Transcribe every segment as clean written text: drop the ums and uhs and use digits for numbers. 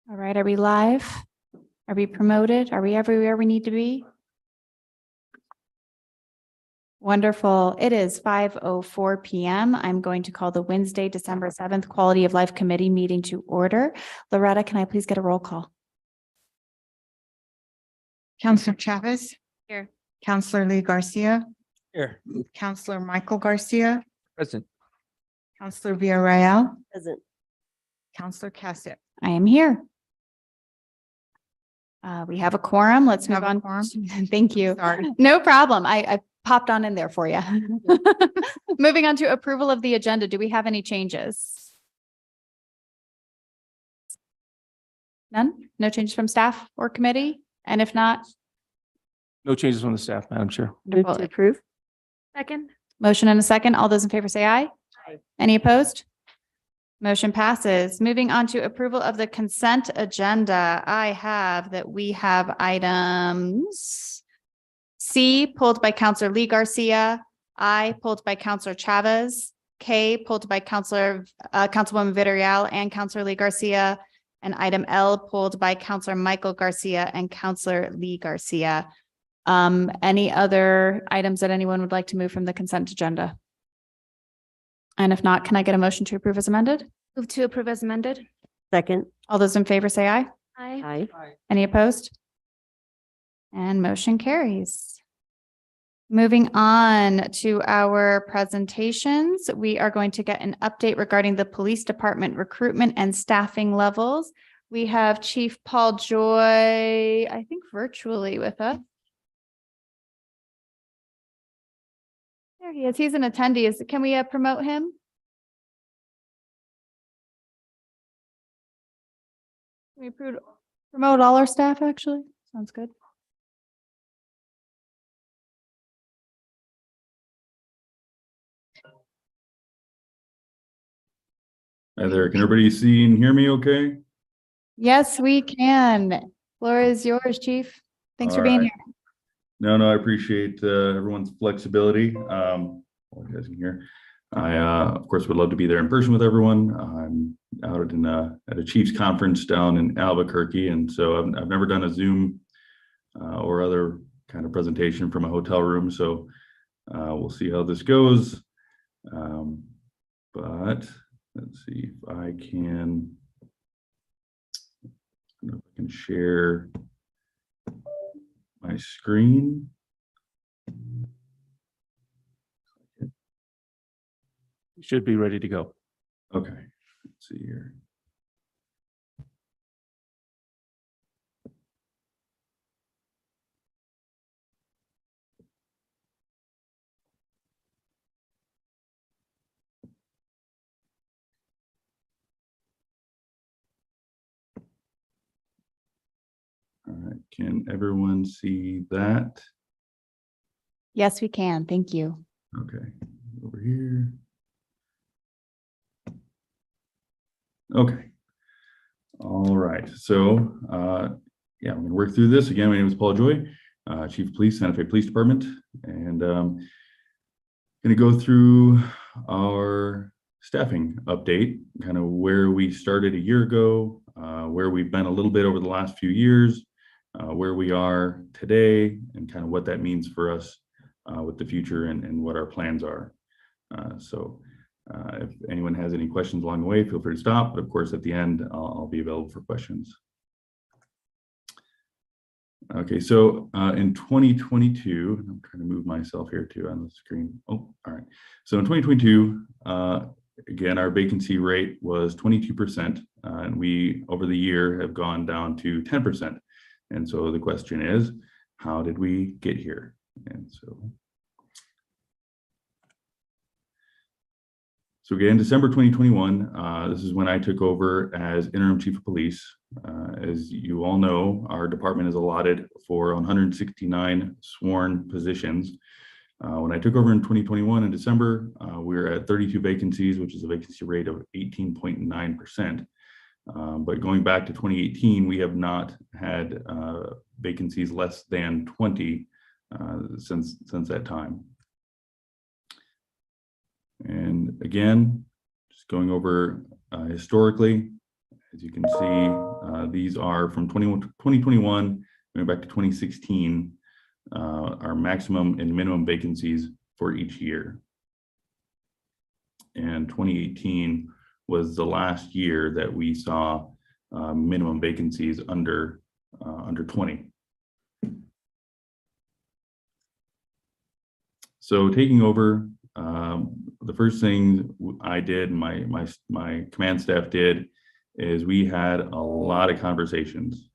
All right, are we live? Are we promoted? Are we everywhere we need to be? Wonderful. It is 5:04 p.m. I'm going to call the Wednesday, December 7th Quality of Life Committee meeting to order. Loretta, can I please get a roll call? Counselor Chavez. Here. Counselor Lee Garcia. Here. Counselor Michael Garcia. Present. Counselor Villarreal. Present. Counselor Cassett. I am here. We have a quorum. Let's move Have a on. quorum? Thank you. Sorry. No problem. I popped on in there for you. Moving on to approval of the agenda. Do we have any changes? None? No changes from staff or committee? And if not, No changes from the staff, Madam Chair. Move wonderful. to approve. Second. Motion and a second. All those in favor say aye. Aye. Any opposed? Motion passes. Moving on to approval of the consent agenda. I have that we have items C pulled by Counselor Lee Garcia, I pulled by Counselor Chavez, K pulled by Councilwoman Villarreal and Counselor Lee Garcia, and item L pulled by Counselor Michael Garcia and Counselor Lee Garcia. Any other items that anyone would like to move from the consent agenda? And if not, can I get a motion to approve as amended? Move to approve as amended. Second. All those in favor say aye. Aye. Any opposed? And motion carries. Moving on to our presentations, we are going to get an update regarding the police department recruitment and staffing levels. We have Chief Paul Joy, I think virtually with us. There he is. He's an attendee. Can we promote him? Can we promote all our staff, actually? Sounds good. Hi there, can everybody see and hear me okay? Yes, we can. Floor is yours, Chief. Thanks for being here. No, I appreciate everyone's flexibility. All you guys can hear. I, of course, would love to be there in person with everyone. I'm out at a Chiefs conference down in Albuquerque, and so I've never done a Zoom or other kind of presentation from a hotel room, so we'll see how this goes. But let's see if I can share my screen. You should be ready to go. Okay, let's see here. All right, can everyone see that? Yes, we can. Thank you. Okay, over here. Okay. All right, so yeah, I'm gonna work through this. Again, my name is Paul Joy, Chief of Police, Santa Fe Police Department, and gonna go through our staffing update, kind of where we started a year ago, where we've been a little bit over the last few years, where we are today, and kind of what that means for us with the future and what our plans are. If anyone has any questions along the way, feel free to stop. But of course, at the end, I'll be available for questions. Okay, so in 2022, I'm trying to move myself here too on the screen. Oh, all right. So in 2022, again, our vacancy rate was 22%, and we over the year have gone down to 10%. And so the question is, how did we get here? And so again, December 2021, this is when I took over as interim chief of police. As you all know, our department is allotted for 169 sworn positions. When I took over in 2021 in December, we were at 32 vacancies, which is a vacancy rate of 18.9%. But going back to 2018, we have not had vacancies less than 20 since that time. And again, just going over historically, As you can see, these are from 2021, going back to 2016, our maximum and minimum vacancies for each year. And 2018 was the last year that we saw minimum vacancies under 20. So taking over, the first thing I did, my command staff did, is we had a lot of conversations.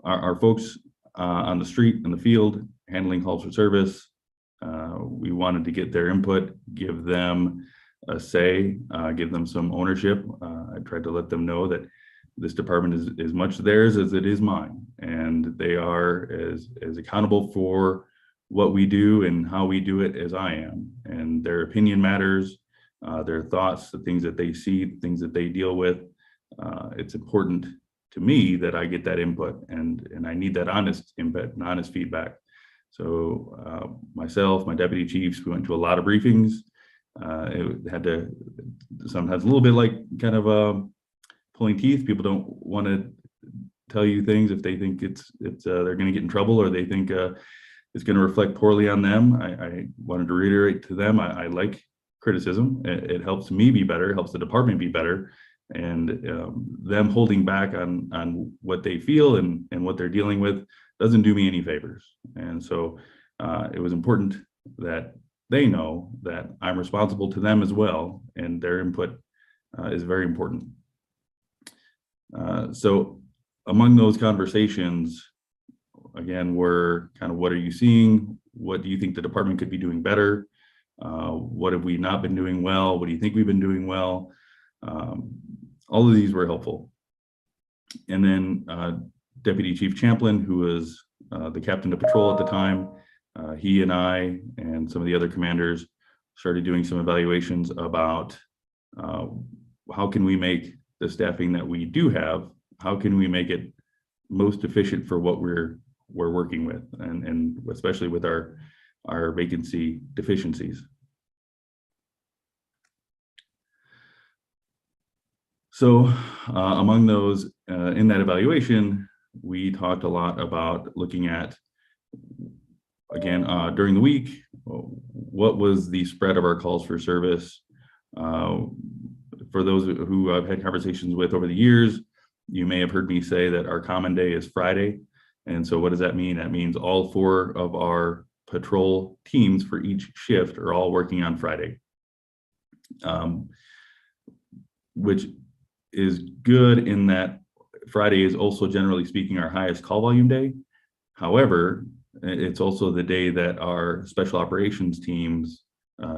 Our folks on the street, in the field, handling calls for service, we wanted to get their input, give them a say, give them some ownership. I tried to let them know that this department is as much theirs as it is mine, and they are as accountable for what we do and how we do it as I am. And their opinion matters, their thoughts, the things that they see, the things that they deal with. It's important to me that I get that input, and I need that honest input and honest feedback. So myself, my deputy chiefs, we went to a lot of briefings. It had to sometimes a little bit like kind of pulling teeth. People don't want to tell you things if they think they're going to get in trouble, or they think it's going to reflect poorly on them. I wanted to reiterate to them, I like criticism. It helps me be better, helps the department be better, and them holding back on what they feel and what they're dealing with doesn't do me any favors. And so it was important that they know that I'm responsible to them as well, and their input is very important. So among those conversations, again, were kind of, what are you seeing? What do you think the department could be doing better? What have we not been doing well? What do you think we've been doing well? All of these were helpful. And then Deputy Chief Champlin, who was the captain of patrol at the time, he and I and some of the other commanders started doing some evaluations about how can we make the staffing that we do have, how can we make it most efficient for what we're working with, and especially with our vacancy deficiencies. So among those in that evaluation, we talked a lot about looking at, again, during the week, what was the spread of our calls for service. For those who I've had conversations with over the years, you may have heard me say that our common day is Friday. And so what does that mean? That means all 4 of our patrol teams for each shift are all working on Friday, which is good in that Friday is also, generally speaking, our highest call volume day. However, it's also the day that our special operations teams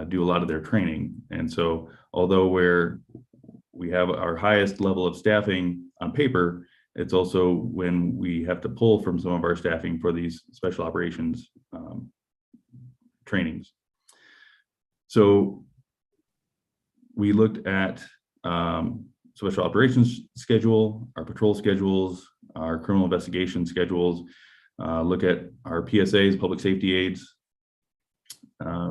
do a lot of their training. And so although we have our highest level of staffing on paper, it's also when we have to pull from some of our staffing for these special operations trainings. So we looked at special operations schedule, our patrol schedules, our criminal investigation schedules, look at our PSAs, public safety aids.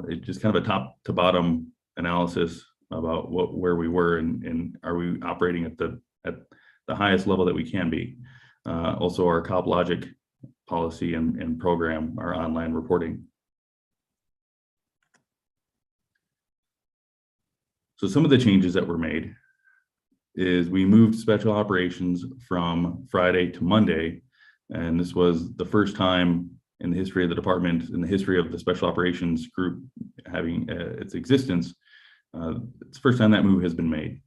It's just kind of a top to bottom analysis about where we were and are we operating at the highest level that we can be. Also our CopLogic policy and program, our online reporting. So some of the changes that were made is we moved special operations from Friday to Monday. And this was the first time in the history of the department, in the history of the special operations group having its existence. It's the first time that move has been made.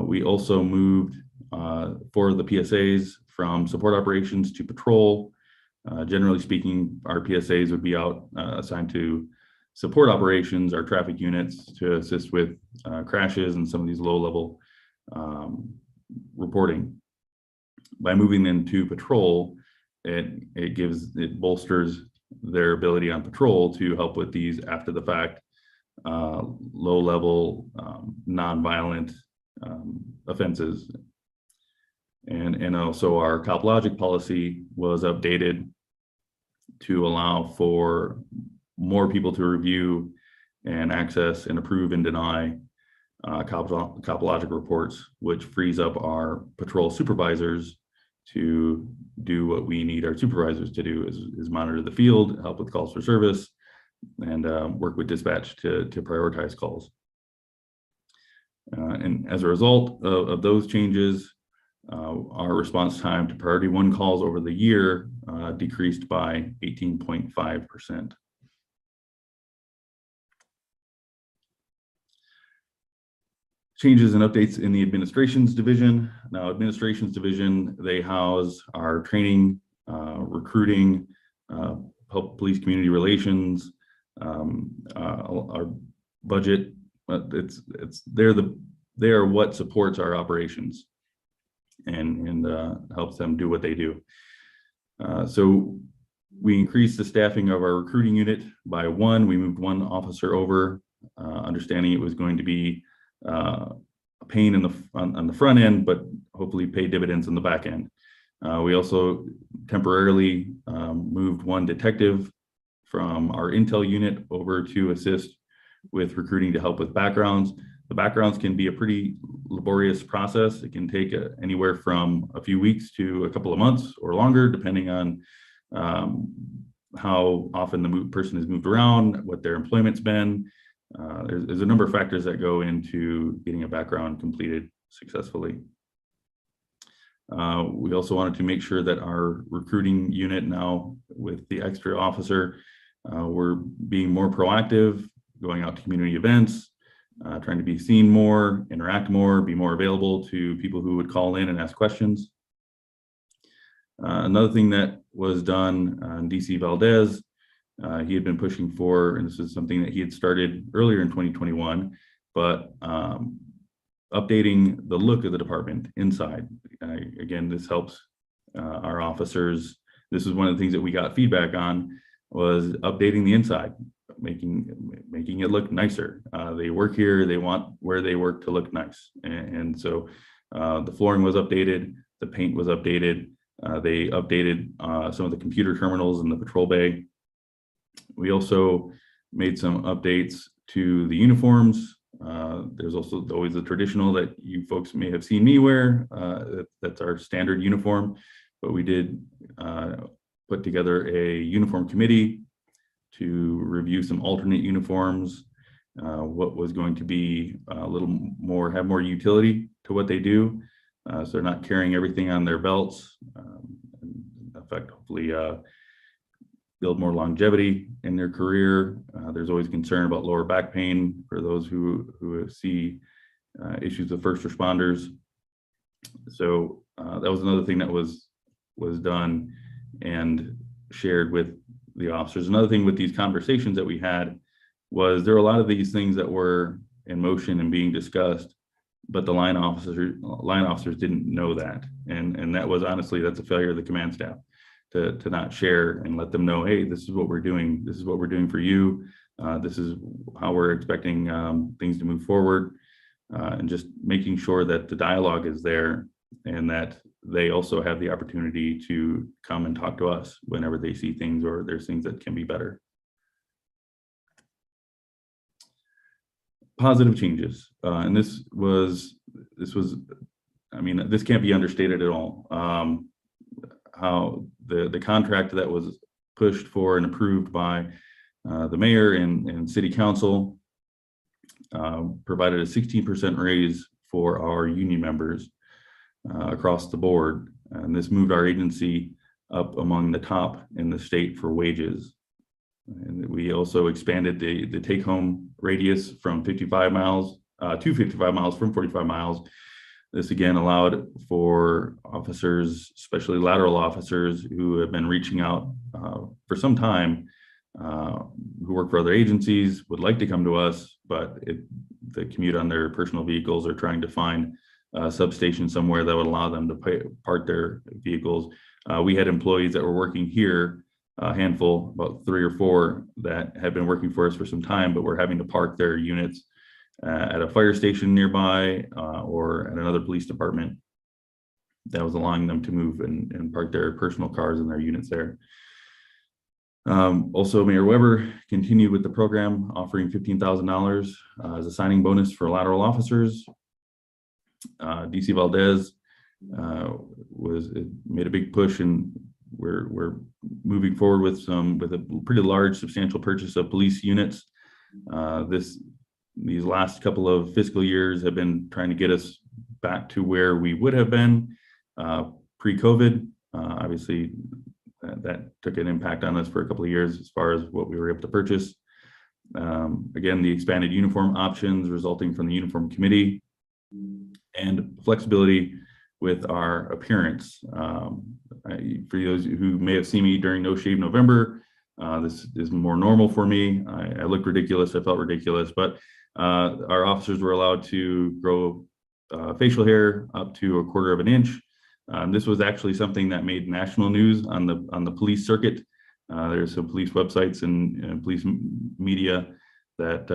We also moved for the PSAs from support operations to patrol. Generally speaking, our PSAs would be out assigned to support operations, our traffic units, to assist with crashes and some of these low-level reporting. By moving them to patrol, it bolsters their ability on patrol to help with these after the fact, low-level, non-violent offenses. And also our CopLogic policy was updated to allow for more people to review and access and approve and deny copologic reports, which frees up our patrol supervisors to do what we need our supervisors to do, is monitor the field, help with calls for service, and work with dispatch to prioritize calls. And as a result of those changes, our response time to priority 1 calls over the year decreased by 18.5%. Changes and updates in the administrations division. Now, administrations division, they house our training, recruiting, police community relations, our budget. They are what supports our operations and helps them do what they do. So we increased the staffing of our recruiting unit by 1. We moved 1 officer over, understanding it was going to be a pain on the front end, but hopefully pay dividends on the back end. We also temporarily moved 1 detective from our intel unit over to assist with recruiting to help with backgrounds. The backgrounds can be a pretty laborious process. It can take anywhere from a few weeks to a couple of months or longer, depending on how often the person has moved around, what their employment's been. There's a number of factors that go into getting a background completed successfully. We also wanted to make sure that our recruiting unit, now with the extra officer, we're being more proactive, going out to community events, trying to be seen more, interact more, be more available to people who would call in and ask questions. Another thing that was done, DC Valdez, he had been pushing for, and this is something that he had started earlier in 2021, but updating the look of the department inside. Again, this helps our officers. This is one of the things that we got feedback on, was updating the inside, making it look nicer. They work here, they want where they work to look nice. And so the flooring was updated, the paint was updated, they updated some of the computer terminals in the patrol bay. We also made some updates to the uniforms. There's also always the traditional that you folks may have seen me wear. That's our standard uniform, but we did put together a uniform committee to review some alternate uniforms, what was going to be a little more, have more utility to what they do. So they're not carrying everything on their belts. In fact, hopefully build more longevity in their career. There's always concern about lower back pain for those who see issues with first responders. So that was another thing that was done and shared with the officers. Another thing with these conversations that we had was there were a lot of these things that were in motion and being discussed, but the line officers didn't know that. And that was honestly, that's a failure of the command staff to not share and let them know, hey, this is what we're doing. This is what we're doing for you. This is how we're expecting things to move forward, and just making sure that the dialogue is there and that they also have the opportunity to come and talk to us whenever they see things or there's things that can be better. Positive changes. And this was, I mean, this can't be understated at all. How the contract that was pushed for and approved by the mayor and city council provided a 16% raise for our union members across the board. And this moved our agency up among the top in the state for wages. And we also expanded the take-home radius from 55 miles to 55 miles from 45 miles. This again allowed for officers, especially lateral officers who have been reaching out for some time, who work for other agencies, would like to come to us, but the commute on their personal vehicles or trying to find a substation somewhere that would allow them to park their vehicles. We had employees that were working here, a handful, about 3 or 4, that had been working for us for some time, but were having to park their units at a fire station nearby or at another police department. That was allowing them to move and park their personal cars and their units there. Also, Mayor Weber continued with the program, offering $15,000 as a signing bonus for lateral officers. DC Valdez made a big push, and we're moving forward with a pretty large, substantial purchase of police units. These last couple of fiscal years have been trying to get us back to where we would have been pre-COVID. Obviously, that took an impact on us for a couple of years as far as what we were able to purchase. Again, the expanded uniform options resulting from the uniform committee and flexibility with our appearance. For those who may have seen me during No Shave November, this is more normal for me. I look ridiculous, I felt ridiculous, but our officers were allowed to grow facial hair up to 1/4 of an inch. This was actually something that made national news on the police circuit. There's some police websites and police media that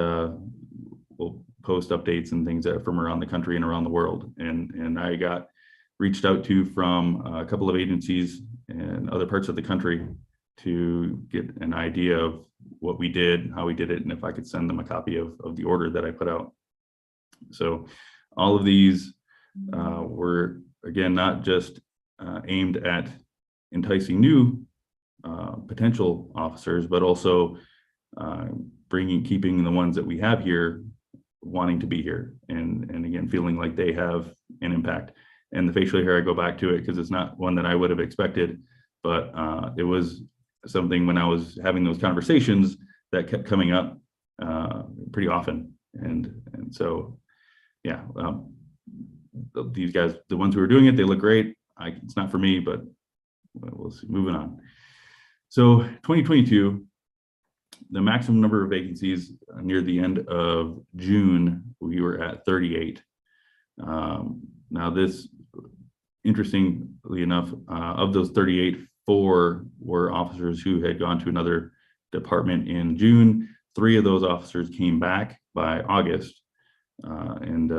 will post updates and things from around the country and around the world. And I got reached out to from a couple of agencies in other parts of the country to get an idea of what we did, how we did it, and if I could send them a copy of the order that I put out. So all of these were, again, not just aimed at enticing new potential officers, but also keeping the ones that we have here wanting to be here, and again, feeling like they have an impact. And the facial hair, I go back to it because it's not one that I would have expected, but it was something when I was having those conversations that kept coming up pretty often. And so, yeah, these guys, the ones who are doing it, they look great. It's not for me, but we'll see. Moving on. So 2022, the maximum number of vacancies near the end of June, we were at 38. Now this, interestingly enough, of those 38, 4 were officers who had gone to another department in June. 3 of those officers came back by August, and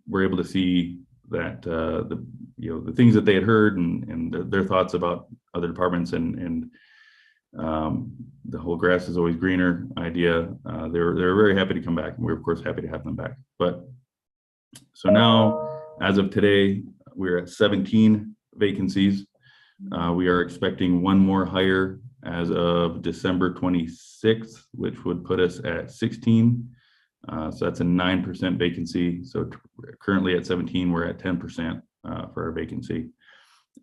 we're able to see that the things that they had heard and their thoughts about other departments and the whole grass is always greener idea. They were very happy to come back, and we're of course happy to have them back. But so now, as of today, we're at 17 vacancies. We are expecting 1 more hire as of December 26th, which would put us at 16. So that's a 9% vacancy. So currently at 17, we're at 10% for our vacancy.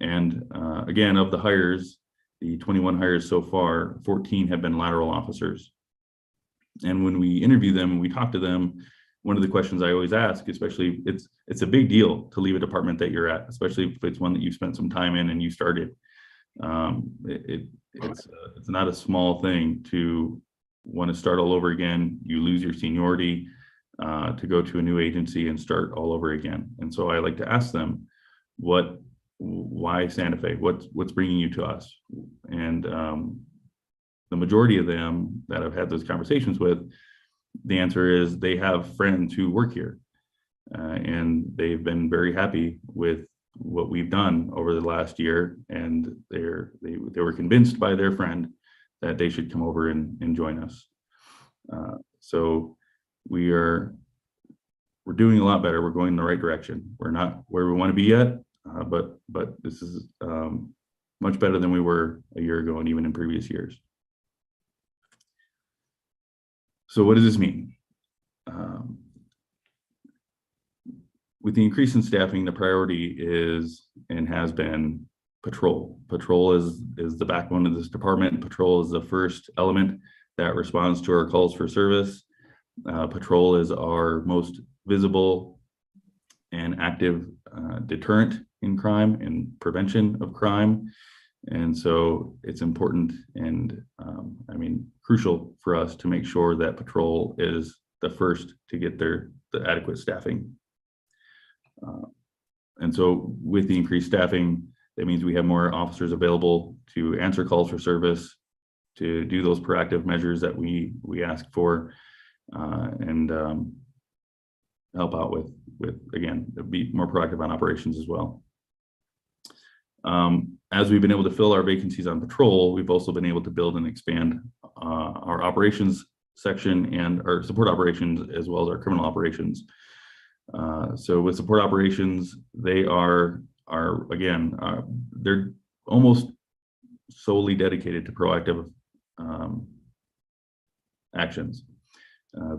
And again, of the hires, the 21 hires so far, 14 have been lateral officers. And when we interview them and we talk to them, one of the questions I always ask, especially it's a big deal to leave a department that you're at, especially if it's one that you spent some time in and you started. It's not a small thing to want to start all over again. You lose your seniority to go to a new agency and start all over again. And so I like to ask them, why Santa Fe? What's bringing you to us? And the majority of them that I've had those conversations with, the answer is they have friends who work here, and they've been very happy with what we've done over the last year, and they were convinced by their friend that they should come over and join us. So we're doing a lot better. We're going in the right direction. We're not where we want to be yet, but this is much better than we were a year ago and even in previous years. So what does this mean? With the increase in staffing, the priority is and has been patrol. Patrol is the backbone of this department. Patrol is the first element that responds to our calls for service. Patrol is our most visible and active deterrent in crime and prevention of crime. And so it's important and crucial for us to make sure that patrol is the first to get the adequate staffing. And so with the increased staffing, that means we have more officers available to answer calls for service, to do those proactive measures that we ask for, and help out with again, be more proactive on operations as well. as we've been able to fill our vacancies on patrol, we've also been able to build and expand our operations section and our support operations as well as our criminal operations. So with support operations, they are again, they're almost solely dedicated to proactive actions.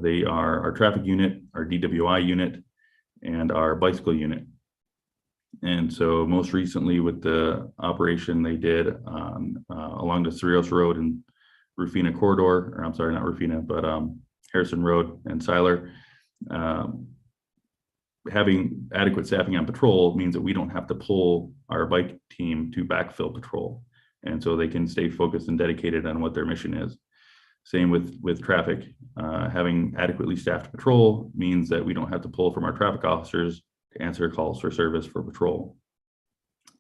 They are our traffic unit, our DWI unit, and our bicycle unit. And so most recently with the operation they did on along the Cerritos Road and Rufina corridor, or I'm sorry, not Rufina, but Harrison Road and Siler, having adequate staffing on patrol means that we don't have to pull our bike team to backfill patrol. And so they can stay focused and dedicated on what their mission is. Same with traffic. Having adequately staffed patrol means that we don't have to pull from our traffic officers to answer calls for service for patrol.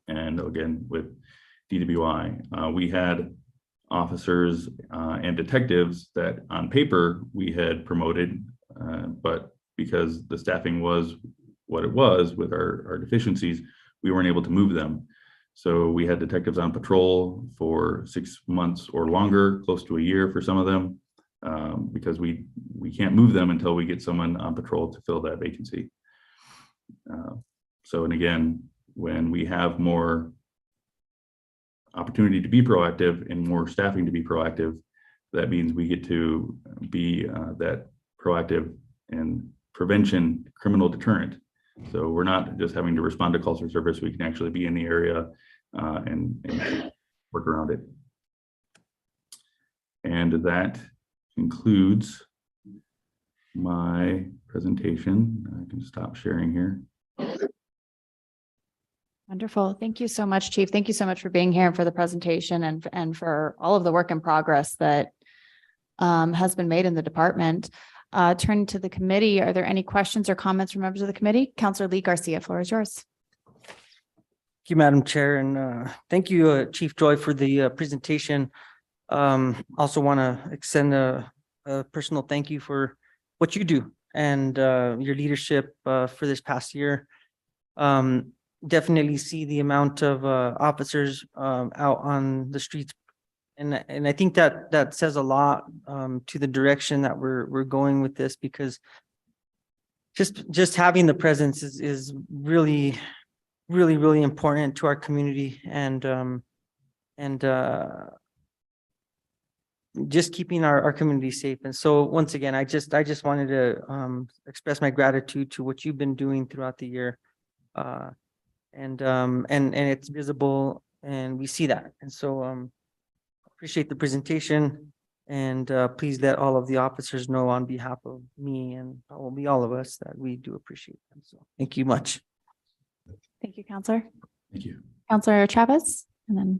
And again, with DWI, we had officers and detectives that on paper we had promoted, but because the staffing was what it was with our deficiencies, we weren't able to move them. So we had detectives on patrol for 6 months or longer, close to a year for some of them, because we can't move them until we get someone on patrol to fill that vacancy. So, and again, when we have more opportunity to be proactive and more staffing to be proactive, that means we get to be that proactive and prevention criminal deterrent. So we're not just having to respond to calls for service, we can actually be in the area and work around it. And that concludes my presentation. I can stop sharing here. Wonderful. Thank you so much, Chief. Thank you so much for being here and for the presentation and for all of the work in progress that has been made in the department. Turning to the committee, are there any questions or comments from members of the committee? Councilor Lee Garcia, floor is yours. Thank you, Madam Chair, and thank you, Chief Joy, for the presentation. Also want to extend a personal thank you for what you do and your leadership for this past year. Definitely see the amount of officers out on the streets, and I think that says a lot to the direction that we're going with this, because just having the presence is really important to our community, and just keeping our community safe. And so once again, I just wanted to express my gratitude to what you've been doing throughout the year. And it's visible and we see that. And so appreciate the presentation, and please let all of the officers know on behalf of me and probably all of us that we do appreciate them. So thank you much. Thank you, Councilor. Thank you. Councilor Chavez, and then.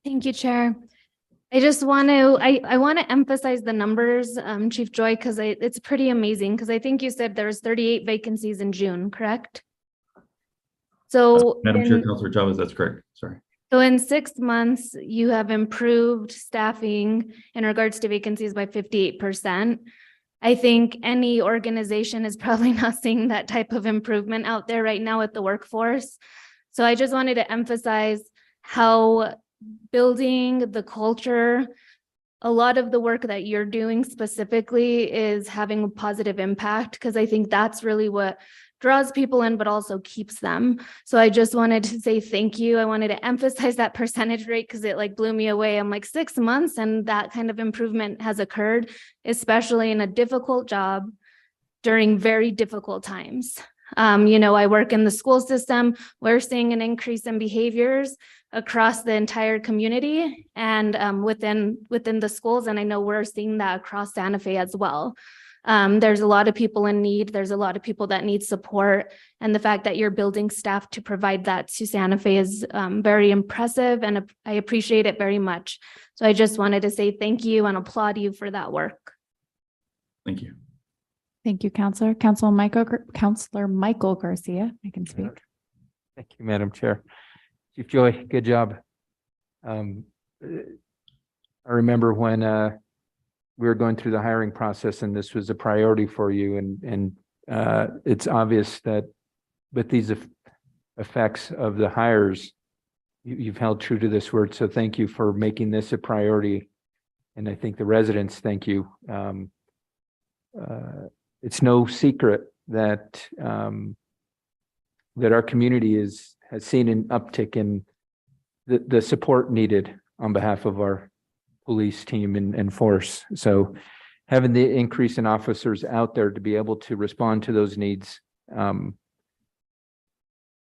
Thank you, Chair. I just want to, I want to emphasize the numbers, Chief Joy, because it's pretty amazing, because I think you said there was 38 vacancies in June, correct? So Madam Chair, Councilor Chavez, that's correct. Sorry. So in 6 months, you have improved staffing in regards to vacancies by 58%. I think any organization is probably not seeing that type of improvement out there right now with the workforce. So I just wanted to emphasize how building the culture, a lot of the work that you're doing specifically is having a positive impact, because I think that's really what draws people in, but also keeps them. So I just wanted to say thank you. I wanted to emphasize that percentage rate because it blew me away. I'm 6 months and that kind of improvement has occurred, especially in a difficult job during very difficult times. I work in the school system. We're seeing an increase in behaviors across the entire community and within the schools. And I know we're seeing that across Santa Fe as well. There's a lot of people in need. There's a lot of people that need support. And the fact that you're building staff to provide that to Santa Fe is very impressive. And I appreciate it very much. So I just wanted to say thank you and applaud you for that work. Thank you. Thank you, Councilor. Councilor Michael Garcia, I can speak. Thank you, Madam Chair. Chief Joy, good job. I remember when we were going through the hiring process and this was a priority for you, and it's obvious that with these effects of the hires, you've held true to this word, so thank you for making this a priority. And I think the residents, thank you. It's no secret that that our community has seen an uptick in the support needed on behalf of our police team and force. So having the increase in officers out there to be able to respond to those needs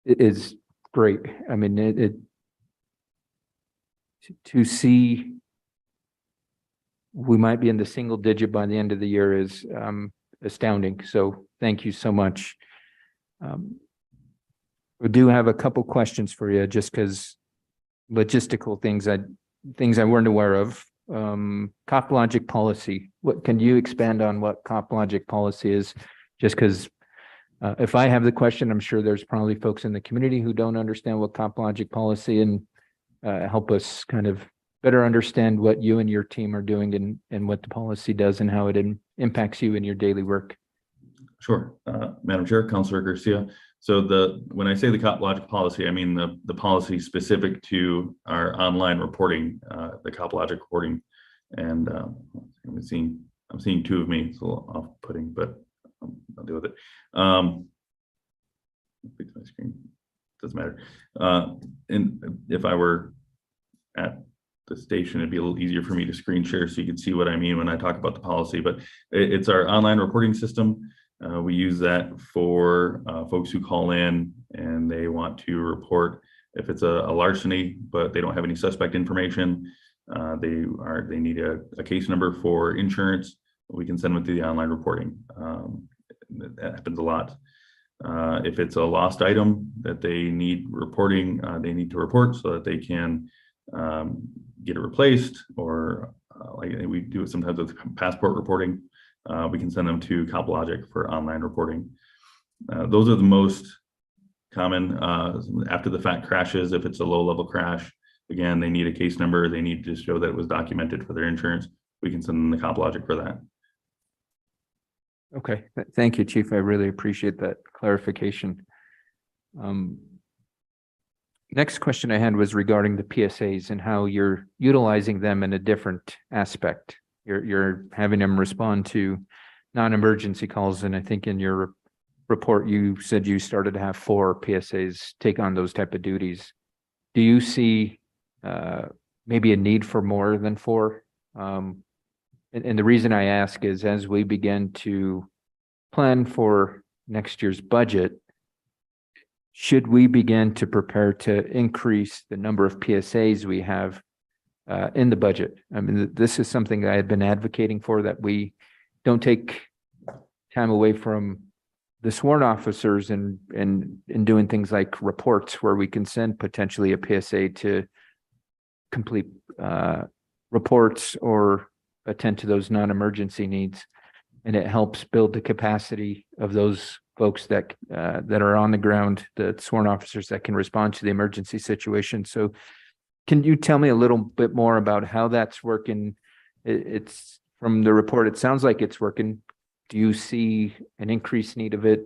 is great. I mean, to see we might be in the single digit by the end of the year is astounding. So thank you so much. We do have a couple questions for you, just because logistical things I weren't aware of. CopLogic policy. What can you expand on what CopLogic policy is? Just because if I have the question, I'm sure there's probably folks in the community who don't understand what CopLogic policy, and help us kind of better understand what you and your team are doing and what the policy does and how it impacts you in your daily work. Sure. Madam Chair, Councilor Garcia. So when I say the CopLogic policy, I mean the policy specific to our online reporting, the CopLogic reporting. And I'm seeing two of me. It's a little off-putting, but I'll deal with it. Fix my screen. Doesn't matter. And if I were at the station, it'd be a little easier for me to screen share so you can see what I mean when I talk about the policy. But it's our online reporting system. We use that for folks who call in and they want to report if it's a larceny, but they don't have any suspect information. They need a case number for insurance. We can send them to the online reporting. That happens a lot. If it's a lost item that they need reporting, they need to report so that they can get it replaced, or like we do it sometimes with passport reporting. We can send them to CopLogic for online reporting. Those are the most common after the fact crashes. If it's a low level crash, again, they need a case number. They need to show that it was documented for their insurance. We can send them the CopLogic for that. Okay, thank you, Chief. I really appreciate that clarification. Next question I had was regarding the PSAs and how you're utilizing them in a different aspect. You're having them respond to non-emergency calls, and I think in your report you said you started to have 4 PSAs take on those type of duties. Do you see maybe a need for more than 4? And the reason I ask is, as we begin to plan for next year's budget, should we begin to prepare to increase the number of PSAs we have in the budget? I mean, this is something I had been advocating for, that we don't take time away from the sworn officers and doing things like reports, where we can send potentially a PSA to complete reports or attend to those non-emergency needs. And it helps build the capacity of those folks that are on the ground, the sworn officers that can respond to the emergency situation. So can you tell me a little bit more about how that's working? It's from the report, it sounds like it's working. Do you see an increased need of it?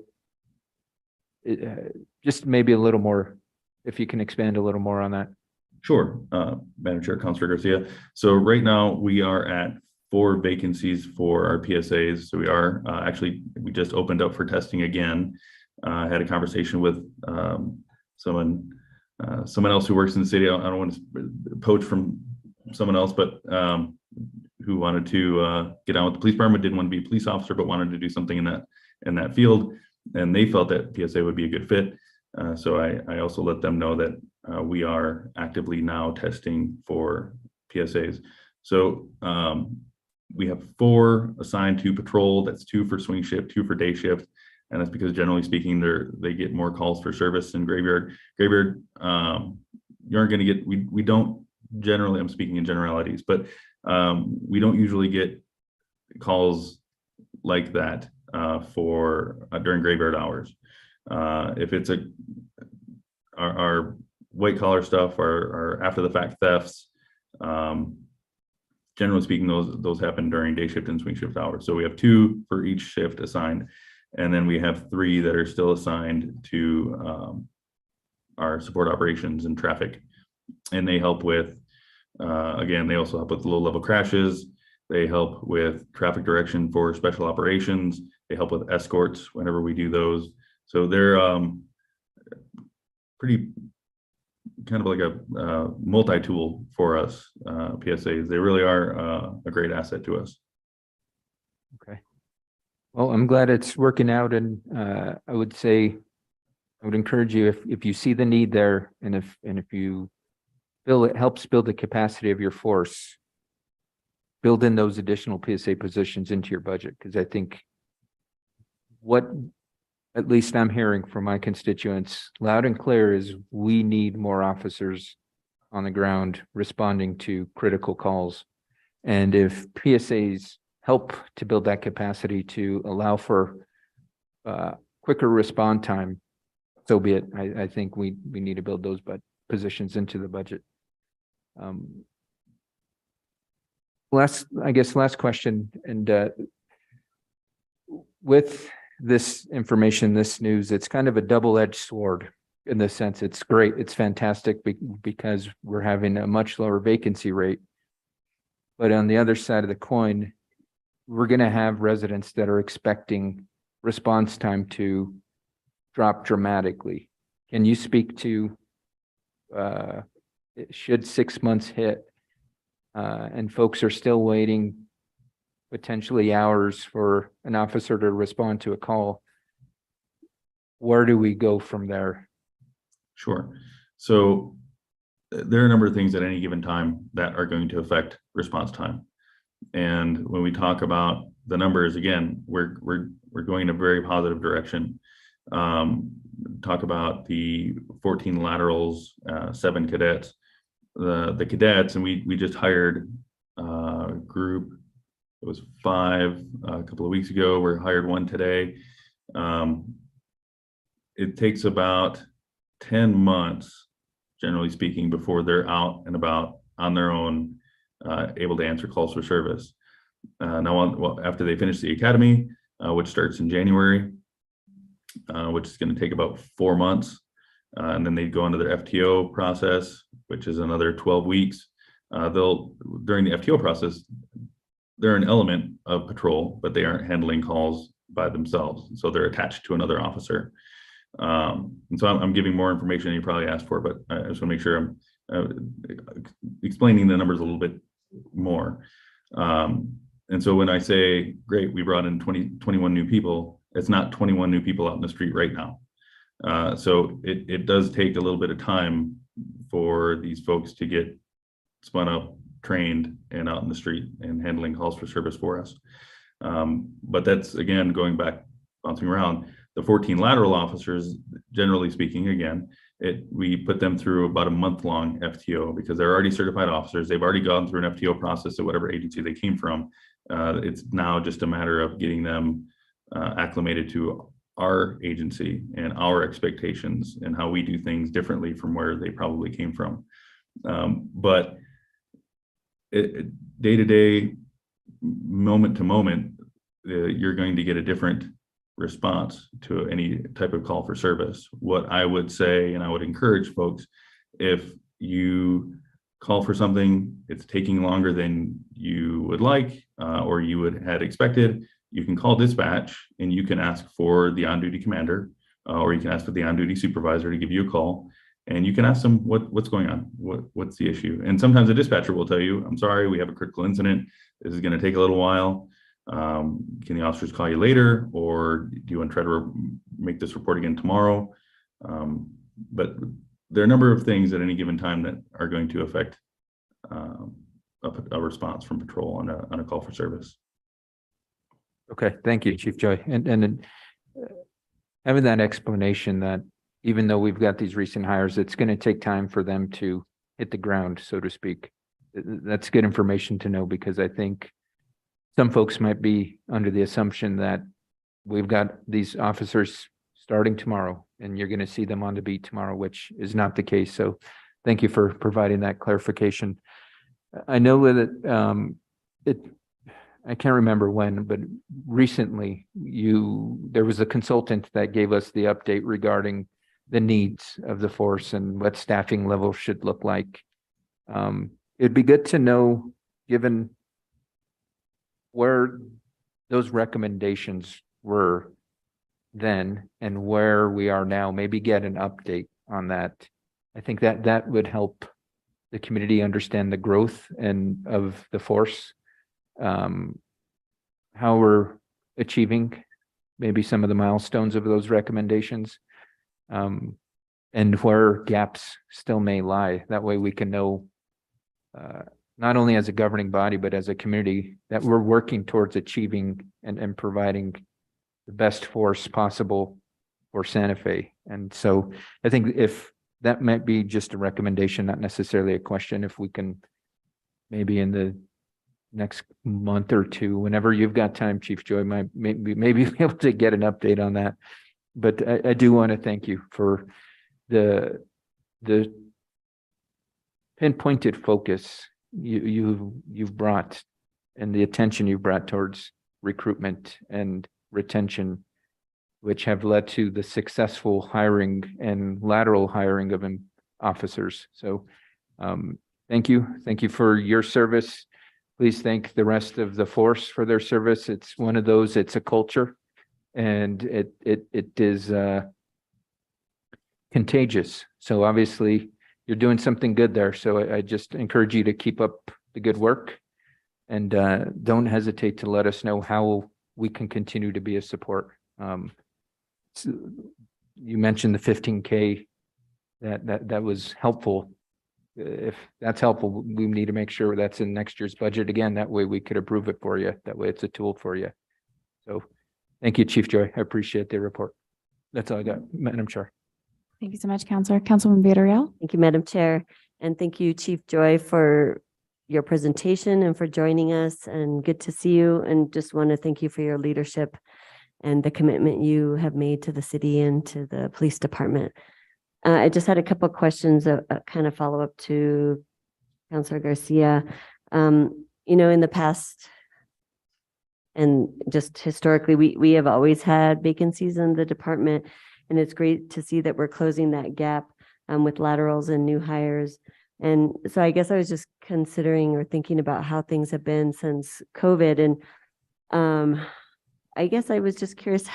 Just maybe a little more, if you can expand a little more on that. Sure, Madam Chair, Councilor Garcia. So right now we are at 4 vacancies for our PSAs. So we are we just opened up for testing again. Had a conversation with someone else who works in the city. I don't want to poach from someone else, but who wanted to get on with the police department, didn't want to be a police officer, but wanted to do something in that field. And they felt that PSA would be a good fit. So I also let them know that we are actively now testing for PSAs. So we have 4 assigned to patrol. That's 2 for swing shift, 2 for day shift. And that's because generally speaking, they get more calls for service in graveyard. Graveyard, you aren't going to get, we don't generally, I'm speaking in generalities, but we don't usually get calls like that for during graveyard hours. If it's our white collar stuff, our after the fact thefts, generally speaking, those happen during day shift and swing shift hours. So we have 2 for each shift assigned, and then we have 3 that are still assigned to our support operations and traffic And they help with, again, they also help with low-level crashes. They help with traffic direction for special operations. They help with escorts whenever we do those. So they're pretty kind of like a multi-tool for us, PSAs. They really are a great asset to us. Okay. Well, I'm glad it's working out, and I would say, I would encourage you, if you see the need there, and if you feel it helps build the capacity of your force, build in those additional PSA positions into your budget, because I think what at least I'm hearing from my constituents loud and clear is we need more officers on the ground responding to critical calls. And if PSAs help to build that capacity to allow for quicker respond time, so be it. I think we need to build those positions into the budget. Last question, and with this information, this news, it's kind of a double-edged sword in this sense. It's great, it's fantastic because we're having a much lower vacancy rate. But on the other side of the coin, we're going to have residents that are expecting response time to drop dramatically. Can you speak to should 6 months hit and folks are still waiting potentially hours for an officer to respond to a call? Where do we go from there? Sure. So there are a number of things at any given time that are going to affect response time. And when we talk about the numbers, again, we're going in a very positive direction. Talk about the 14 laterals, 7 cadets. The cadets, and we just hired a group. It was 5 a couple of weeks ago. We hired 1 today. It takes about 10 months, generally speaking, before they're out and about on their own, able to answer calls for service. After they finish the academy, which starts in January, which is going to take about 4 months, and then they go into their FTO process, which is another 12 weeks. During the FTO process, they're an element of patrol, but they aren't handling calls by themselves. So they're attached to another officer. And so I'm giving more information than you probably asked for, but I just want to make sure I'm explaining the numbers a little bit more. And so when I say, great, we brought in 21 new people, it's not 21 new people out in the street right now. So it does take a little bit of time for these folks to get spun up, trained, and out in the street and handling calls for service for us. But that's, again, going back, bouncing around, the 14 lateral officers, generally speaking, again, we put them through about a month-long FTO because they're already certified officers. They've already gone through an FTO process at whatever agency they came from. It's now just a matter of getting them acclimated to our agency and our expectations and how we do things differently from where they probably came from. But day to day, moment to moment, you're going to get a different response to any type of call for service. What I would say, and I would encourage folks, if you call for something, it's taking longer than you would like or you had expected, you can call dispatch and you can ask for the on-duty commander or you can ask for the on-duty supervisor to give you a call. And you can ask them what's going on, what's the issue. And sometimes the dispatcher will tell you, I'm sorry, we have a critical incident. This is going to take a little while. Can the officers call you later, or do you want to try to make this report again tomorrow? But there are a number of things at any given time that are going to affect a response from patrol on a call for service. Okay, thank you, Chief Joy. And having that explanation that even though we've got these recent hires, it's going to take time for them to hit the ground, so to speak. That's good information to know, because I think some folks might be under the assumption that we've got these officers starting tomorrow and you're going to see them on the beat tomorrow, which is not the case. So thank you for providing that clarification. I know that I can't remember when, but recently there was a consultant that gave us the update regarding the needs of the force and what staffing levels should look like. It'd be good to know, given where those recommendations were then and where we are now, maybe get an update on that. I think that that would help the community understand the growth and of the force, how we're achieving maybe some of the milestones of those recommendations, and where gaps still may lie. That way we can know, not only as a governing body, but as a community, that we're working towards achieving and providing the best force possible for Santa Fe. And so I think if that might be just a recommendation, not necessarily a question, if we can maybe in the next month or two, whenever you've got time, Chief Joy, maybe be able to get an update on that. But I do want to thank you for the pinpointed focus you've brought and the attention you've brought towards recruitment and retention, which have led to the successful hiring and lateral hiring of officers. So thank you. Thank you for your service. Please thank the rest of the force for their service. It's one of those, it's a culture, and it is contagious. So obviously you're doing something good there. So I just encourage you to keep up the good work, and don't hesitate to let us know how we can continue to be a support. So you mentioned the 15K, that was helpful. If that's helpful, we need to make sure that's in next year's budget again. That way we could approve it for you. That way it's a tool for you. So thank you, Chief Joy. I appreciate the report. That's all I got, Madam Chair. Thank you so much, Counselor. Councilwoman Villarreal. Thank you, Madam Chair. And thank you, Chief Joy, for your presentation and for joining us, and good to see you. And just want to thank you for your leadership and the commitment you have made to the city and to the police department. I just had a couple of questions, kind of follow up to Councilor Garcia. In the past and just historically, we have always had vacancies in the department, and it's great to see that we're closing that gap with laterals and new hires. And so I guess I was just considering or thinking about how things have been since COVID. And I guess I was just curious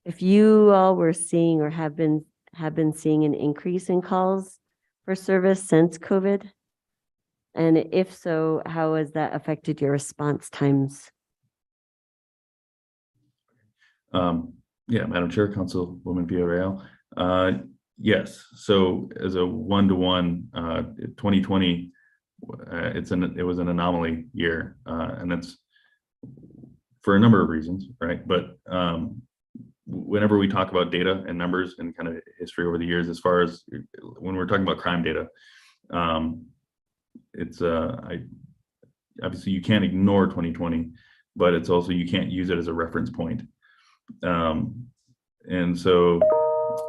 if you all were seeing or have been seeing an increase in calls for service since COVID? And if so, how has that affected your response times? Yeah, Madam Chair, Councilwoman Villarreal. Yes, so as a 1-to-1, 2020, it was an anomaly year, and that's for a number of reasons, right? But whenever we talk about data and numbers and kind of history over the years, as far as when we're talking about crime data, it's obviously you can't ignore 2020, but it's also you can't use it as a reference point. And so,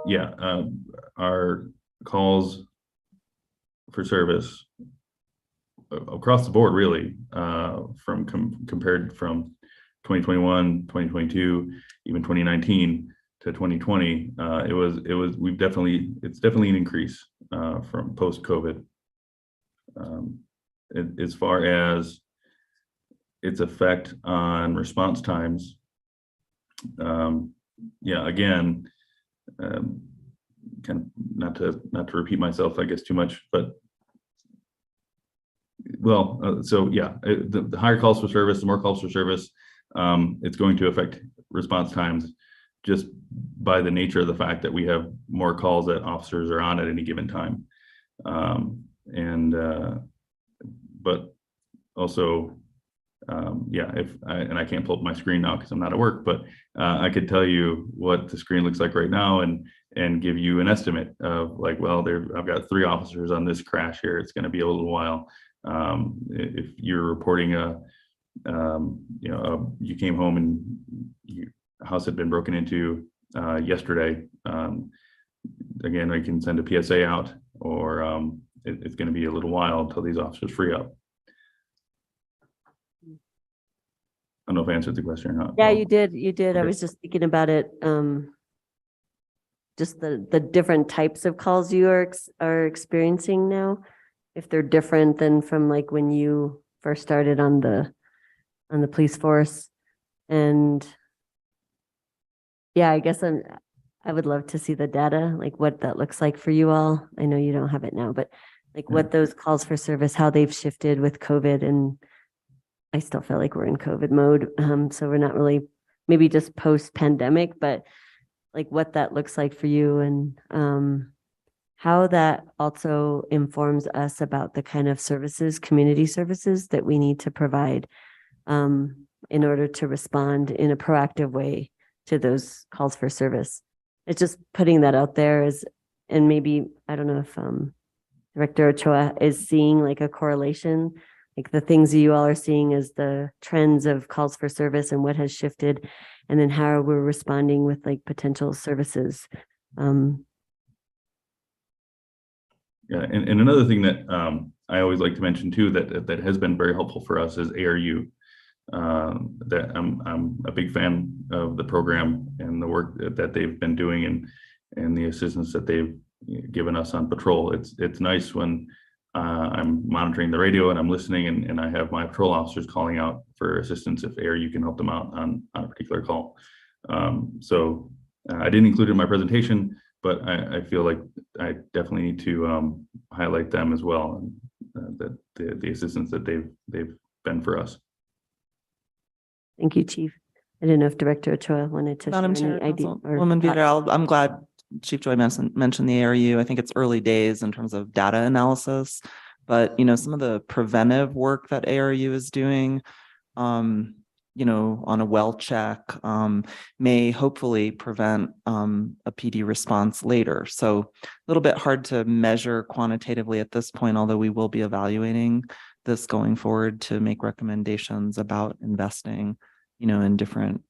yeah, our calls for service across the board, really, from compared from 2021, 2022, even 2019 to 2020, it's definitely an increase from post-COVID. As far as its effect on response times, yeah, again, kind of not to repeat myself, I guess, too much, but so yeah, the higher calls for service, the more calls for service, it's going to affect response times just by the nature of the fact that we have more calls that officers are on at any given time. But also, yeah, I can't pull up my screen now because I'm not at work, but I could tell you what the screen looks like right now and give you an estimate of like, well, I've got 3 officers on this crash here. It's going to be a little while. If you're reporting you came home and a house had been broken into yesterday, again, I can send a PSA out, or it's going to be a little while until these officers free up. I don't know if I answered the question or not. Yeah, you did. I Okay. was just thinking about it. Just the different types of calls you are experiencing now. if they're different than from like when you first started on the police force. And yeah, I guess I would love to see the data, like what that looks like for you all. I know you don't have it now, but like what those calls for service, how they've shifted with COVID. And I still feel like we're in COVID mode. So we're not really, maybe just post-pandemic, but like what that looks like for you, and how that also informs us about the kind of services, community services that we need to provide in order to respond in a proactive way to those calls for service. It's just putting that out there as, and maybe, I don't know if Director Ochoa is seeing like a correlation, like the things you all are seeing as the trends of calls for service and what has shifted, and then how we're responding with like potential services. Yeah, and another thing that I always like to mention too, that has been very helpful for us is ARU. That I'm a big fan of the program and the work that they've been doing, and the assistance that they've given us on patrol. It's nice when I'm monitoring the radio and I'm listening, and I have my patrol officers calling out for assistance if ARU can help them out on a particular call. So I didn't include it in my presentation, but I feel like I definitely need to highlight them as well, and that the assistance that they've been for us. Thank you, Chief. I didn't know if Director Ochoa wanted to Madam share Chair, any idea or Councilwoman thoughts. Villarreal, I'm glad Chief Joy mentioned the ARU. I think it's early days in terms of data analysis, but some of the preventive work that ARU is doing, on a well check, may hopefully prevent a PD response later. So a little bit hard to measure quantitatively at this point, although we will be evaluating this going forward to make recommendations about investing, in different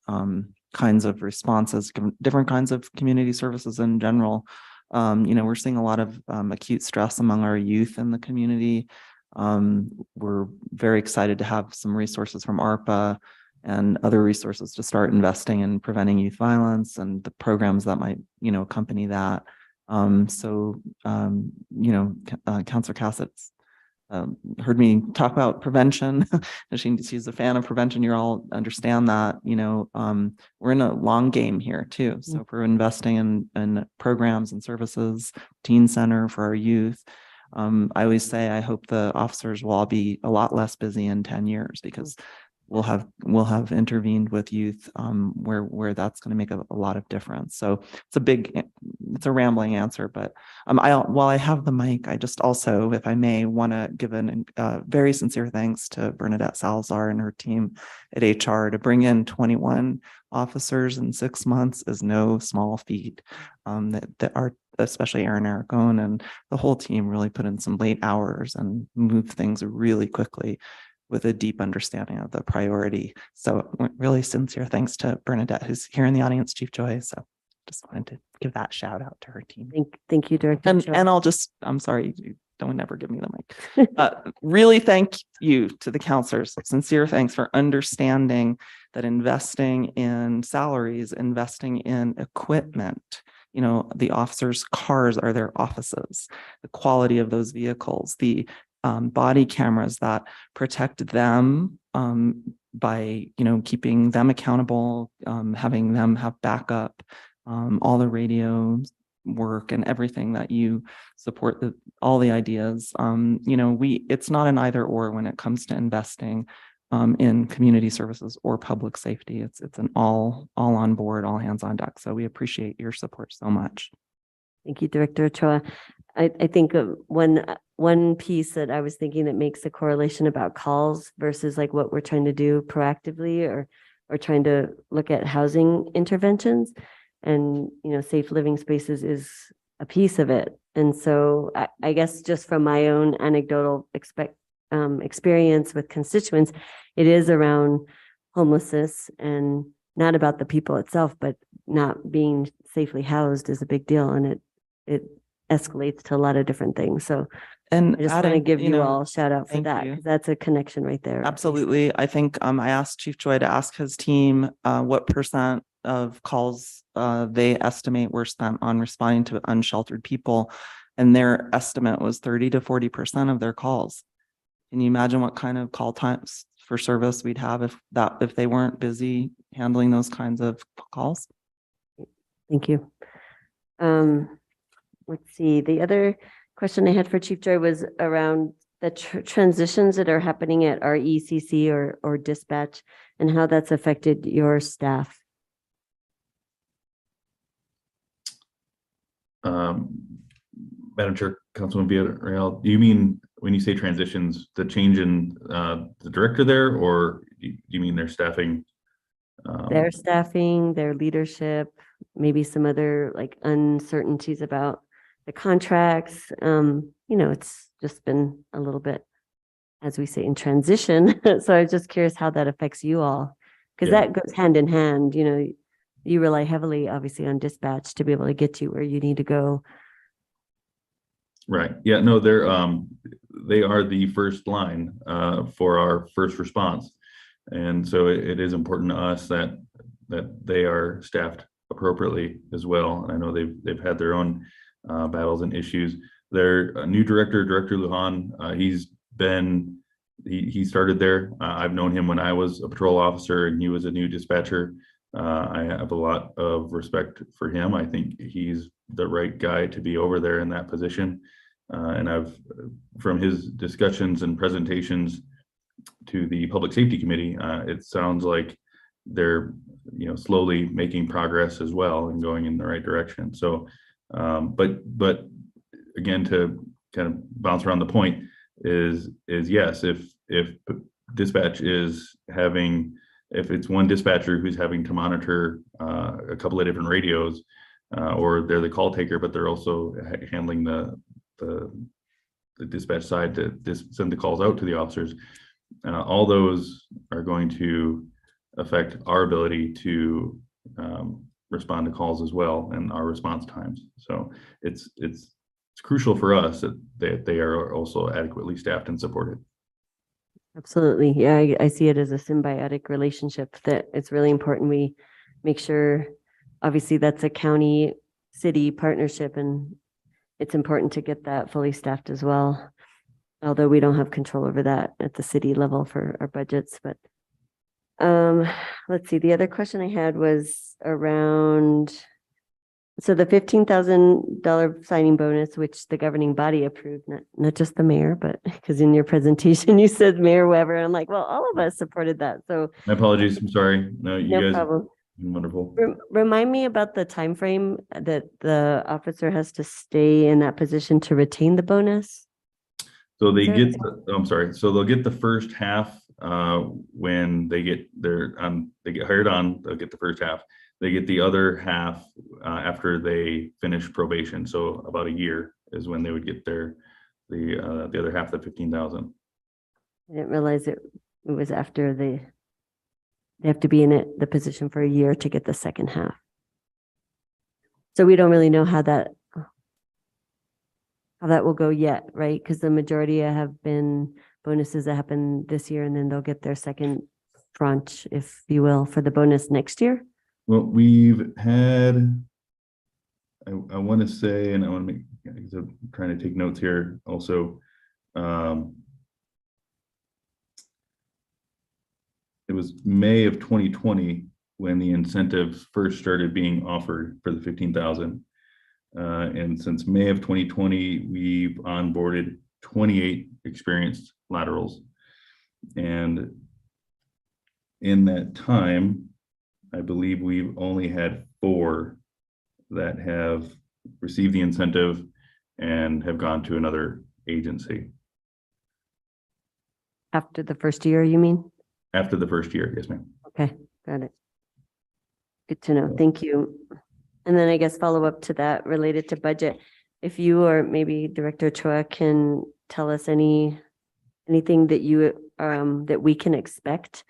kinds of responses, different kinds of community services in general. We're seeing a lot of acute stress among our youth in the community. We're very excited to have some resources from ARPA and other resources to start investing in preventing youth violence and the programs that might, accompany that. Councilor Cassett's heard me talk about prevention. She's a fan of prevention. You all understand that, we're in a long game here too. So if we're investing in programs and services, teen center for our youth, I always say, I hope the officers will all be a lot less busy in 10 years because we'll have intervened with youth where that's going to make a lot of difference. So it's a rambling answer, but while I have the mic, I just also, if I may, want to give a very sincere thanks to Bernadette Salazar and her team at HR. To bring in 21 officers in 6 months is no small feat. That are, especially Aaron Aragone and the whole team, really put in some late hours and moved things really quickly with a deep understanding of the priority. So really sincere thanks to Bernadette, who's here in the audience, Chief Joy. So just wanted to give that shout out to her team. Thank you, Director Ochoa. And I'm sorry, don't ever give me the mic. Really thank you to the counselors. Sincere thanks for understanding that investing in salaries, investing in equipment, the officers' cars are their offices, the quality of those vehicles, the body cameras that protect them by, keeping them accountable, having them have backup, all the radio work and everything that you support, all the ideas. It's not an either or when it comes to investing in community services or public safety. It's an all on board, all hands on deck. So we appreciate your support so much. Thank you, Director Ochoa. I think one piece that I was thinking that makes a correlation about calls versus like what we're trying to do proactively or trying to look at housing interventions, and safe living spaces is a piece of it. And so I guess just from my own anecdotal experience with constituents, it is around homelessness and not about the people itself, but not being safely housed is a big deal, and it escalates to a lot of different things. So And I just want to adding, give you all a shout out for thank that, you. because that's a connection right there. Absolutely. I think I asked Chief Joy to ask his team what percent of calls they estimate were spent on responding to unsheltered people. and their estimate was 30 to 40% of their calls. Can you imagine what kind of call times for service we'd have if they weren't busy handling those kinds of calls? Thank you. Let's see, the other question I had for Chief Joy was around the transitions that are happening at our ECC or dispatch and how that's affected your staff. Madam Chair, Councilman Villarreal, do you mean when you say transitions, the change in the director there, or do you mean their staffing? Their staffing, their leadership, maybe some other like uncertainties about the contracts. It's just been a little bit, as we say, in transition. So I was just curious how that affects you all, because Yeah. that goes hand in hand. You rely heavily, obviously, on dispatch to be able to get you where you need to go. Right. Yeah, no, they are the first line for our first response. And so it is important to us that they are staffed appropriately as well. And I know they've had their own battles and issues. Their new director, Director Lujan, he started there. I've known him when I was a patrol officer and he was a new dispatcher. I have a lot of respect for him. I think he's the right guy to be over there in that position. And from his discussions and presentations to the Public Safety Committee, it sounds like they're, slowly making progress as well and going in the right direction. So, but again, to kind of bounce around the point is yes, if dispatch is having, if it's one dispatcher who's having to monitor a couple of different radios, or they're the call taker, but they're also handling the dispatch side to send the calls out to the officers. All those are going to affect our ability to respond to calls as well and our response times. So it's crucial for us that they are also adequately staffed and supported. Absolutely. Yeah, I see it as a symbiotic relationship that it's really important we make sure, obviously that's a county city partnership and it's important to get that fully staffed as well. Although we don't have control over that at the city level for our budgets, but let's see, the other question I had was around, so the $15,000 signing bonus, which the governing body approved, not just the mayor, but because in your presentation you said Mayor Weber, I'm like, well, all of us supported that. So My apologies. I'm sorry. No, you no guys problem. have been wonderful. Remind me about the time frame that the officer has to stay in that position to retain the bonus. So they Is get, there- I'm sorry. So they'll get the first half when they get hired on, they'll get the first half. They get the other half after they finish probation. So about a year is when they would get the other half of the 15,000. I didn't realize it was after they have to be in the position for a year to get the second half. So we don't really know how that will go yet, right? Because the majority have been bonuses that happen this year and then they'll get their second tranche, if you will, for the bonus next year. Well, we've had, I want to say, and I want to make, because I'm trying to take notes here also. It was May of 2020 when the incentives first started being offered for the 15,000. And since May of 2020, we've onboarded 28 experienced laterals. And in that time, I believe we've only had 4 that have received the incentive and have gone to another agency. After the first year, you mean? After the first year, yes, ma'am. Okay, got it. Good to know. Thank you. And then I guess follow up to that related to budget. If you or maybe Director Chua can tell us anything that you that we can expect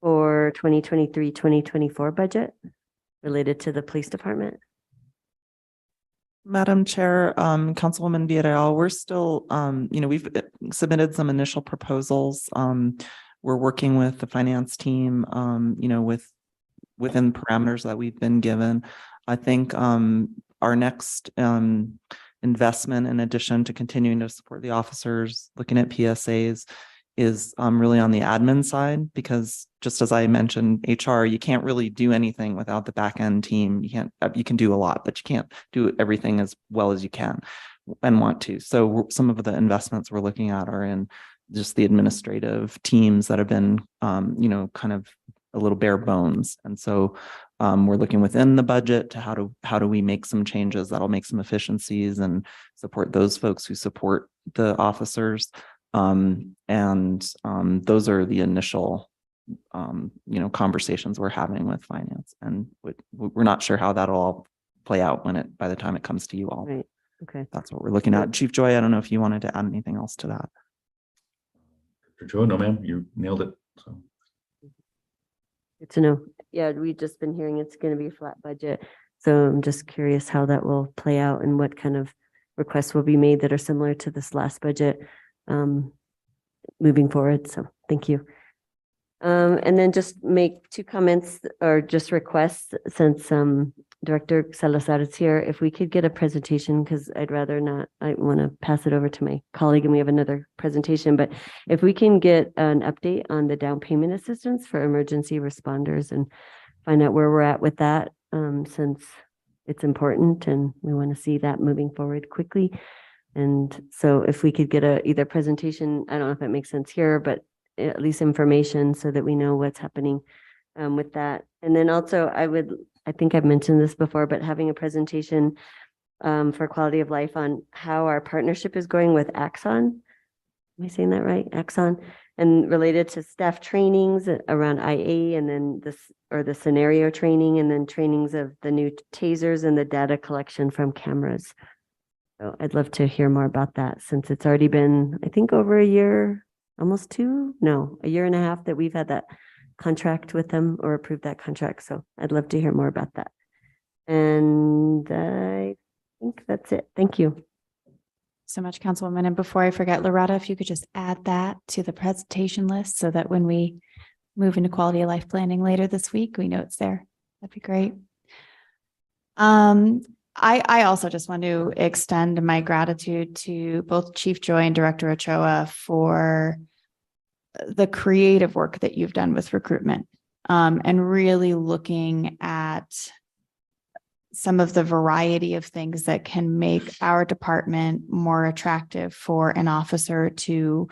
for 2023, 2024 budget related to the police department. Madam Chair, Councilwoman Villarreal, we're still, we've submitted some initial proposals. We're working with the finance team, within parameters that we've been given. I think our next investment in addition to continuing to support the officers, looking at PSAs is really on the admin side, because just as I mentioned, HR, you can't really do anything without the back end team. You can do a lot, but you can't do everything as well as you can and want to. So some of the investments we're looking at are in just the administrative teams that have been, kind of a little bare bones. And so we're looking within the budget to how do we make some changes that'll make some efficiencies and support those folks who support the officers. Those are the initial, conversations we're having with finance, and we're not sure how that'll all play out by the time it comes to you all. Right. Okay. That's what we're looking at. Chief Joy, I don't know if you wanted to add anything else to that. Joe, no, ma'am, you nailed it. So. Good to know. Yeah, we've just been hearing it's going to be a flat budget. So I'm just curious how that will play out and what kind of requests will be made that are similar to this last budget moving forward. So thank you. And then just make 2 comments or just requests since Director Salazar is here. If we could get a presentation, because I'd rather not, I want to pass it over to my colleague and we have another presentation, but if we can get an update on the down payment assistance for emergency responders and find out where we're at with that, since it's important and we want to see that moving forward quickly. And so if we could get either presentation, I don't know if it makes sense here, but at least information so that we know what's happening with that. And then also I think I've mentioned this before, but having a presentation for quality of life on how our partnership is going with Axon. Am I saying that right? Axon, and related to staff trainings around IA, and then the scenario training, and then trainings of the new tasers and the data collection from cameras. So I'd love to hear more about that, since it's already been, I think, over a year, almost 2, no, a year and a half that we've had that contract with them or approved that contract. So I'd love to hear more about that. And I think that's it. Thank you. So much, Councilwoman. And before I forget, Loretta, if you could just add that to the presentation list so that when we move into quality of life planning later this week, we know it's there. That'd be great. I also just want to extend my gratitude to both Chief Joy and Director Ochoa for the creative work that you've done with recruitment, and really looking at some of the variety of things that can make our department more attractive for an officer to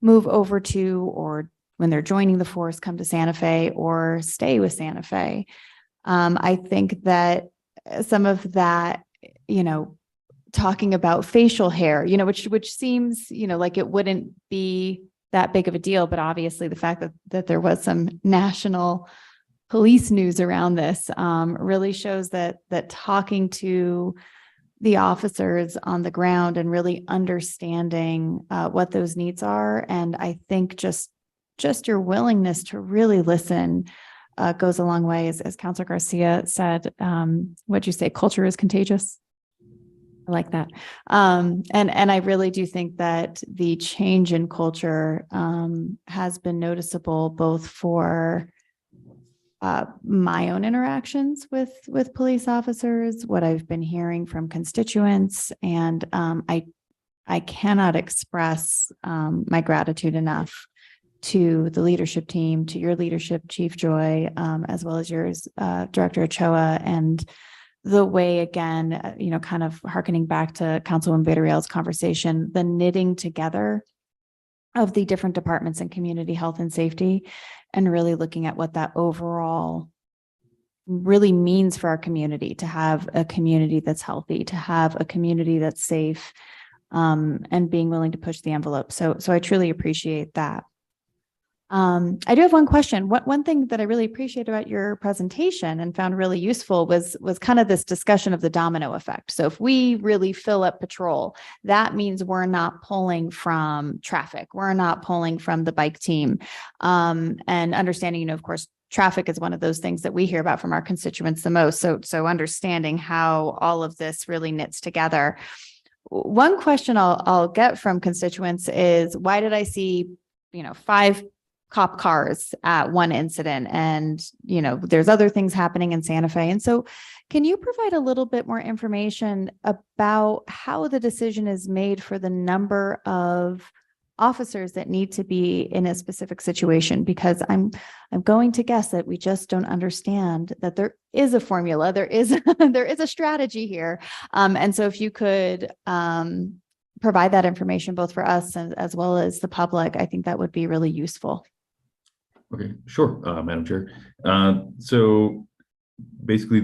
move over to, or when they're joining the force, come to Santa Fe or stay with Santa Fe. I think that some of that, talking about facial hair, which seems, like it wouldn't be that big of a deal, but obviously the fact that there was some national police news around this really shows that talking to the officers on the ground and really understanding what those needs are, and I think just your willingness to really listen goes a long way. As Councilor Garcia said, what'd you say? Culture is contagious. I like that. And I really do think that the change in culture has been noticeable both for my own interactions with police officers, what I've been hearing from constituents, and I cannot express my gratitude enough to the leadership team, to your leadership, Chief Joy, as well as yours, Director Ochoa, and the way, again, kind of hearkening back to Councilwoman Villarreal's conversation, the knitting together of the different departments in community health and safety, and really looking at what that overall really means for our community, to have a community that's healthy, to have a community that's safe, and being willing to push the envelope. So I truly appreciate that. I do have one question. One thing that I really appreciate about your presentation and found really useful was kind of this discussion of the domino effect. So if we really fill up patrol, that means we're not pulling from traffic. We're not pulling from the bike team. And understanding, of course, traffic is one of those things that we hear about from our constituents the most. So understanding how all of this really knits together. One question I'll get from constituents is, why did I see, 5 cop cars at one incident, and, you know, there's other things happening in Santa Fe. And so can you provide a little bit more information about how the decision is made for the number of officers that need to be in a specific situation? Because I'm going to guess that we just don't understand that there is a formula, there is there is a strategy here. And so if you could provide that information both for us and as well as the public, I think that would be really useful. Okay, sure, Madam Chair. So basically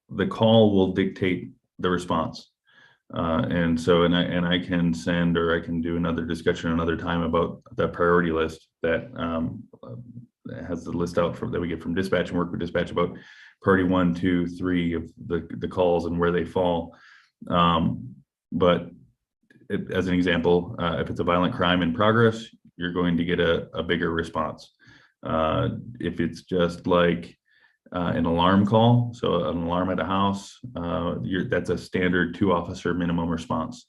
the call will dictate the response. And so, and I can send, or I can do another discussion another time about the priority list that has the list out that we get from dispatch, and work with dispatch about priority 1, 2, 3 of the calls and where they fall. But as an example, if it's a violent crime in progress, you're going to get a bigger response. If it's just like an alarm call, so an alarm at a house, that's a standard 2-officer minimum response.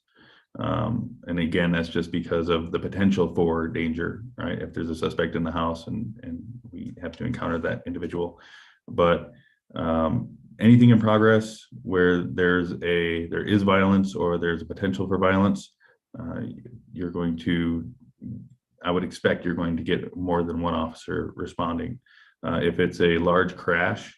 And again, that's just because of the potential for danger, right? If there's a suspect in the house and we have to encounter that individual. But anything in progress where there is violence or there's a potential for violence, I would expect you're going to get more than one officer responding. If it's a large crash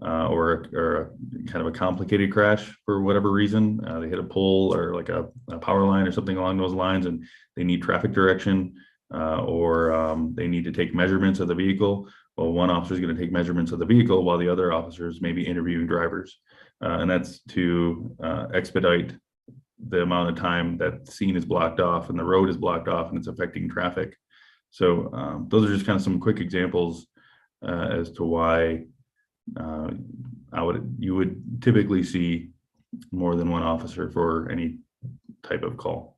or a kind of a complicated crash for whatever reason, they hit a pole or like a power line or something along those lines, and they need traffic direction, or they need to take measurements of the vehicle. Well, one officer is going to take measurements of the vehicle while the other officers may be interviewing drivers. And that's to expedite the amount of time that the scene is blocked off and the road is blocked off and it's affecting traffic. So those are just kind of some quick examples as to why you would typically see more than one officer for any type of call.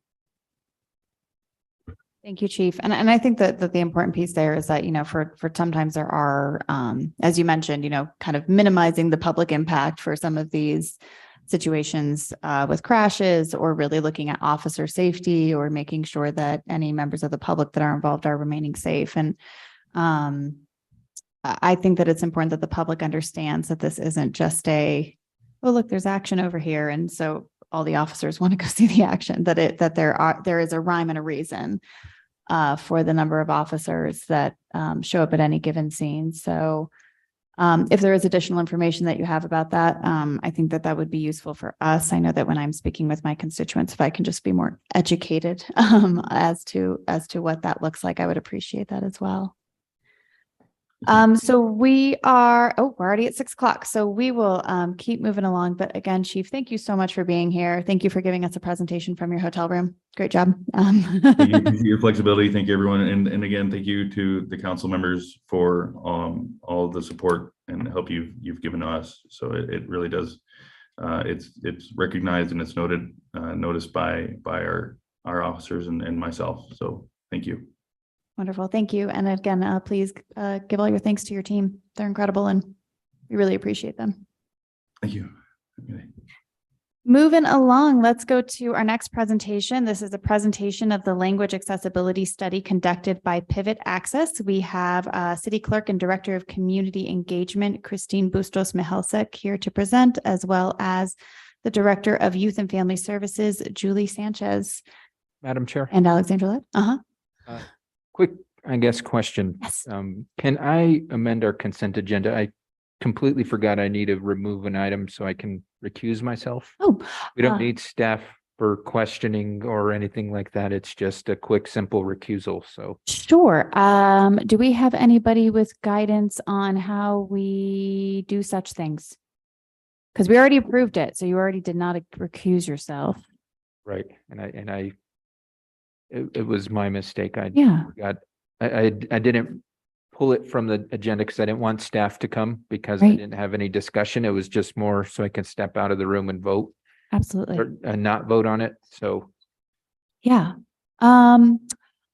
Thank you, Chief. And I think that the important piece there is that, you know, for sometimes there are, as you mentioned, you know, kind of minimizing the public impact for some of these situations with crashes, or really looking at officer safety, or making sure that any members of the public that are involved are remaining safe. And I think that it's important that the public understands that this isn't just oh, look, there's action over here, and so all the officers want to go see the action. That there is a rhyme and a reason for the number of officers that show up at any given scene. So if there is additional information that you have about that, I think that would be useful for us. I know that when I'm speaking with my constituents, if I can just be more educated as to what that looks like, I would appreciate that as well. So we're already at 6:00. So we will keep moving along. But again, Chief, thank you so much for being here. Thank you for giving us a presentation from your hotel room. Great job. Thank you for your flexibility. Thank you, everyone. And again, thank you to the council members for all of the support and help you've given to us. So it really does. It's recognized and it's noticed by our officers and myself. So thank you. Wonderful. Thank you. And again, please give all your thanks to your team. They're incredible and we really appreciate them. Thank you. Okay. Moving along, let's go to our next presentation. This is a presentation of the language accessibility study conducted by Pivot Access. We have City Clerk and Director of Community Engagement, Christine Bustos-Mihelsek, here to present, as well as the Director of Youth and Family Services, Julie Sanchez. Madam Chair. And Alexandra Lett. Quick, I guess, question. Yes. Can I amend our consent agenda? I completely forgot I need to remove an item so I can recuse myself. Oh, We don't need staff for questioning or anything like that. It's just a quick, simple recusal. So sure. Do we have anybody with guidance on how we do such things? Because we already approved it, so you already did not recuse yourself. right. It was my mistake. I Yeah. forgot. I didn't pull it from the agenda because I didn't want staff to come because I Right. didn't have any discussion. It was just more so I can step out of the room and vote Absolutely. or not vote on it. So Yeah.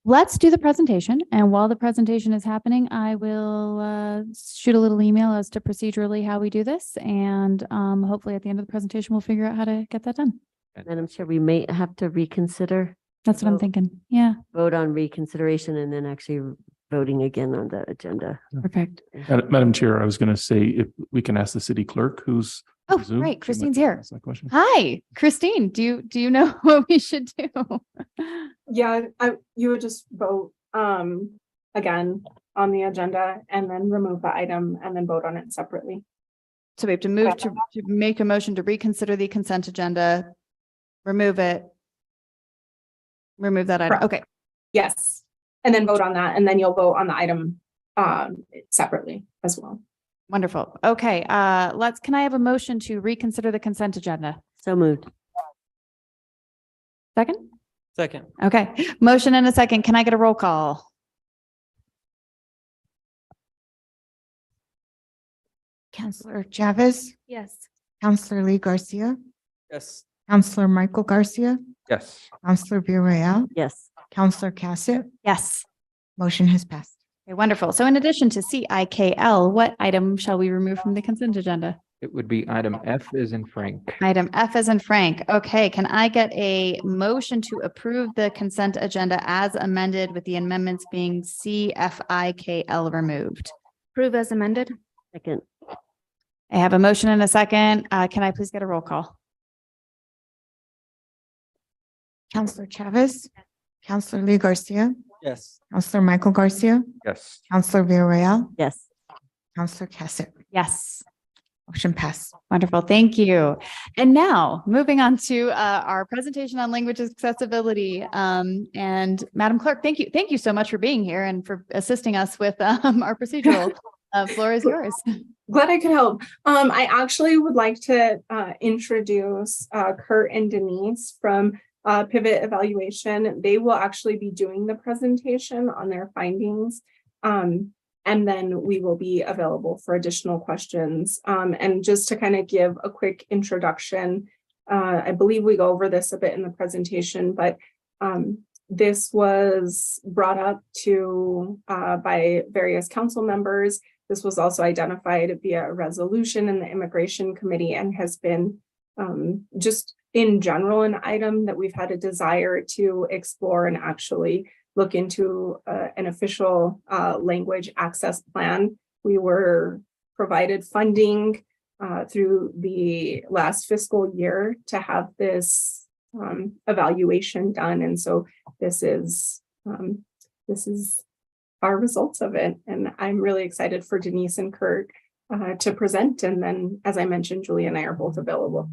Let's do the presentation. And while the presentation is happening, I will shoot a little email as to procedurally how we do this. And hopefully at the end of the presentation, we'll figure out how to get that done. Madam Chair, we may have to reconsider, That's what I'm Vote. thinking. Yeah. vote on reconsideration and then actually voting again on the agenda. Perfect. Madam Chair, I was going to say if we can ask the city clerk who's. Oh, on Zoom, right, she might Christine's here. ask that question. Hi, Christine, do you know what we should do? Yeah, you would just vote again on the agenda and then remove the item and then vote on it separately. So we have to move to make a motion to reconsider the consent agenda, remove it. Remove that item. Correct. Okay, Yes, and then vote on that, and then you'll vote on the item separately as well. wonderful. Okay, can I have a motion to reconsider the consent agenda? So moved. Second? Second. Okay, motion and a second. Can I get a roll call? Counselor Chavez, Yes. Counselor Lee Garcia, Yes. Counselor Michael Garcia, Yes. Counselor Villarreal, Yes. Counselor Cassett, Yes. motion has passed. Okay, wonderful. So in addition to CIKL, what item shall we remove from the consent agenda? It would be item F as in Frank. Item F as in Frank. Okay, can I get a motion to approve the consent agenda as amended with the amendments being CFIKL removed? Approve as amended? Second. I have a motion and a second. Can I please get a roll call? Counselor Chavez, Counselor Lee Garcia, Yes. Counselor Michael Garcia, Yes. Counselor Villarreal, Yes. Counselor Cassett, Yes. motion passed. Wonderful. Thank you. And now moving on to our presentation on language accessibility. And Madam Clerk, thank you. Thank you so much for being here and for assisting us with our procedural. Floor is yours. Glad I could help. I actually would like to introduce Kurt and Denise from Pivot Evaluation. They will actually be doing the presentation on their findings. And then we will be available for additional questions. And just to kind of give a quick introduction, I believe we go over this a bit in the presentation, but this was brought up by various council members. This was also identified via a resolution in the Immigration Committee and has been just in general an item that we've had a desire to explore and actually look into an official language access plan. We were provided funding through the last fiscal year to have this evaluation done. And so this is our results of it. And I'm really excited for Denise and Kurt to present. And then, as I mentioned, Julie and I are both available.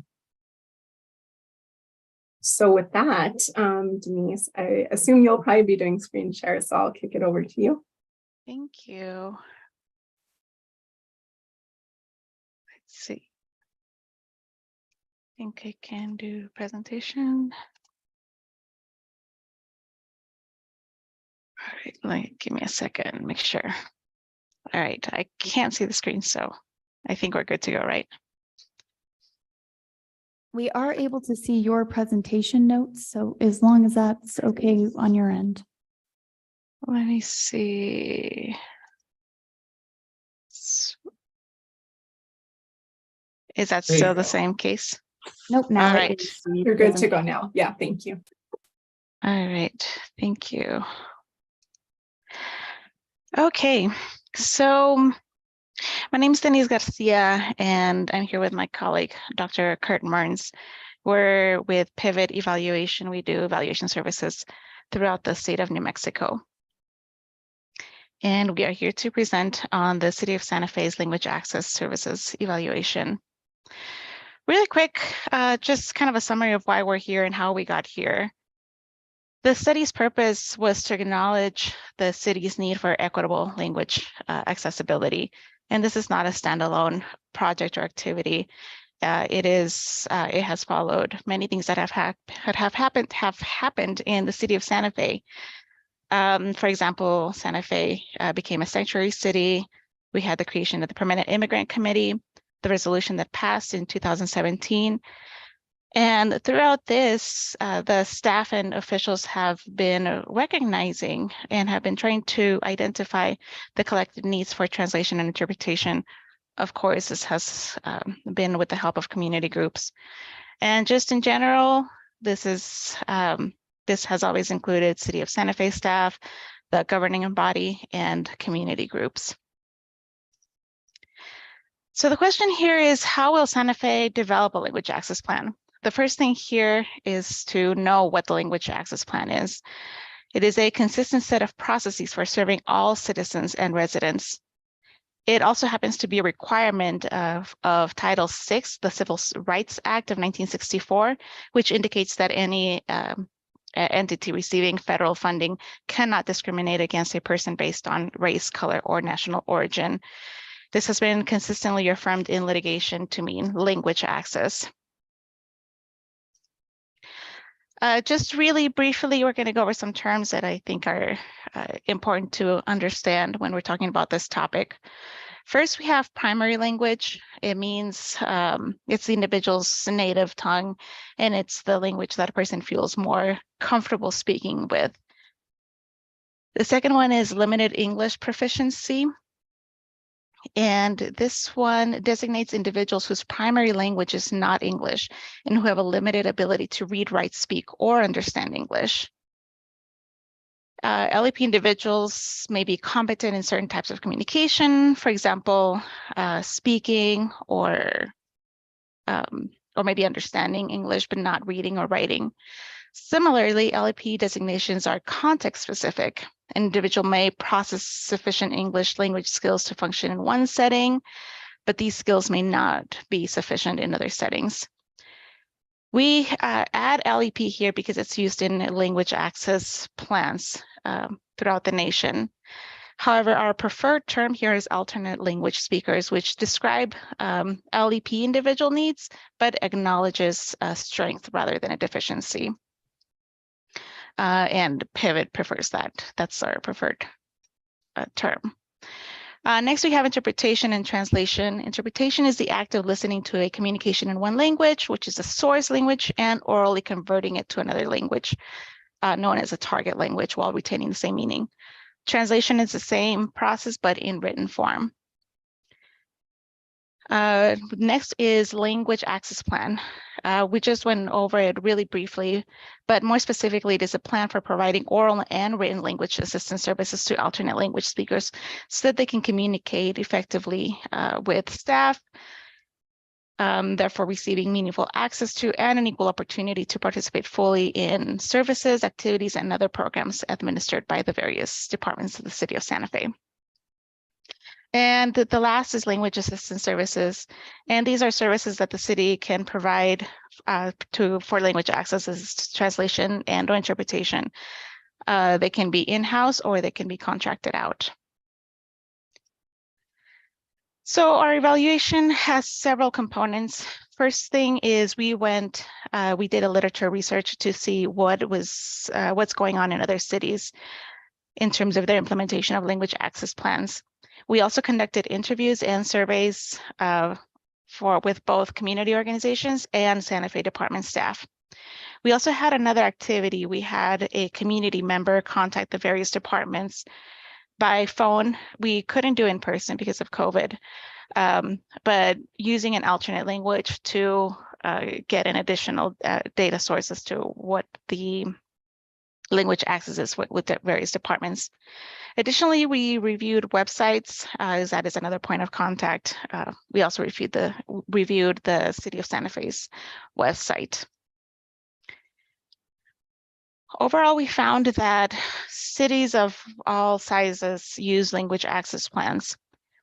So with that, Denise, I assume you'll probably be doing screen share, so I'll kick it over to you. Thank you. Let's see. I think I can do presentation. All right, give me a second, make sure. All right, I can't see the screen, so I think we're good to go, right? We are able to see your presentation notes, so as long as that's okay on your end. Let me see. Is that still the same case? Nope, now All it right. is. You're good to go now. Yeah, thank you. All right, thank you. Okay, so my name is Denise Garcia, and I'm here with my colleague, Dr. Kurt Martins. We're with Pivot Evaluation. We do evaluation services throughout the state of New Mexico. And we are here to present on the City of Santa Fe's Language Access Services evaluation. Really quick, just kind of a summary of why we're here and how we got here. The study's purpose was to acknowledge the city's need for equitable language accessibility. And this is not a standalone project or activity. It has followed many things that have happened in the city of Santa Fe. For example, Santa Fe became a sanctuary city. We had the creation of the Permanent Immigrant Committee, the resolution that passed in 2017. And throughout this, the staff and officials have been recognizing and have been trying to identify the collective needs for translation and interpretation. Of course, this has been with the help of community groups. And just in general, this has always included City of Santa Fe staff, the governing body, and community groups. So the question here is, how will Santa Fe develop a language access plan? The first thing here is to know what the language access plan is. It is a consistent set of processes for serving all citizens and residents. It also happens to be a requirement of Title VI, the Civil Rights Act of 1964, which indicates that any entity receiving federal funding cannot discriminate against a person based on race, color, or national origin. This has been consistently affirmed in litigation to mean language access. Just really briefly, we're going to go over some terms that I think are important to understand when we're talking about this topic. First, we have primary language. It means it's the individual's native tongue, and it's the language that a person feels more comfortable speaking with. The second one is limited English proficiency. And this one designates individuals whose primary language is not English and who have a limited ability to read, write, speak, or understand English. LEP individuals may be competent in certain types of communication, for example, speaking or maybe understanding English, but not reading or writing. Similarly, LEP designations are context specific. An individual may possess sufficient English language skills to function in one setting, but these skills may not be sufficient in other settings. We add LEP here because it's used in language access plans throughout the nation. However, our preferred term here is alternate language speakers, which describe LEP individual needs, but acknowledges a strength rather than a deficiency. And Pivot prefers that. That's our preferred term. Next, we have interpretation and translation. Interpretation is the act of listening to a communication in one language, which is a source language, and orally converting it to another language, known as a target language, while retaining the same meaning. Translation is the same process, but in written form. Next is language access plan. We just went over it really briefly, but more specifically, it is a plan for providing oral and written language assistance services to alternate language speakers so that they can communicate effectively with staff, therefore receiving meaningful access to and an equal opportunity to participate fully in services, activities, and other programs administered by the various departments of the city of Santa Fe. And the last is language assistance services. And these are services that the city can provide for language access, as translation and or interpretation. They can be in-house or they can be contracted out. So our evaluation has several components. First thing is we did a literature research to see what's going on in other cities in terms of their implementation of language access plans. We also conducted interviews and surveys with both community organizations and Santa Fe department staff. We also had another activity. We had a community member contact the various departments by phone. We couldn't do in person because of COVID, but using an alternate language to get an additional data source as to what the language access is with the various departments. Additionally, we reviewed websites, as that is another point of contact. We also reviewed the City of Santa Fe's website. Overall, we found that cities of all sizes use language access plans.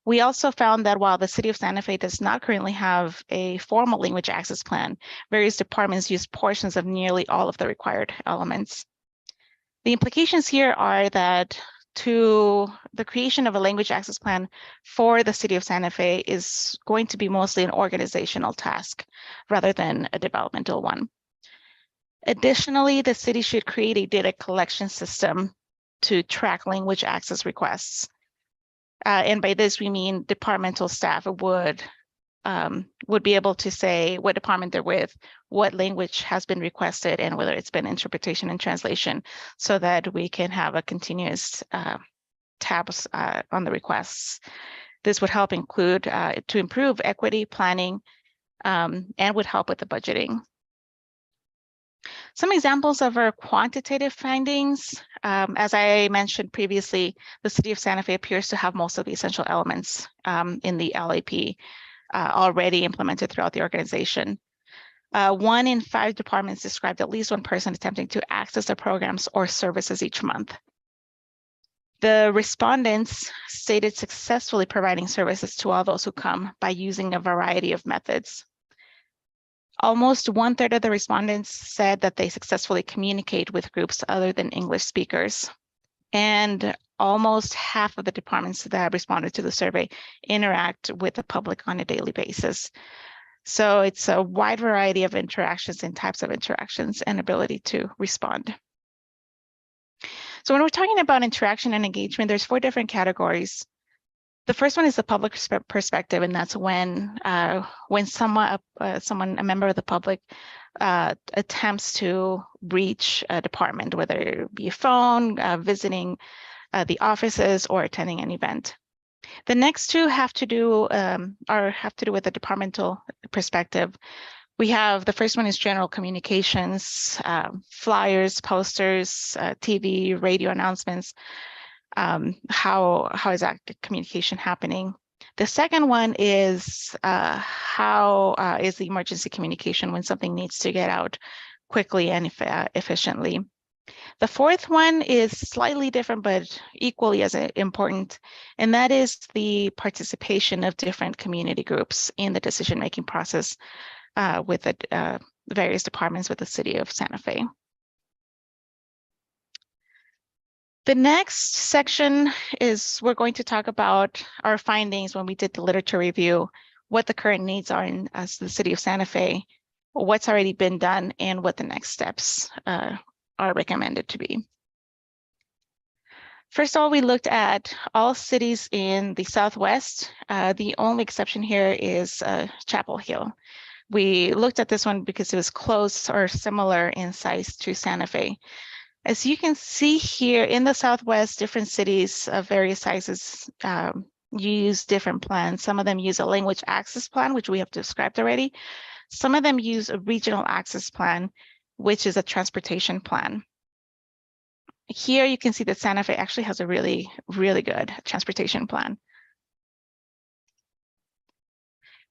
We also found that while the City of Santa Fe does not currently have a formal language access plan, various departments use portions of nearly all of the required elements. The implications here are that the creation of a language access plan for the City of Santa Fe is going to be mostly an organizational task rather than a developmental one. Additionally, the city should create a data collection system to track language access requests. And by this, we mean departmental staff would be able to say what department they're with, what language has been requested, and whether it's been interpretation and translation, so that we can have a continuous tabs on the requests. This would help to improve equity planning and would help with the budgeting. Some examples of our quantitative findings. As I mentioned previously, the city of Santa Fe appears to have most of the essential elements in the LAP already implemented throughout the organization. 1 in 5 departments described at least one person attempting to access the programs or services each month. The respondents stated successfully providing services to all those who come by using a variety of methods. Almost 1/3 of the respondents said that they successfully communicate with groups other than English speakers. And almost half of the departments that responded to the survey interact with the public on a daily basis. So it's a wide variety of interactions and types of interactions and ability to respond. So when we're talking about interaction and engagement, there's 4 different categories. The first one is the public perspective, and that's when someone, a member of the public, attempts to reach a department, whether it be a phone, visiting the offices, or attending an event. The next 2 have to do with the departmental perspective. We have the first one is general communications, flyers, posters, TV, radio announcements. How is that communication happening? The second one is how is the emergency communication when something needs to get out quickly and efficiently. The fourth one is slightly different, but equally as important, and that is the participation of different community groups in the decision-making process with the various departments with the city of Santa Fe. The next section is we're going to talk about our findings when we did the literature review, what the current needs are in as the city of Santa Fe, what's already been done, and what the next steps are recommended to be. First of all, we looked at all cities in the Southwest. The only exception here is Chapel Hill. We looked at this one because it was close or similar in size to Santa Fe. As you can see here in the Southwest, different cities of various sizes use different plans. Some of them use a language access plan, which we have described already. Some of them use a regional access plan, which is a transportation plan. Here you can see that Santa Fe actually has a really, really good transportation plan.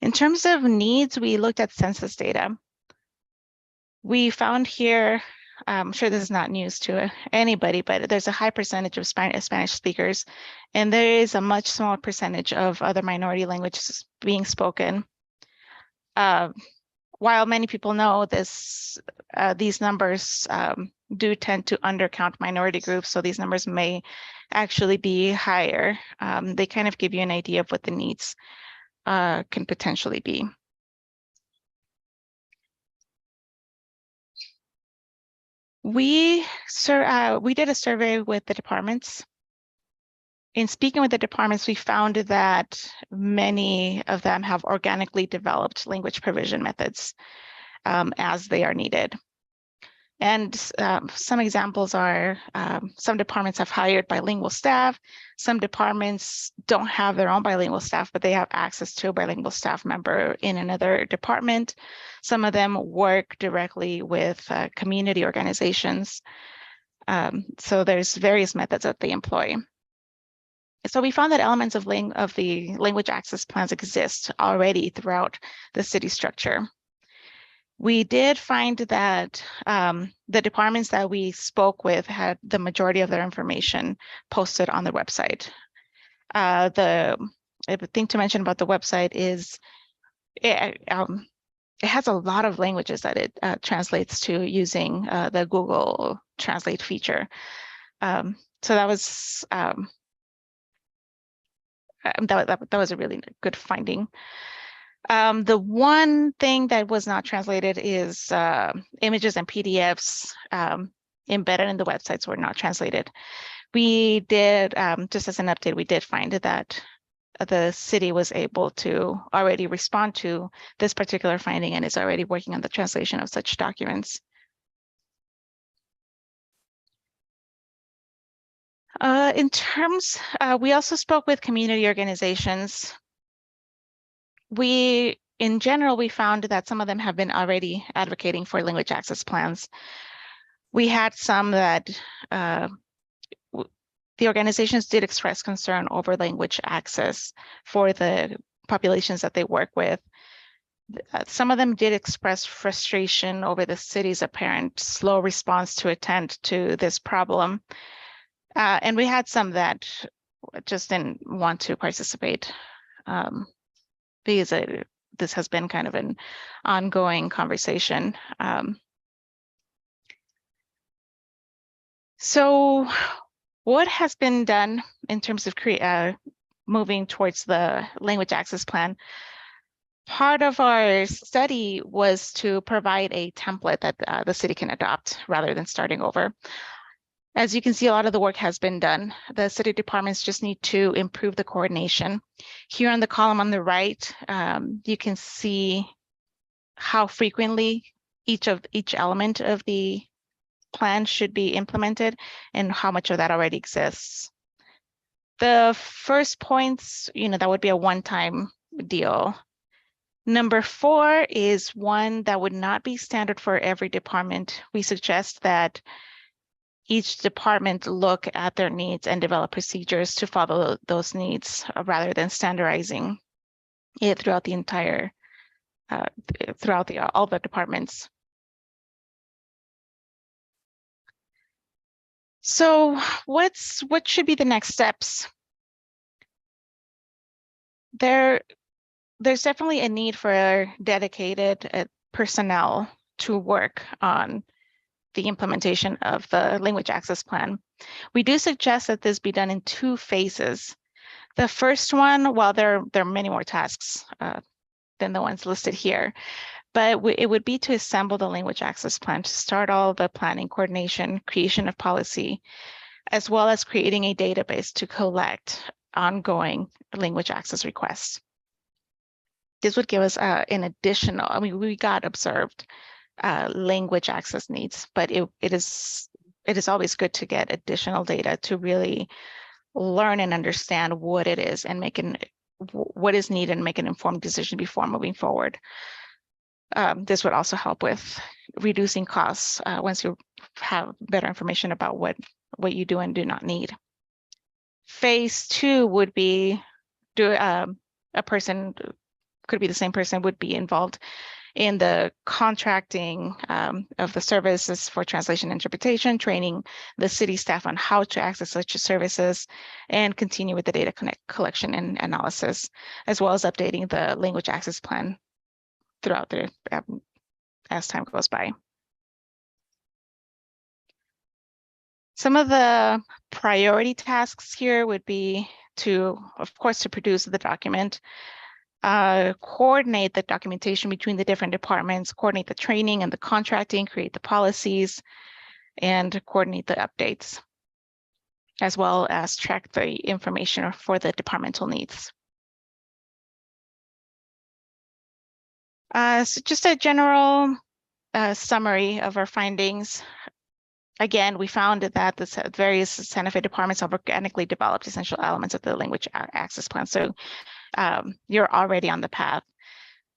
In terms of needs, we looked at census data. We found here, I'm sure this is not news to anybody, but there's a high percentage of Spanish speakers, and there is a much smaller percentage of other minority languages being spoken. While many people know this, these numbers do tend to undercount minority groups, so these numbers may actually be higher. They kind of give you an idea of what the needs can potentially be. We did a survey with the departments. In speaking with the departments, we found that many of them have organically developed language provision methods as they are needed. And some examples are some departments have hired bilingual staff. Some departments don't have their own bilingual staff, but they have access to a bilingual staff member in another department. Some of them work directly with community organizations. So there's various methods that they employ. So we found that elements of the language access plans exist already throughout the city structure. We did find that the departments that we spoke with had the majority of their information posted on the website. The thing to mention about the website is it has a lot of languages that it translates to using the Google Translate feature. So that was that was a really good finding. The one thing that was not translated is images and PDFs embedded in the websites were not translated. We did, just as an update, we did find that the city was able to already respond to this particular finding and is already working on the translation of such documents. In terms, we also spoke with community organizations. We in general, we found that some of them have been already advocating for language access plans. We had some that the organizations did express concern over language access for the populations that they work with. Some of them did express frustration over the city's apparent slow response to attend to this problem. And we had some that just didn't want to participate because this has been kind of an ongoing conversation. So what has been done in terms of moving towards the language access plan? Part of our study was to provide a template that the city can adopt rather than starting over. As you can see, a lot of the work has been done. The city departments just need to improve the coordination. Here on the column on the right, you can see how frequently each element of the plan should be implemented and how much of that already exists. The first points, that would be a one-time deal. Number 4 is one that would not be standard for every department. We suggest that each department look at their needs and develop procedures to follow those needs rather than standardizing it throughout the entire, all the departments. So what should be the next steps? There's definitely a need for dedicated personnel to work on the implementation of the language access plan. We do suggest that this be done in 2 phases. The first one, while there are many more tasks than the ones listed here, but it would be to assemble the language access plan, to start all the planning, coordination, creation of policy, as well as creating a database to collect ongoing language access requests. This would give us an additional, we got observed language access needs, but it is always good to get additional data to really learn and understand what it is and what is needed and make an informed decision before moving forward. This would also help with reducing costs once you have better information about what you do and do not need. Phase 2 would be a person, could be the same person, would be involved in the contracting of the services for translation and interpretation, training the city staff on how to access such services, and continue with the data collection and analysis, as well as updating the language access plan throughout as time goes by. Some of the priority tasks here would be of course, to produce the document, coordinate the documentation between the different departments, coordinate the training and the contracting, create the policies, and coordinate the updates, as well as track the information for the departmental needs. So just a general summary of our findings. Again, we found that the various Santa Fe departments have organically developed essential elements of the language access plan. So you're already on the path.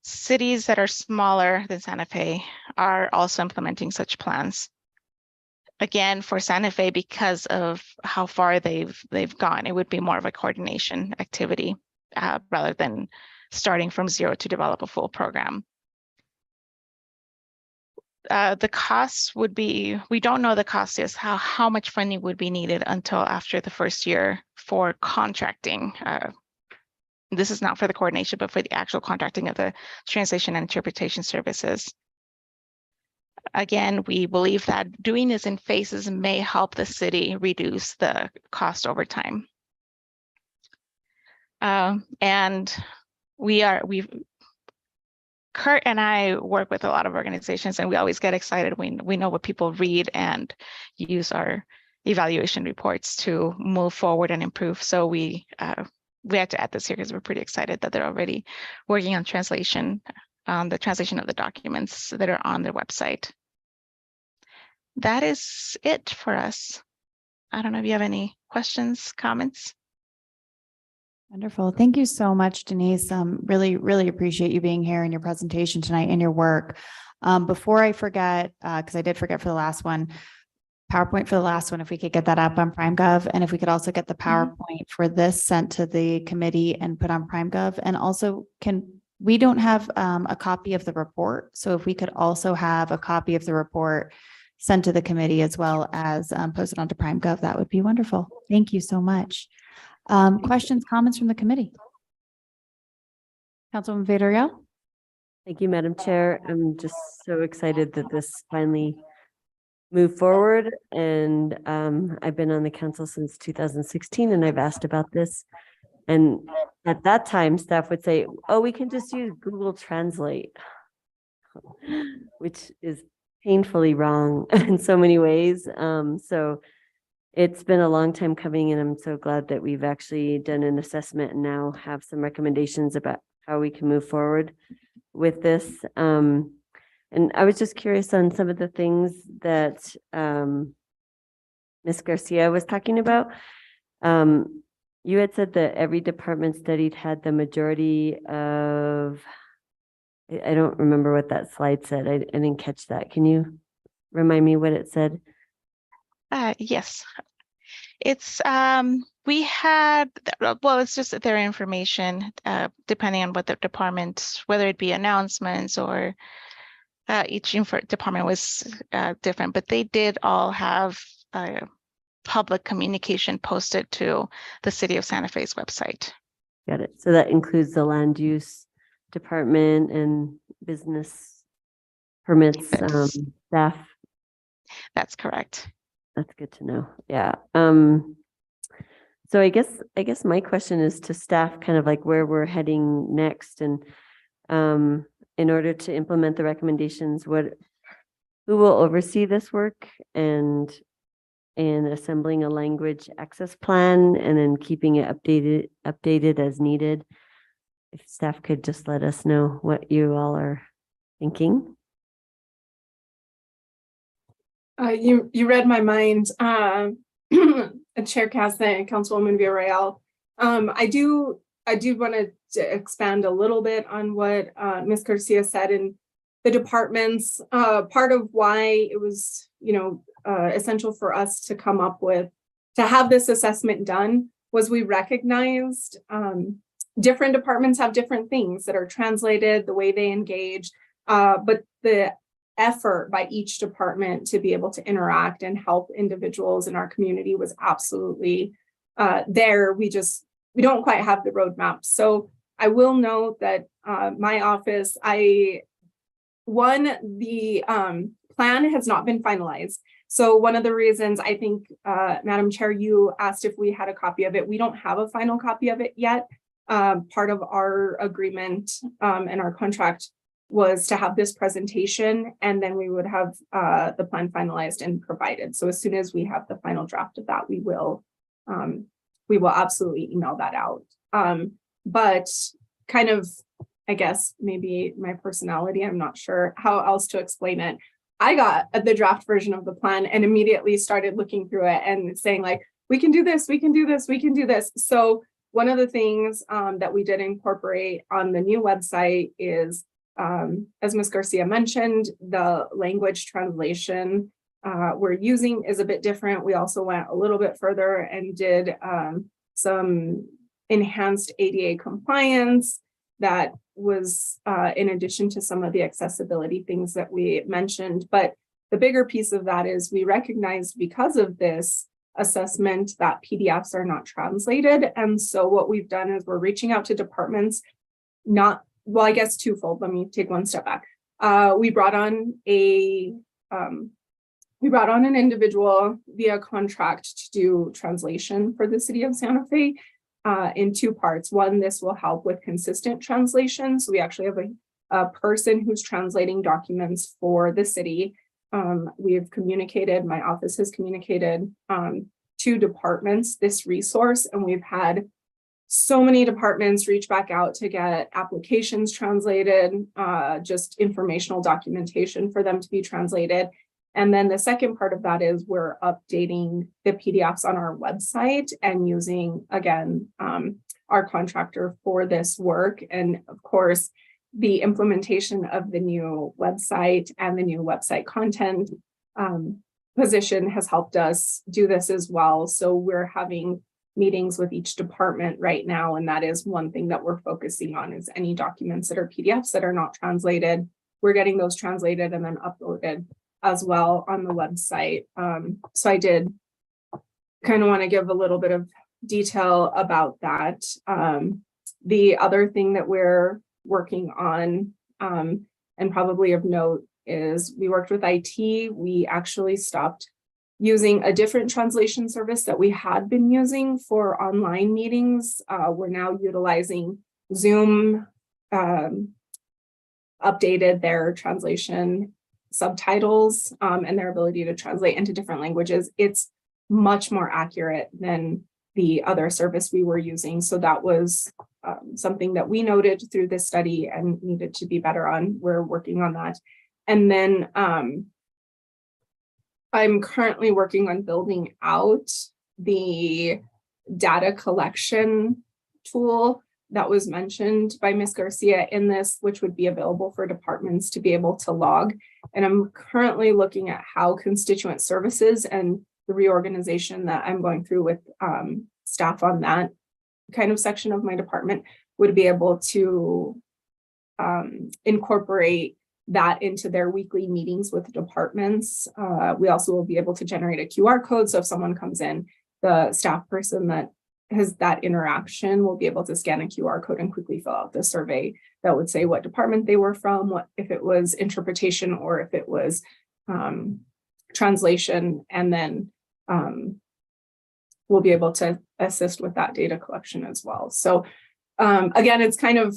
Cities that are smaller than Santa Fe are also implementing such plans. Again, for Santa Fe, because of how far they've gone, it would be more of a coordination activity rather than starting from zero to develop a full program. The costs would be, we don't know the cost is how much funding would be needed until after the first year for contracting. This is not for the coordination, but for the actual contracting of the translation and interpretation services. Again, we believe that doing this in phases may help the city reduce the cost over time. And Kurt and I work with a lot of organizations, and we always get excited when we know what people read and use our evaluation reports to move forward and improve. So we had to add this here because we're pretty excited that they're already working on translation, the translation of the documents that are on their website. That is it for us. I don't know if you have any questions, comments. Wonderful. Thank you so much, Denise. Really, really appreciate you being here and your presentation tonight and your work. Before I forget, because I did forget for the last one, PowerPoint for the last one, if we could get that up on PrimeGov, and if we could also get the PowerPoint for this sent to the committee and put on PrimeGov. And also, we don't have a copy of the report. So if we could also have a copy of the report sent to the committee as well as posted onto PrimeGov, that would be wonderful. Thank you so much. Questions, comments from the committee? Councilwoman Villarreal? Thank you, Madam Chair. I'm just so excited that this finally moved forward. And I've been on the council since 2016 and I've asked about this. And at that time, staff would say, oh, we can just use Google Translate, which is painfully wrong in so many ways. So it's been a long time coming, and I'm so glad that we've actually done an assessment and now have some recommendations about how we can move forward with this. And I was just curious on some of the things that Ms. Garcia was talking about. You had said that every department studied had the majority of, I don't remember what that slide said. I didn't catch that. Can you remind me what it said? Yes, it's we had, well, it's just their information, depending on what the department, whether it be announcements or each department was different, but they did all have public communication posted to the City of Santa Fe's website. Got it. So that includes the land use department and business permits, Yes. staff. That's correct. That's good to know. Yeah. So I guess my question is to staff, kind of like where we're heading next, and in order to implement the recommendations, who will oversee this work and assembling a language access plan and then keeping it updated as needed. If staff could just let us know what you all are thinking. You read my mind, Chair Cassidy and Councilwoman Villarreal. I do want to expand a little bit on what Ms. Garcia said in the departments. Part of why it was, essential for us to come up with, to have this assessment done, was we recognized different departments have different things that are translated, the way they engage, but the effort by each department to be able to interact and help individuals in our community was absolutely there. We don't quite have the roadmap. So I will note that my office, the plan has not been finalized. So one of the reasons I think, Madam Chair, you asked if we had a copy of it. We don't have a final copy of it yet. Part of our agreement and our contract was to have this presentation, and then we would have the plan finalized and provided. So as soon as we have the final draft of that, we will absolutely email that out. But kind of, I guess, maybe my personality, I'm not sure how else to explain it. I got the draft version of the plan and immediately started looking through it and saying, like, we can do this, we can do this, we can do this. So one of the things that we did incorporate on the new website is, as Ms. Garcia mentioned, the language translation we're using is a bit different. We also went a little bit further and did some enhanced ADA compliance that was in addition to some of the accessibility things that we mentioned. But the bigger piece of that is we recognized, because of this assessment, that PDFs are not translated. And so what we've done is we're reaching out to departments, I guess twofold. Let me take one step back. We brought on an individual via contract to do translation for the City of Santa Fe in two parts. One, this will help with consistent translation. So we actually have a person who's translating documents for the city. We have communicated, my office has communicated to departments this resource, and we've had so many departments reach back out to get applications translated, just informational documentation for them to be translated. And then the second part of that is we're updating the PDFs on our website and using, again, our our contractor for this work. And of course, the implementation of the new website and the new website content position has helped us do this as well. So we're having meetings with each department right now, and that is one thing that we're focusing on, is any documents that are PDFs that are not translated. We're getting those translated and then uploaded as well on the website. So I did kind of want to give a little bit of detail about that. The other thing that we're working on, and probably of note, is we worked with IT. We actually stopped using a different translation service that we had been using for online meetings. We're now utilizing Zoom, updated their translation subtitles and their ability to translate into different languages. It's much more accurate than the other service we were using. So that was something that we noted through this study and needed to be better on. We're working on that. And then I'm currently working on building out the data collection tool that was mentioned by Ms. Garcia in this, which would be available for departments to be able to log. And I'm currently looking at how constituent services and the reorganization that I'm going through with staff on that kind of section of my department would be able to incorporate that into their weekly meetings with departments. We also will be able to generate a QR code. So if someone comes in, the staff person that has that interaction will be able to scan a QR code and quickly fill out the survey that would say what department they were from, what if it was interpretation or if it was translation, and then we'll be able to assist with that data collection as well. So again, it's kind of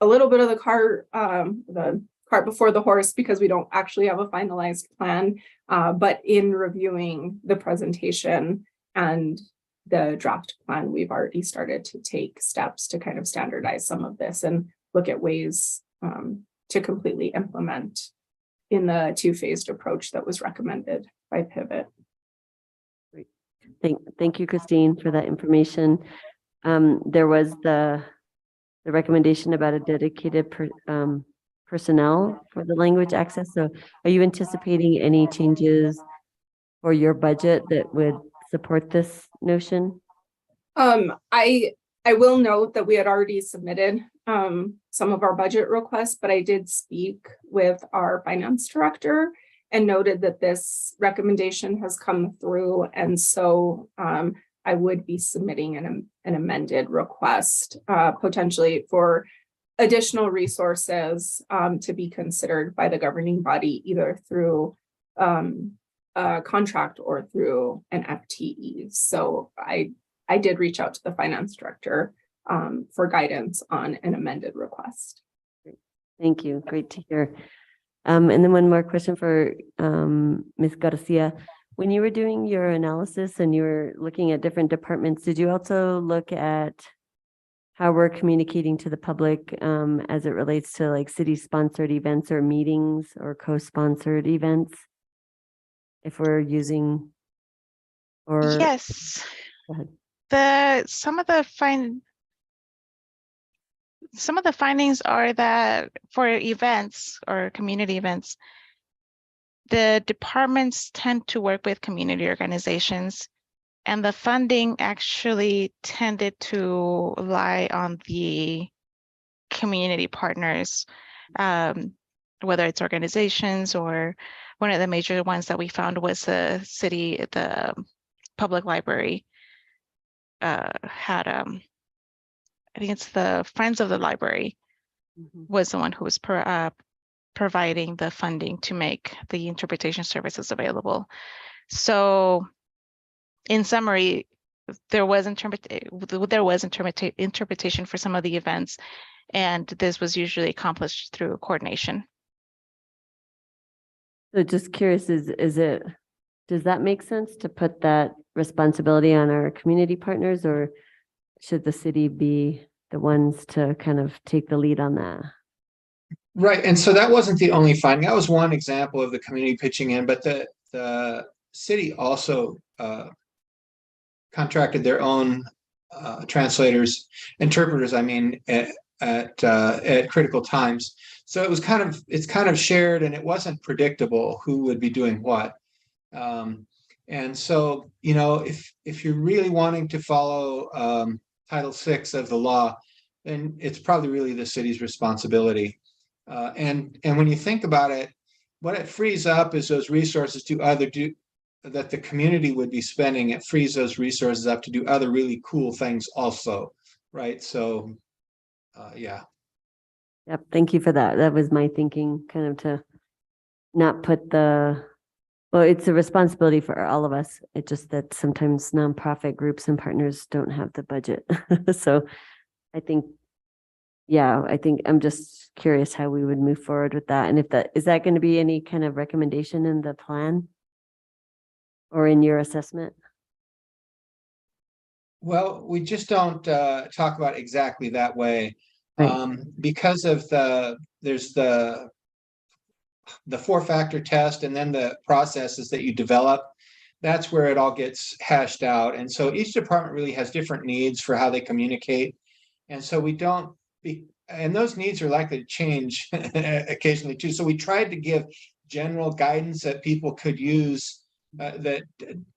a little bit of the cart before the horse, because we don't actually have a finalized plan, but in reviewing the presentation and the draft plan, we've already started to take steps to kind of standardize some of this and look at ways to completely implement in the two-phased approach that was recommended by Pivot. Thank you, Christine, for that information. There was the recommendation about a dedicated personnel for the language access. So are you anticipating any changes for your budget that would support this notion? I will note that we had already submitted some of our budget requests, but I did speak with our finance director and noted that this recommendation has come through. And so I would be submitting an amended request potentially for additional resources to be considered by the governing body, either through a contract or through an FTE. So I did reach out to the finance director for guidance on an amended request. Thank you. Great to hear. And then one more question for Ms. Garcia. When you were doing your analysis and you were looking at different departments, did you also look at how we're communicating to the public as it relates to like city-sponsored events or meetings or co-sponsored events? If we're using or Yes. Go ahead. Some of the findings are that for events or community events, the departments tend to work with community organizations, and the funding actually tended to lie on the community partners, whether it's organizations or one of the major ones that we found was the public library had, I think it's the Friends of the Library was the one who was providing the funding to make the interpretation services available. So in summary, there was interpretation for some of the events, and this was usually accomplished through coordination. So just curious, does that make sense to put that responsibility on our community partners, or should the city be the ones to kind of take the lead on that? Right, and so that wasn't the only finding. That was one example of the community pitching in, but the city also contracted their own translators, interpreters, I mean, at critical times. So it's kind of shared, and it wasn't predictable who would be doing what. And so, you know, if you're really wanting to follow Title VI of the law, then it's probably really the city's responsibility. And when you think about it, what it frees up is those resources that the community would be spending. It frees those resources up to do other really cool things also, right? So, yeah. Yep, thank you for that. That was my thinking, kind of to not put well, it's a responsibility for all of us. It's just that sometimes nonprofit groups and partners don't have the budget. So I think, yeah, I think I'm just curious how we would move forward with that. And is that going to be any kind of recommendation in the plan or in your assessment? Well, we just don't talk about exactly that way. Right. Because of there's the 4-factor test and then the processes that you develop. That's where it all gets hashed out. And so each department really has different needs for how they communicate. And so and those needs are likely to change occasionally too. So we tried to give general guidance that people could use, that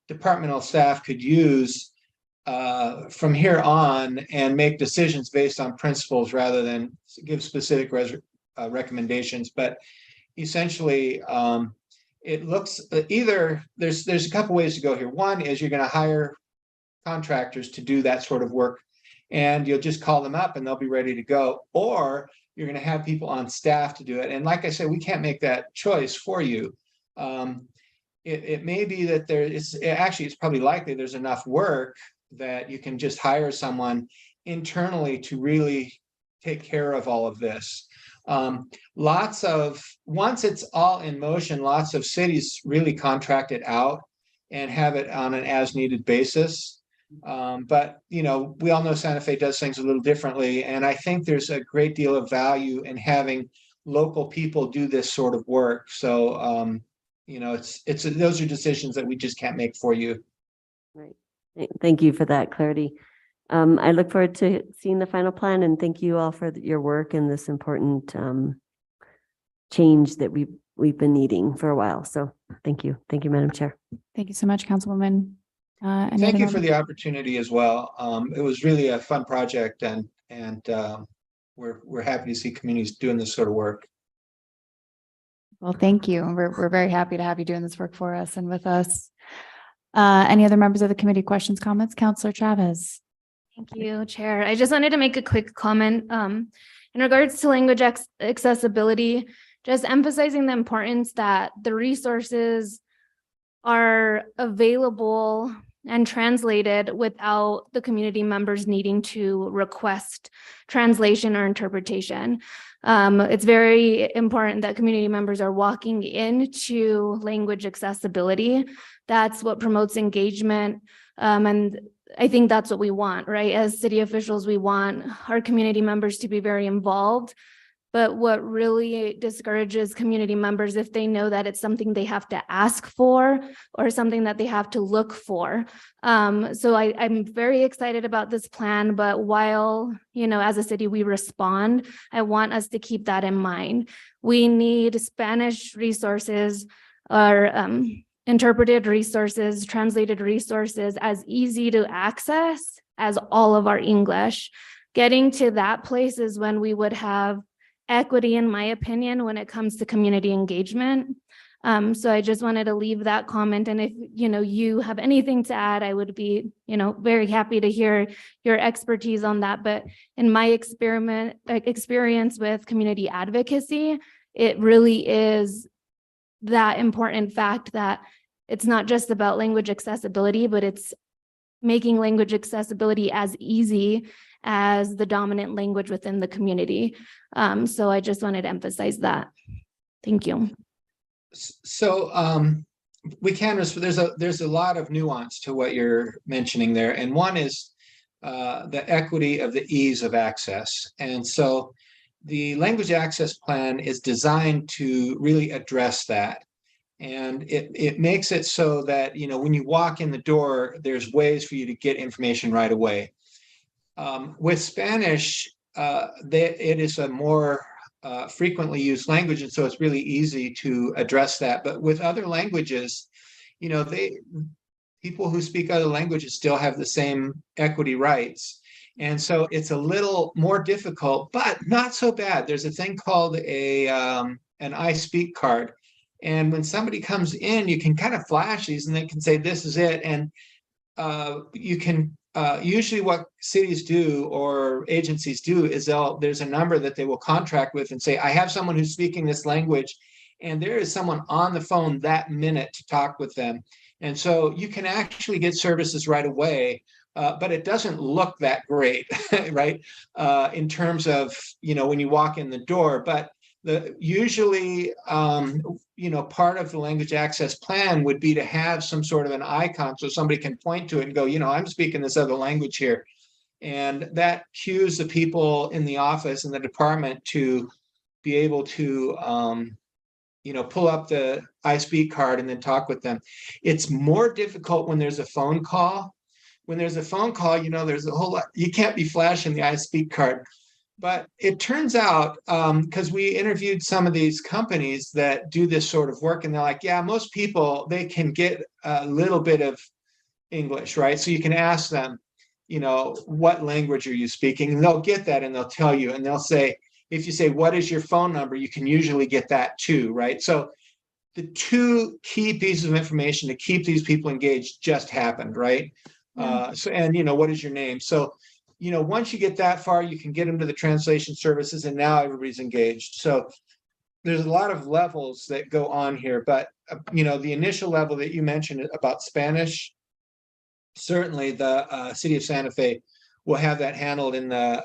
departmental staff could use from here on, and make decisions based on principles rather than give specific recommendations. But essentially, it looks either there's a couple ways to go here. One is you're going to hire contractors to do that sort of work, and you'll just call them up and they'll be ready to go, or you're going to have people on staff to do it. And like I said, we can't make that choice for you. It may be that it's probably likely there's enough work that you can just hire someone internally to really take care of all of this. Once it's all in motion, lots of cities really contract it out and have it on an as needed basis. But, you know, we all know Santa Fe does things a little differently. And I think there's a great deal of value in having local people do this sort of work. So, you know, those are decisions that we just can't make for you. Right. Thank you for that clarity. I look forward to seeing the final plan, and thank you all for your work and this important change that we've been needing for a while. So thank you. Thank you, Madam Chair. Thank you so much, Councilwoman. Thank you for the opportunity as well. It was really a fun project, and we're happy to see communities doing this sort of work. Well, thank you. We're very happy to have you doing this work for us and with us. Any other members of the committee, questions, comments? Councilor Chavez. Thank you, Chair. I just wanted to make a quick comment in regards to language accessibility, just emphasizing the importance that the resources are available and translated without the community members needing to request translation or interpretation. It's very important that community members are walking into language accessibility. That's what promotes engagement. And I think that's what we want, right? As city officials, we want our community members to be very involved. But what really discourages community members if they know that it's something they have to ask for or something that they have to look for. So I'm very excited about this plan, but while, you know, as a city, we respond, I want us to keep that in mind. We need Spanish resources or interpreted resources, translated resources as easy to access as all of our English. Getting to that place is when we would have equity, in my opinion, when it comes to community engagement. So I just wanted to leave that comment. And if, you know, you have anything to add, I would be, you know, very happy to hear your expertise on that. But in my experience with community advocacy, it really is that important fact that it's not just about language accessibility, but it's making language accessibility as easy as the dominant language within the community. So I just wanted to emphasize that. Thank you. So we can, there's a lot of nuance to what you're mentioning there. And one is the equity of the ease of access. And so the language access plan is designed to really address that. And it makes it so that, you know, when you walk in the door, there's ways for you to get information right away. With Spanish, it is a more frequently used language, and so it's really easy to address that. But with other languages, you know, people who speak other languages still have the same equity rights. And so it's a little more difficult, but not so bad. There's a thing called an I Speak card. And when somebody comes in, you can kind of flash these and they can say, this is it. And you can usually what cities do or agencies do is there's a number that they will contract with and say, I have someone who's speaking this language, and there is someone on the phone that minute to talk with them. And so you can actually get services right away, but it doesn't look that great, right? In terms of, you know, when you walk in the door, but usually, you know, part of the language access plan would be to have some sort of an icon so somebody can point to it and go, you know, I'm speaking this other language here. And that cues the people in the office and the department to be able to, you know, pull up the I Speak card and then talk with them. It's more difficult when there's a phone call. When there's a phone call, you know, there's a whole lot, you can't be flashing the I Speak card. But it turns out, because we interviewed some of these companies that do this sort of work, and they're like, yeah, most people, they can get a little bit of English, right? So you can ask them, you know, what language are you speaking? And they'll get that and they'll tell you, and they'll say, if you say, what is your phone number? You can usually get that too, right? So the two key pieces of information to keep these people engaged just happened, right? And, you know, what is your name? So, you know, once you get that far, you can get them to the translation services, and now everybody's engaged. So there's a lot of levels that go on here, but, you know, the initial level that you mentioned about Spanish, certainly the city of Santa Fe will have that handled in the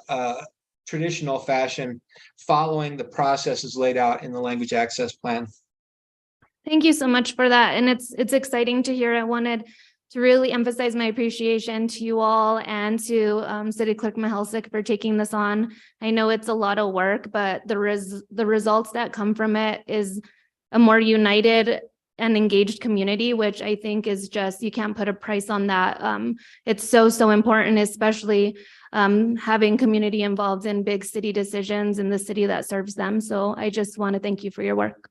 traditional fashion, following the processes laid out in the language access plan. Thank you so much for that. And it's exciting to hear. I wanted to really emphasize my appreciation to you all and to City Clerk Mihalcik for taking this on. I know it's a lot of work, but the results that come from it is a more united and engaged community, which I think is just, you can't put a price on that. It's so important, especially having community involved in big city decisions in the city that serves them. So I just want to thank you for your work.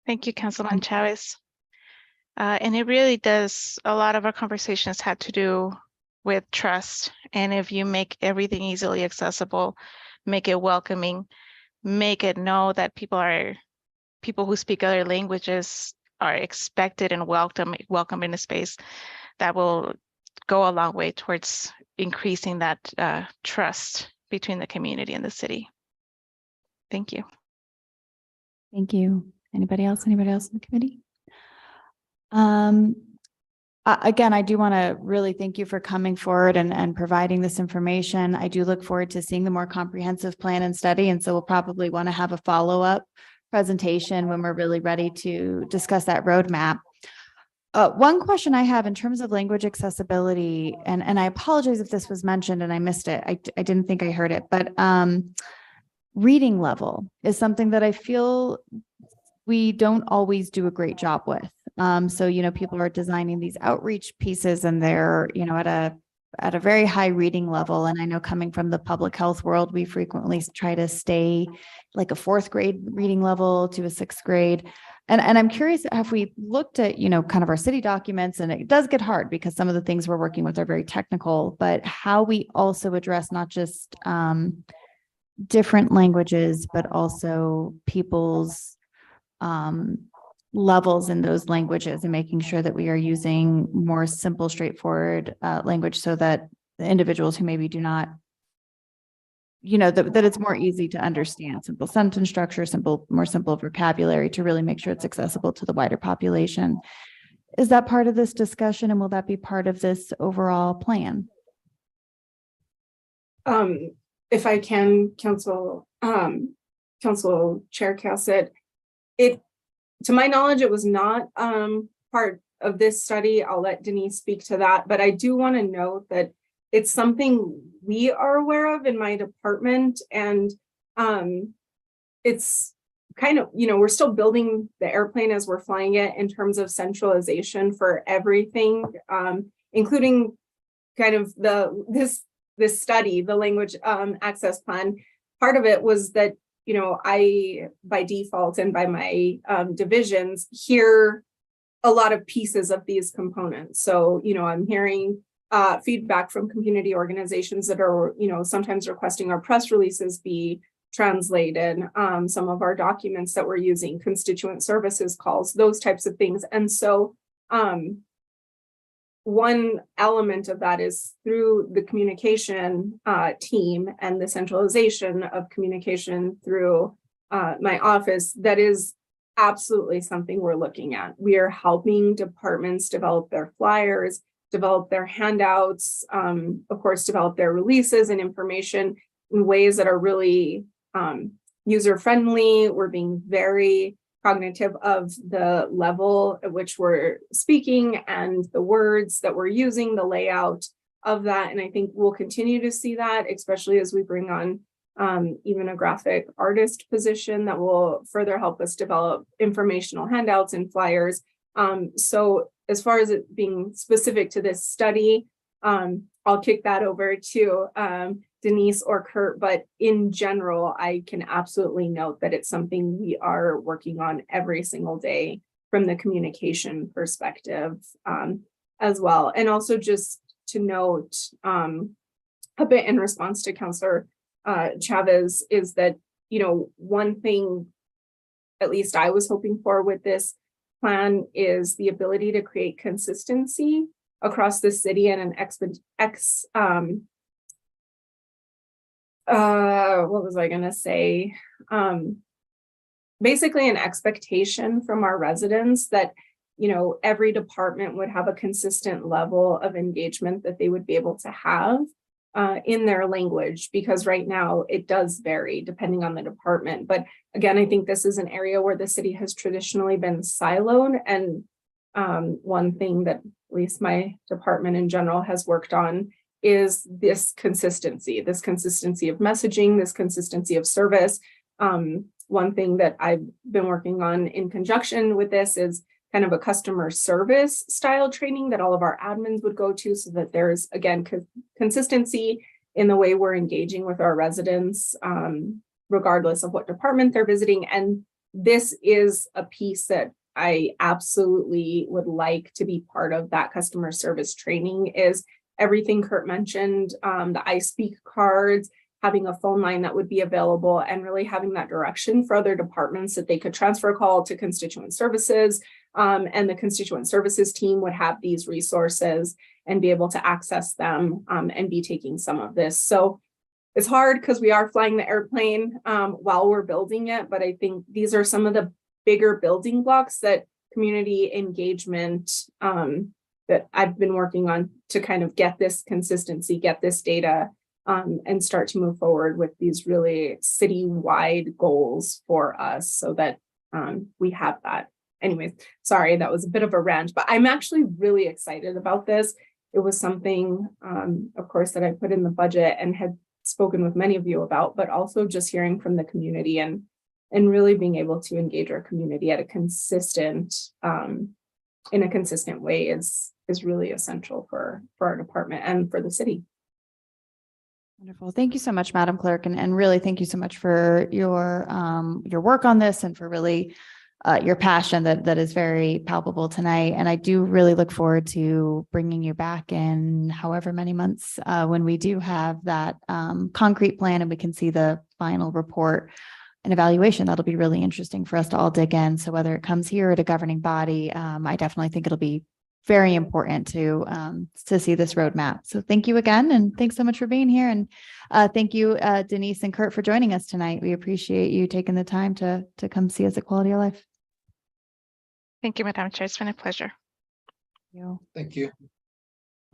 Thank you, Councilman Chavez. And it really does, a lot of our conversations had to do with trust. And if you make everything easily accessible, make it welcoming, make it know that people who speak other languages are expected and welcome in a space, that will go a long way towards increasing that trust between the community and the city. Thank you. Thank you. Anybody else in the committee? Again, I do want to really thank you for coming forward and providing this information. I do look forward to seeing the more comprehensive plan and study. And so we'll probably want to have a follow-up presentation when we're really ready to discuss that roadmap. One question I have in terms of language accessibility, and I apologize if this was mentioned and I missed it. I didn't think I heard it, but reading level is something that I feel we don't always do a great job with. So, you know, people are designing these outreach pieces and they're, you know, at a very high reading level. And I know coming from the public health world, we frequently try to stay like a 4th grade reading level to a 6th grade. And I'm curious, have we looked at, you know, kind of our city documents, and it does get hard because some of the things we're working with are very technical, but how we also address not just different languages, but also people's levels in those languages, and making sure that we are using more simple, straightforward language so that the individuals who maybe do not, you know, that it's more easy to understand, simple sentence structure, more simple vocabulary, to really make sure it's accessible to the wider population. Is that part of this discussion, and will that be part of this overall plan? If I can, Council Chair Cassett, to my knowledge, it was not part of this study. I'll let Denise speak to that, but I do want to note that it's something we are aware of in my department, and it's kind of, you know, we're still building the airplane as we're flying it in terms of centralization for everything, including kind of this study, the language access plan, part of it was that, you know, I by default and by my divisions hear a lot of pieces of these components. So, you know, I'm hearing feedback from community organizations that are, you know, sometimes requesting our press releases be translated, some of our documents that we're using, constituent services calls, those types of things. And so one element of that is through the communication team and the centralization of communication through my office. That is absolutely something we're looking at. We are helping departments develop their flyers, develop their handouts, of course, develop their releases and information in ways that are really user-friendly. We're being very cognitive of the level at which we're speaking and the words that we're using, the layout of that. And I think we'll continue to see that, especially as we bring on even a graphic artist position that will further help us develop informational handouts and flyers. So as far as it being specific to this study, I'll kick that over to Denise or Kurt, but in general, I can absolutely note that it's something we are working on every single day from the communication perspective as well. And also just to note a bit in response to Councillor Chavez is that, you know, one thing at least I was hoping for with this plan is the ability to create consistency across the city and an what was I gonna say? Basically an expectation from our residents that, you know, every department would have a consistent level of engagement that they would be able to have in their language, because right now it does vary depending on the department. But again, I think this is an area where the city has traditionally been siloed. And one thing that at least my department in general has worked on is this consistency of messaging, this consistency of service. One thing that I've been working on in conjunction with this is kind of a customer service style training that all of our admins would go to, so that there's, again, consistency in the way we're engaging with our residents, regardless of what department they're visiting. And this is a piece that I absolutely would like to be part of that customer service training, is everything Kurt mentioned, the I Speak cards, having a phone line that would be available, and really having that direction for other departments that they could transfer a call to constituent services. And the constituent services team would have these resources and be able to access them and be taking some of this. So it's hard because we are flying the airplane while we're building it, but I think these are some of the bigger building blocks that community engagement that I've been working on to kind of get this consistency, get this data, and start to move forward with these really city-wide goals for us, so that we have that. Anyways, sorry, that was a bit of a rant, but I'm actually really excited about this. It was something, of course, that I put in the budget and had spoken with many of you about, but also just hearing from the community and really being able to engage our community at a consistent, in a consistent way is really essential for our department and for the city. Wonderful. Thank you so much, Madam Clerk. And really thank you so much for your work on this, and for really your passion that is very palpable tonight. And I do really look forward to bringing you back in however many months when we do have that concrete plan and we can see the final report and evaluation. That'll be really interesting for us to all dig in. So whether it comes here at a governing body, I definitely think it'll be very important to see this roadmap. So thank you again. And thanks so much for being here. And thank you, Denise and Kurt, for joining us tonight. We appreciate you taking the time to come see us at Quality of Life. Thank you, Madam Chair. It's been a pleasure. Thank you.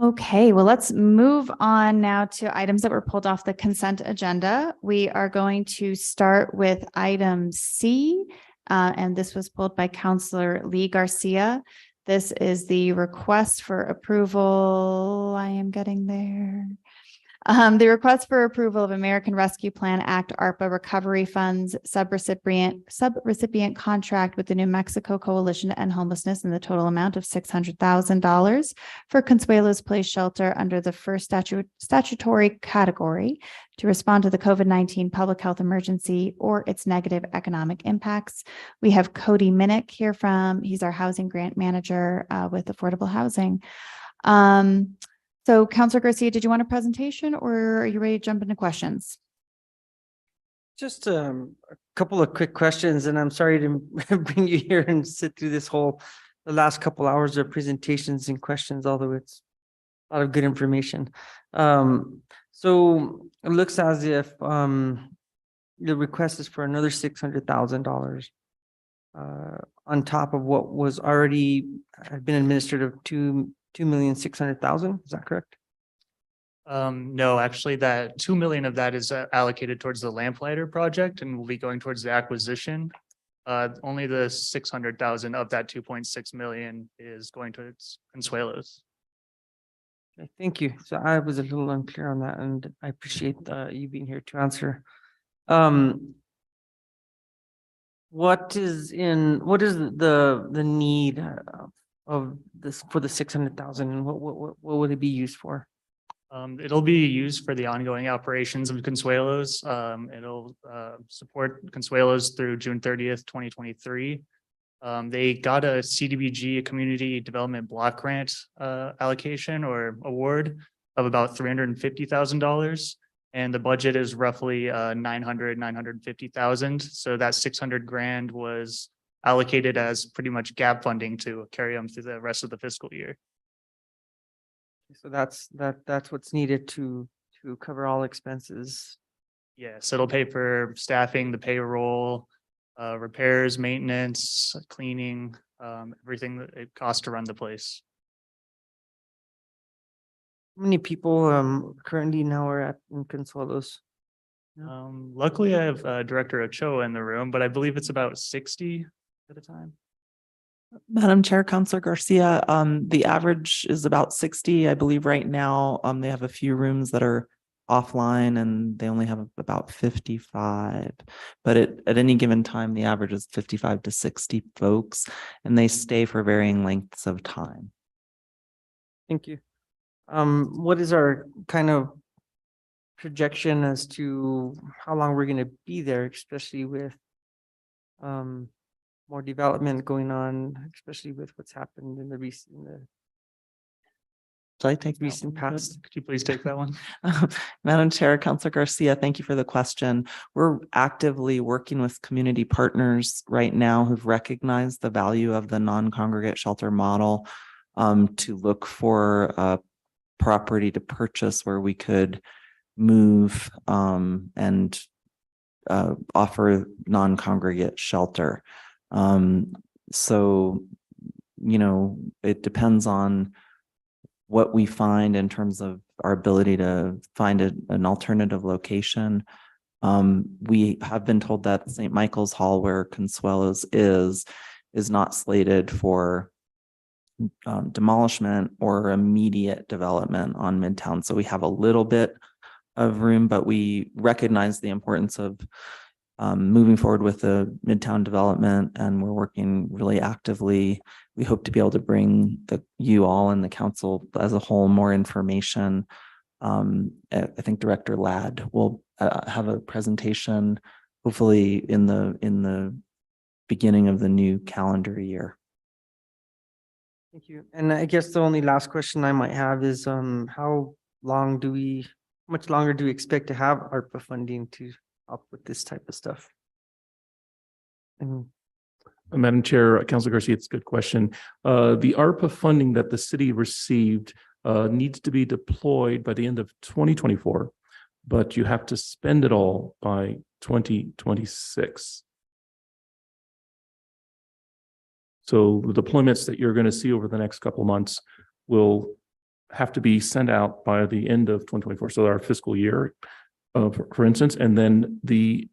Okay, well, let's move on now to items that were pulled off the consent agenda. We are going to start with item C, and this was pulled by Councillor Lee Garcia. This is the request for approval. I am getting there. The request for approval of American Rescue Plan Act ARPA Recovery Funds subrecipient contract with the New Mexico Coalition to End Homelessness in the total amount of $600,000 for Consuelos Place Shelter under the first statutory category to respond to the COVID-19 public health emergency or its negative economic impacts. We have Cody Minnick here he's our housing grant manager with Affordable Housing. So Counselor Garcia, did you want a presentation or are you ready to jump into questions? Just a couple of quick questions, and I'm sorry to bring you here and sit through the last couple hours of presentations and questions, although it's a lot of good information. So it looks as if the request is for another $600,000 on top of what was already had been administered of $2,600,000. Is that correct? No, actually, that 2 million of that is allocated towards the Lamplighter project and will be going towards the acquisition. Only the 600,000 of that 2.6 million is going towards Consuelos. Okay, thank you. So I was a little unclear on that, and I appreciate you being here to answer. What is the need of this for the 600,000, and what would it be used for? It'll be used for the ongoing operations of Consuelos. It'll support Consuelos through June 30th, 2023. They got a CDBG, a Community Development Block Grant allocation or award of about $350,000. And the budget is roughly 950,000. So that 600 grand was allocated as pretty much gap funding to carry them through the rest of the fiscal year. So that's what's needed to cover all expenses. Yes, it'll pay for staffing, the payroll, repairs, maintenance, cleaning, everything that it costs to run the place. How many people currently now are in Consuelos? Luckily, I have Director Ochoa in the room, but I believe it's about 60 at a time. Madam Chair, Counselor Garcia, the average is about 60. I believe right now, they have a few rooms that are offline and they only have about 55. But at any given time, the average is 55 to 60 folks, and they stay for varying lengths of time. Thank you. What is our kind of projection as to how long we're going to be there, especially with more development going on, especially with what's happened in the recent past? Could you please take that one? Madam Chair, Counselor Garcia, thank you for the question. We're actively working with community partners right now who've recognized the value of the non-congregate shelter model to look for a property to purchase where we could move and offer non-congregate shelter. So, it depends on what we find in terms of our ability to find an alternative location. We have been told that St. Michael's Hall, where Consuelos is not slated for demolishment or immediate development on Midtown. So we have a little bit of room, but we recognize the importance of moving forward with the Midtown development, and we're working really actively. We hope to be able to bring you all and the council as a whole more information. I think Director Ladd will have a presentation, hopefully in the beginning of the new calendar year. Thank you. And I guess the only last question I might have is how much longer do we expect to have ARPA funding to help with this type of stuff? And Madam Chair, Councilor Garcia, it's a good question. The ARPA funding that the city received needs to be deployed by the end of 2024, but you have to spend it all by 2026. So the deployments that you're going to see over the next couple of months will have to be sent out by the end of 2024. So our fiscal year, for instance, and then the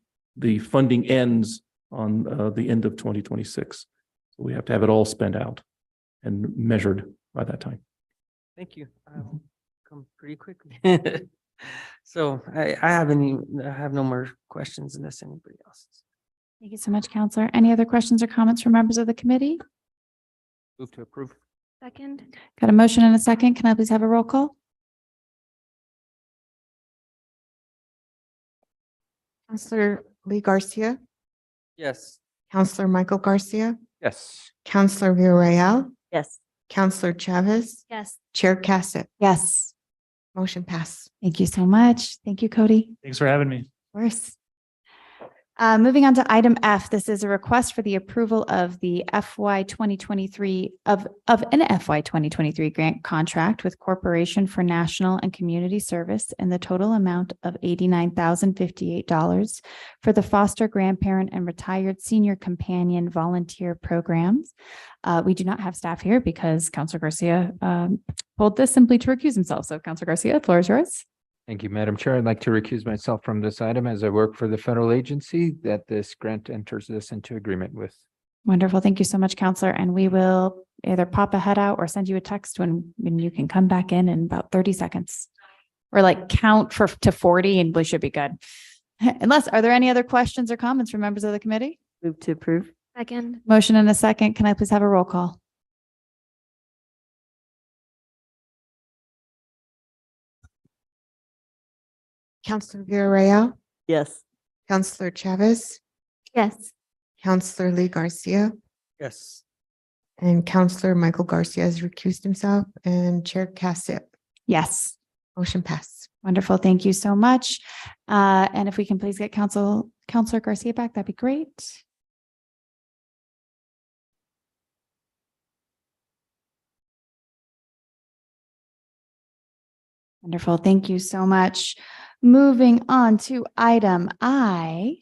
funding ends on the end of 2026. So we have to have it all spent out and measured by that time. thank you. I'll come pretty quickly. So I have no more questions unless anybody else. Thank you so much, Counselor. Any other questions or comments from members of the committee? Move to approve. Second. Got a motion and a second. Can I please have a roll call? Counselor Lee Garcia, Yes. Counselor Michael Garcia, Yes. Counselor Villarreal, Yes. Counselor Chavez, Yes. Chair Cassett. Yes. Motion pass. Thank you so much. Thank you, Cody. Thanks for having me. Of course. Moving on to item F, this is a request for the approval of the FY 2023 of an FY 2023 grant contract with Corporation for National and Community Service in the total amount of $89,058 for the foster grandparent and retired senior companion volunteer programs. We do not have staff here because Counselor Garcia pulled this simply to recuse himself. So Counselor Garcia, the floor is yours. Thank you, Madam Chair. I'd like to recuse myself from this item as I work for the federal agency that this grant enters this into agreement with. Wonderful. Thank you so much, Counselor. And we will either pop a head out or send you a text when you can come back in about 30 seconds. Or like count to 40 and we should be good. Are there any other questions or comments from members of the committee? Move to approve. Second. Motion and a second. Can I please have a roll call? Counselor Villarreal, Yes. Counselor Chavez, Yes. Counselor Lee Garcia, Yes. and Counselor Michael Garcia has recused himself, and Chair Cassett. Yes. Motion pass. Wonderful. Thank you so much. And if we can please get Counselor Garcia back, that'd be great. Wonderful. Thank you so much. Moving on to item I.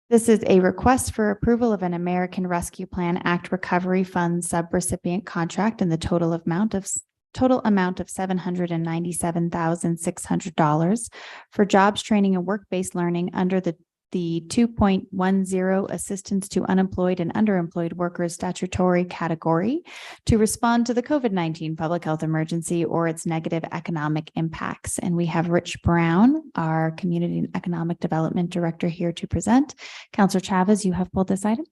This is a request for approval of an American Rescue Plan Act Recovery Fund subrecipient contract in the total amount of $797,600 for jobs training and work-based learning under the 2.10 Assistance to Unemployed and Underemployed Workers statutory category to respond to the COVID-19 public health emergency or its negative economic impacts. And we have Rich Brown, our Community and Economic Development Director, here to present. Counselor Chavez, you have pulled this item.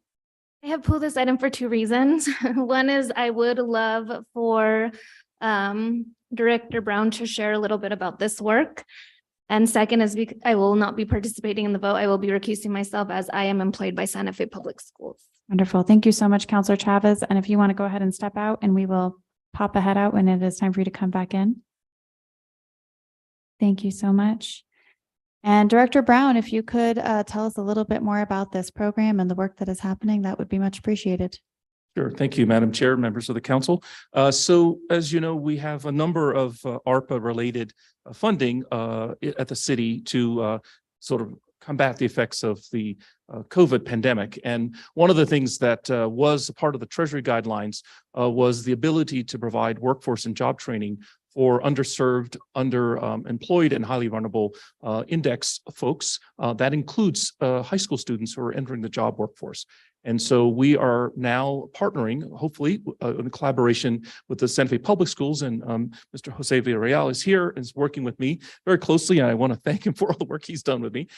I have pulled this item for two reasons. One is I would love for Director Brown to share a little bit about this work. And second is I will not be participating in the vote. I will be recusing myself as I am employed by Santa Fe Public Schools. Wonderful. Thank you so much, Counselor Chavez. And if you want to go ahead and step out and we will pop a head out when it is time for you to come back in. Thank you so much. And Director Brown, if you could tell us a little bit more about this program and the work that is happening, that would be much appreciated. Sure. Thank you, Madam Chair, members of the council. So as you know, we have a number of ARPA related funding at the city to sort of combat the effects of the COVID pandemic. And one of the things that was a part of the Treasury guidelines was the ability to provide workforce and job training for underserved, underemployed, and highly vulnerable index folks. That includes high school students who are entering the job workforce. And so we are now partnering, hopefully, in collaboration with the Santa Fe Public Schools, and Mr. Jose Villarreal is here and is working with me very closely, and I want to thank him for all the work he's done with me.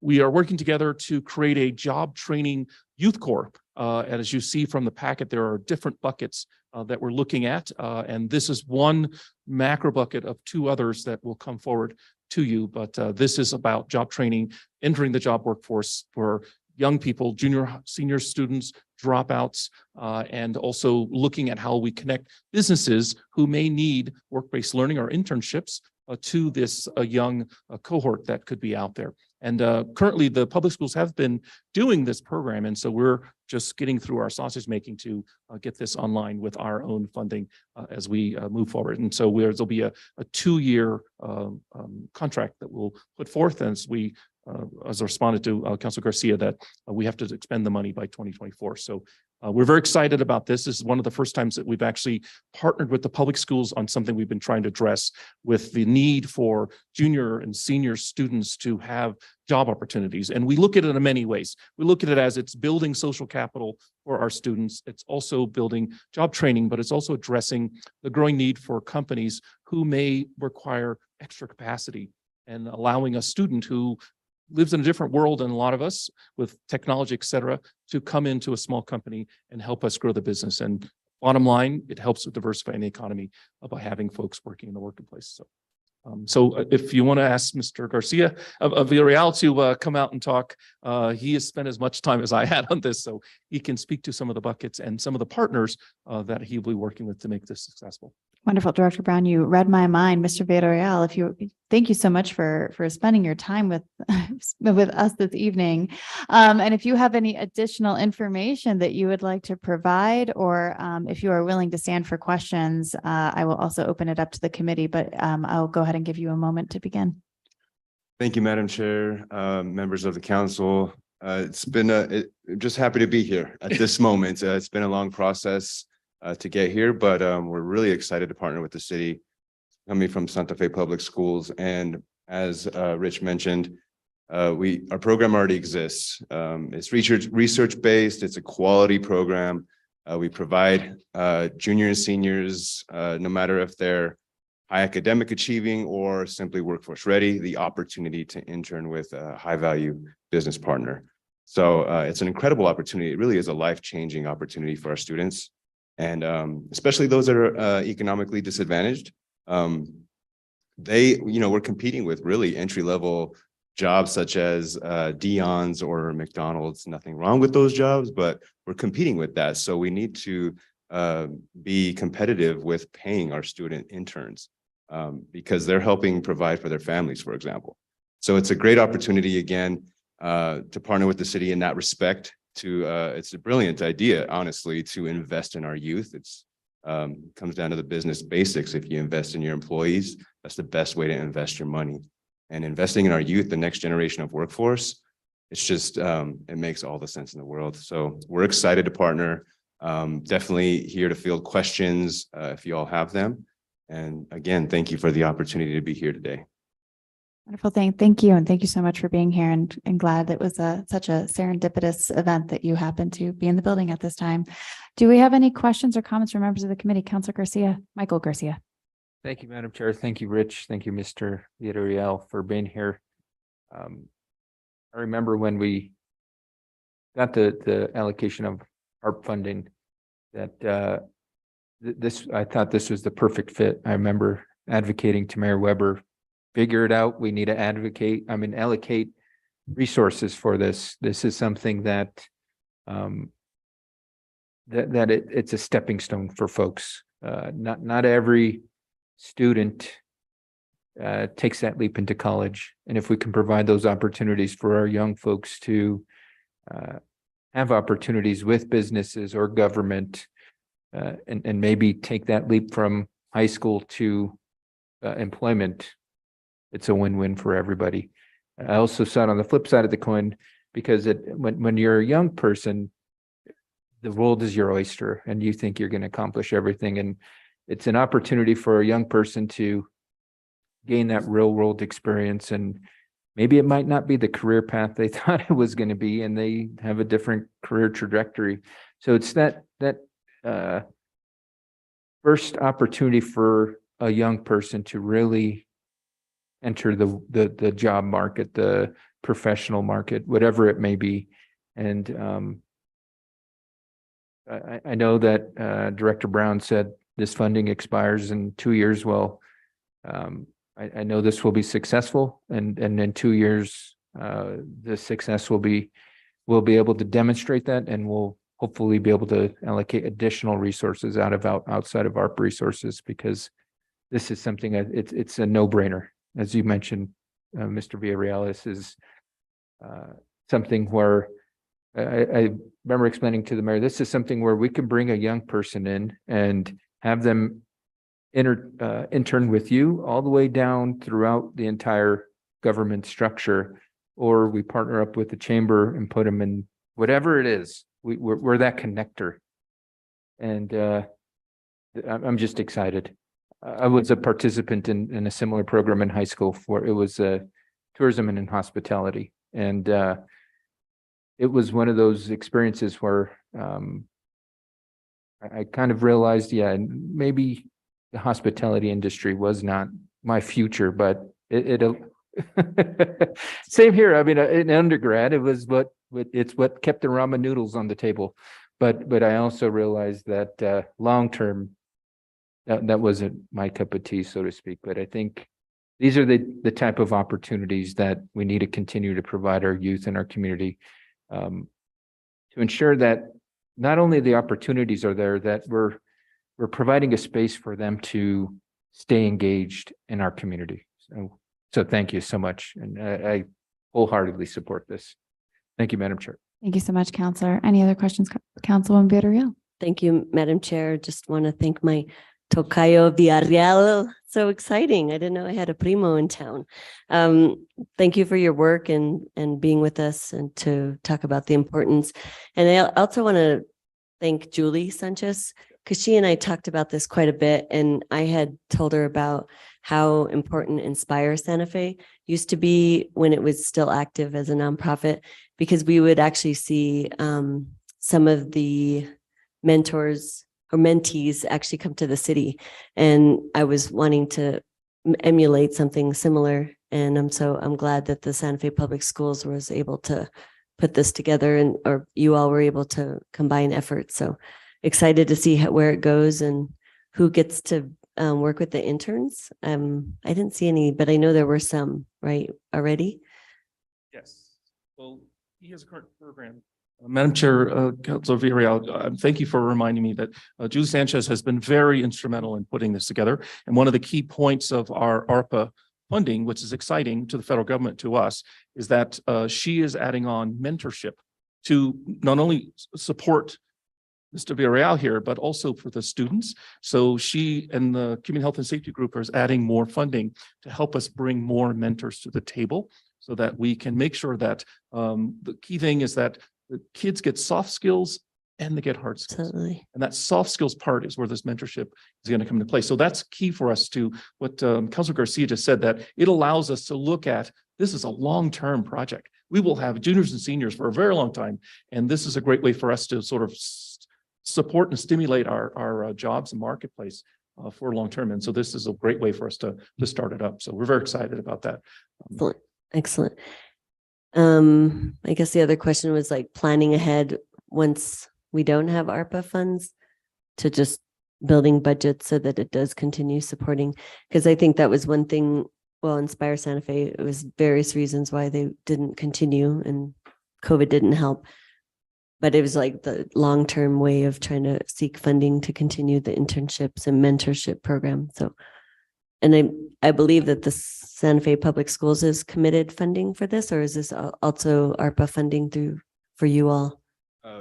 We are working together to create a job training youth corps. And as you see from the packet, there are different buckets that we're looking at, and this is one macro bucket of two others that will come forward to you. But this is about job training, entering the job workforce for young people, junior, senior students, dropouts, and also looking at how we connect businesses who may need work-based learning or internships to this young cohort that could be out there. And currently the public schools have been doing this program. And so we're just getting through our sausage making to get this online with our own funding as we move forward. And so there'll be a 2-year contract that we'll put forth as we as I responded to Councilor Garcia that we have to expend the money by 2024. So we're very excited about this. This is one of the first times that we've actually partnered with the public schools on something we've been trying to address with the need for junior and senior students to have job opportunities. And we look at it in many ways. We look at it as it's building social capital for our students. It's also building job training, but it's also addressing the growing need for companies who may require extra capacity, and allowing a student who lives in a different world than a lot of us with technology, et cetera, to come into a small company and help us grow the business. And bottom line, it helps with diversifying the economy by having folks working in the workplace. So if you want to ask Mr. Garcia of Villarreal to come out and talk, he has spent as much time as I had on this, so he can speak to some of the buckets and some of the partners that he'll be working with to make this successful. Wonderful, Director Brown. You read my mind, Mr. Villarreal. Thank you so much for spending your time with with us this evening. And if you have any additional information that you would like to provide, or if you are willing to stand for questions, I will also open it up to the committee. But I'll go ahead and give you a moment to begin. Thank you, Madam Chair, members of the council. It's been just happy to be here at this moment. It's been a long process to get here, but we're really excited to partner with the city, coming from Santa Fe Public Schools. And as Rich mentioned, our program already exists. It's research based. It's a quality program. We provide junior and seniors, no matter if they're high academic achieving or simply workforce ready, the opportunity to intern with a high value business partner. So it's an incredible opportunity. It really is a life-changing opportunity for our students, and especially those that are economically disadvantaged. We're competing with really entry-level jobs such as Dion's or McDonald's. Nothing wrong with those jobs, but we're competing with that. So we need to be competitive with paying our student interns because they're helping provide for their families, for example. So it's a great opportunity, again, to partner with the city in that respect. It's a brilliant idea, honestly, to invest in our youth. It's comes down to the business basics. If you invest in your employees, that's the best way to invest your money. And investing in our youth, the next generation of workforce, it's just, it makes all the sense in the world. So we're excited to partner. Definitely here to field questions if you all have them. And again, thank you for the opportunity to be here today. Wonderful. Thank you. And thank you so much for being here, and glad that was such a serendipitous event that you happened to be in the building at this time. Do we have any questions or comments from members of the committee? Councilor Garcia, Michael Garcia. Thank you, Madam Chair. Thank you, Rich. Thank you, Mr. Villarreal, for being here. I remember when we got the allocation of ARP funding that I thought this was the perfect fit. I remember advocating to Mayor Weber, figure it out. We need to allocate resources for this. This is something that it's a stepping stone for folks. Not every student takes that leap into college. And if we can provide those opportunities for our young folks to have opportunities with businesses or government, and maybe take that leap from high school to employment, it's a win-win for everybody. I also saw it on the flip side of the coin, because when you're a young person, the world is your oyster and you think you're going to accomplish everything. And it's an opportunity for a young person to gain that real world experience. And maybe it might not be the career path they thought it was going to be, and they have a different career trajectory. So it's that first opportunity for a young person to really enter the job market, the professional market, whatever it may be. And I know that Director Brown said this funding expires in 2 years. Well, I know this will be successful, and in 2 years, the success we'll be able to demonstrate that, and we'll hopefully be able to allocate additional resources outside of ARP resources, because this is something it's a no-brainer. As you mentioned, Mr. Villarreal, this is something where I remember explaining to the mayor, this is something where we can bring a young person in and have them intern with you all the way down throughout the entire government structure, or we partner up with the chamber and put them in whatever it is. We're that connector. And I'm just excited. I was a participant in a similar program in high school it was tourism and hospitality. And it was one of those experiences where I kind of realized, maybe the hospitality industry was not my future, but it'll same here. I mean, in undergrad, it was it's what kept the ramen noodles on the table. But I also realized that long-term, that wasn't my cup of tea, so to speak. But I think these are the type of opportunities that we need to continue to provide our youth and our community to ensure that not only the opportunities are there, that we're providing a space for them to stay engaged in our community. So thank you so much. And I wholeheartedly support this. Thank you, Madam Chair. Thank you so much, Counselor. Any other questions, Councilwoman Villarreal? Thank you, Madam Chair. Just want to thank my Tocayo Villarreal. So exciting. I didn't know I had a primo in town. Thank you for your work and being with us and to talk about the importance. And I also want to thank Julie Sanchez, because she and I talked about this quite a bit. And I had told her about how important Inspire Santa Fe used to be when it was still active as a nonprofit, because we would actually see some of the mentors or mentees actually come to the city. And I was wanting to emulate something similar. And I'm glad that the Santa Fe Public Schools was able to put this together, and or you all were able to combine efforts. So excited to see where it goes and who gets to work with the interns. I didn't see any, but I know there were some, right, already? Yes. Well, he has a current program. Madam Chair, Councilor Villarreal, thank you for reminding me that Julie Sanchez has been very instrumental in putting this together. And one of the key points of our ARPA funding, which is exciting to the federal government, to us, is that she is adding on mentorship to not only support Mr. Villarreal here, but also for the students. So she and the Community Health and Safety Group is adding more funding to help us bring more mentors to the table so that we can make sure that the key thing is that the kids get soft skills and they get hard skills. Absolutely. And that soft skills part is where this mentorship is going to come into play. So that's key for us to what Councilor Garcia just said, that it allows us to look at this is a long-term project. We will have juniors and seniors for a very long time. And this is a great way for us to sort of support and stimulate our jobs and marketplace for long-term. And so this is a great way for us to start it up. So we're very excited about that. Excellent. Excellent. I guess the other question was like planning ahead once we don't have ARPA funds to just building budgets so that it does continue supporting. Because I think that was one thing, well, Inspire Santa Fe, it was various reasons why they didn't continue and COVID didn't help. But it was like the long-term way of trying to seek funding to continue the internships and mentorship program. So, and I believe that the Santa Fe Public Schools is committed funding for this, or is this also ARPA funding for you all?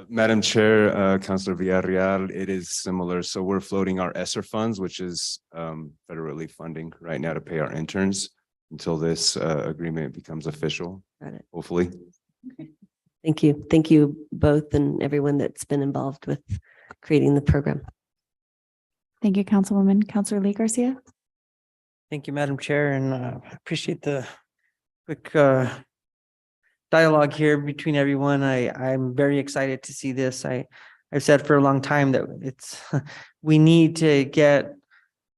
Madam Chair, Councilor Villarreal, it is similar. So we're floating our ESSER funds, which is federally funding right now to pay our interns until this agreement becomes official. Got it. Hopefully. Okay. Thank you. Thank you both and everyone that's been involved with creating the program. Thank you, Councilwoman. Councilor Lee Garcia? Thank you, Madam Chair, and I appreciate the quick dialogue here between everyone. I'm very excited to see this. I've said for a long time that we need to get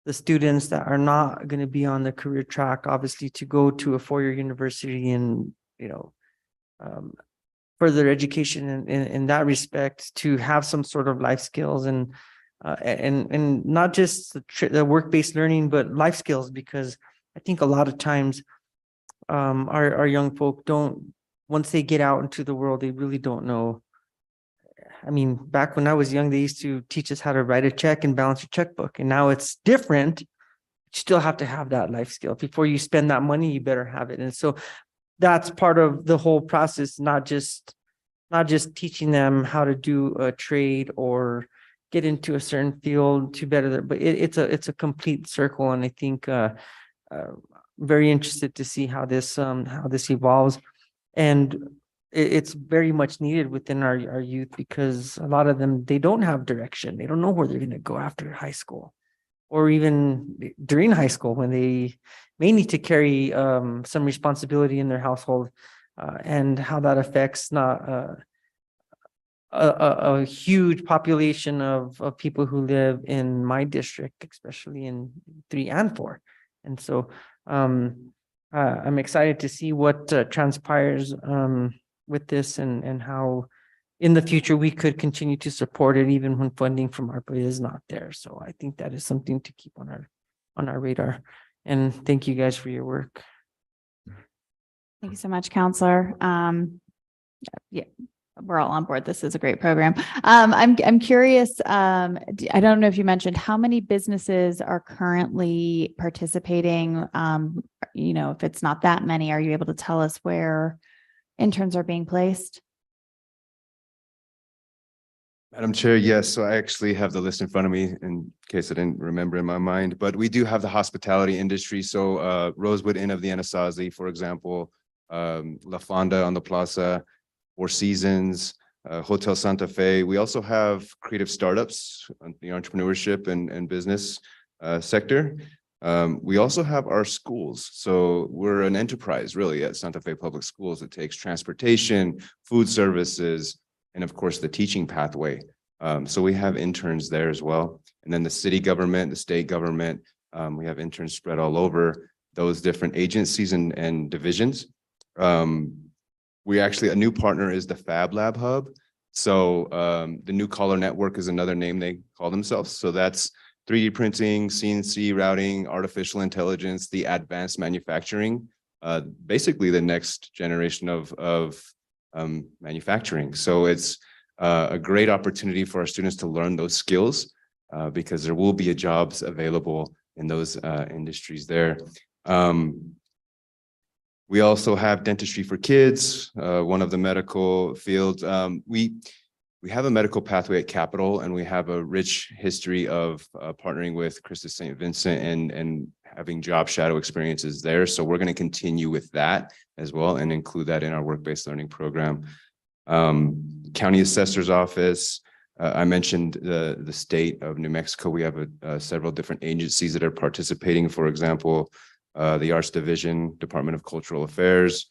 the students that are not going to be on the career track, obviously, to go to a four-year university and, further education in that respect, to have some sort of life skills and not just the work-based learning, but life skills, because I think a lot of times our young folk once they get out into the world, they really don't know. I mean, back when I was young, they used to teach us how to write a check and balance your checkbook. And now it's different. You still have to have that life skill. Before you spend that money, you better have it. And so that's part of the whole process, not just teaching them how to do a trade or get into a certain field to better, but it's a complete circle. And I think very interested to see how this evolves. And it's very much needed within our youth, because a lot of them, they don't have direction. They don't know where they're going to go after high school, or even during high school when they may need to carry some responsibility in their household, and how that affects not a huge population of people who live in my district, especially in 3 and 4. And so I'm excited to see what transpires with this and how in the future we could continue to support it even when funding from ARPA is not there. So I think that is something to keep on our radar. And thank you guys for your work. Thank you so much, Counselor. Yeah, we're all on board. This is a great program. I'm curious, I don't know if you mentioned how many businesses are currently participating. If it's not that many, are you able to tell us where interns are being placed? Madam Chair, yes, so I actually have the list in front of me in case I didn't remember in my mind, but we do have the hospitality industry. So Rosewood Inn of the Anasazi, for example, La Fonda on the Plaza, Four Seasons, Hotel Santa Fe. We also have creative startups, the entrepreneurship and business sector. We also have our schools. So we're an enterprise really at Santa Fe Public Schools. It takes transportation, food services, and of course the teaching pathway. So we have interns there as well. And then the city government, the state government, we have interns spread all over those different agencies and divisions. We actually, a new partner is the Fab Lab Hub. So the New Collar Network is another name they call themselves. So that's 3D printing, CNC routing, artificial intelligence, the advanced manufacturing, basically the next generation of manufacturing. So it's a great opportunity for our students to learn those skills because there will be jobs available in those industries there. We also have dentistry for kids, one of the medical fields. We have a medical pathway at Capital, and we have a rich history of partnering with Christus St. Vincent and having job shadow experiences there. So we're going to continue with that as well and include that in our work-based learning program. County Assessor's Office. I mentioned the state of New Mexico. We have several different agencies that are participating. For example, the Arts Division, Department of Cultural Affairs,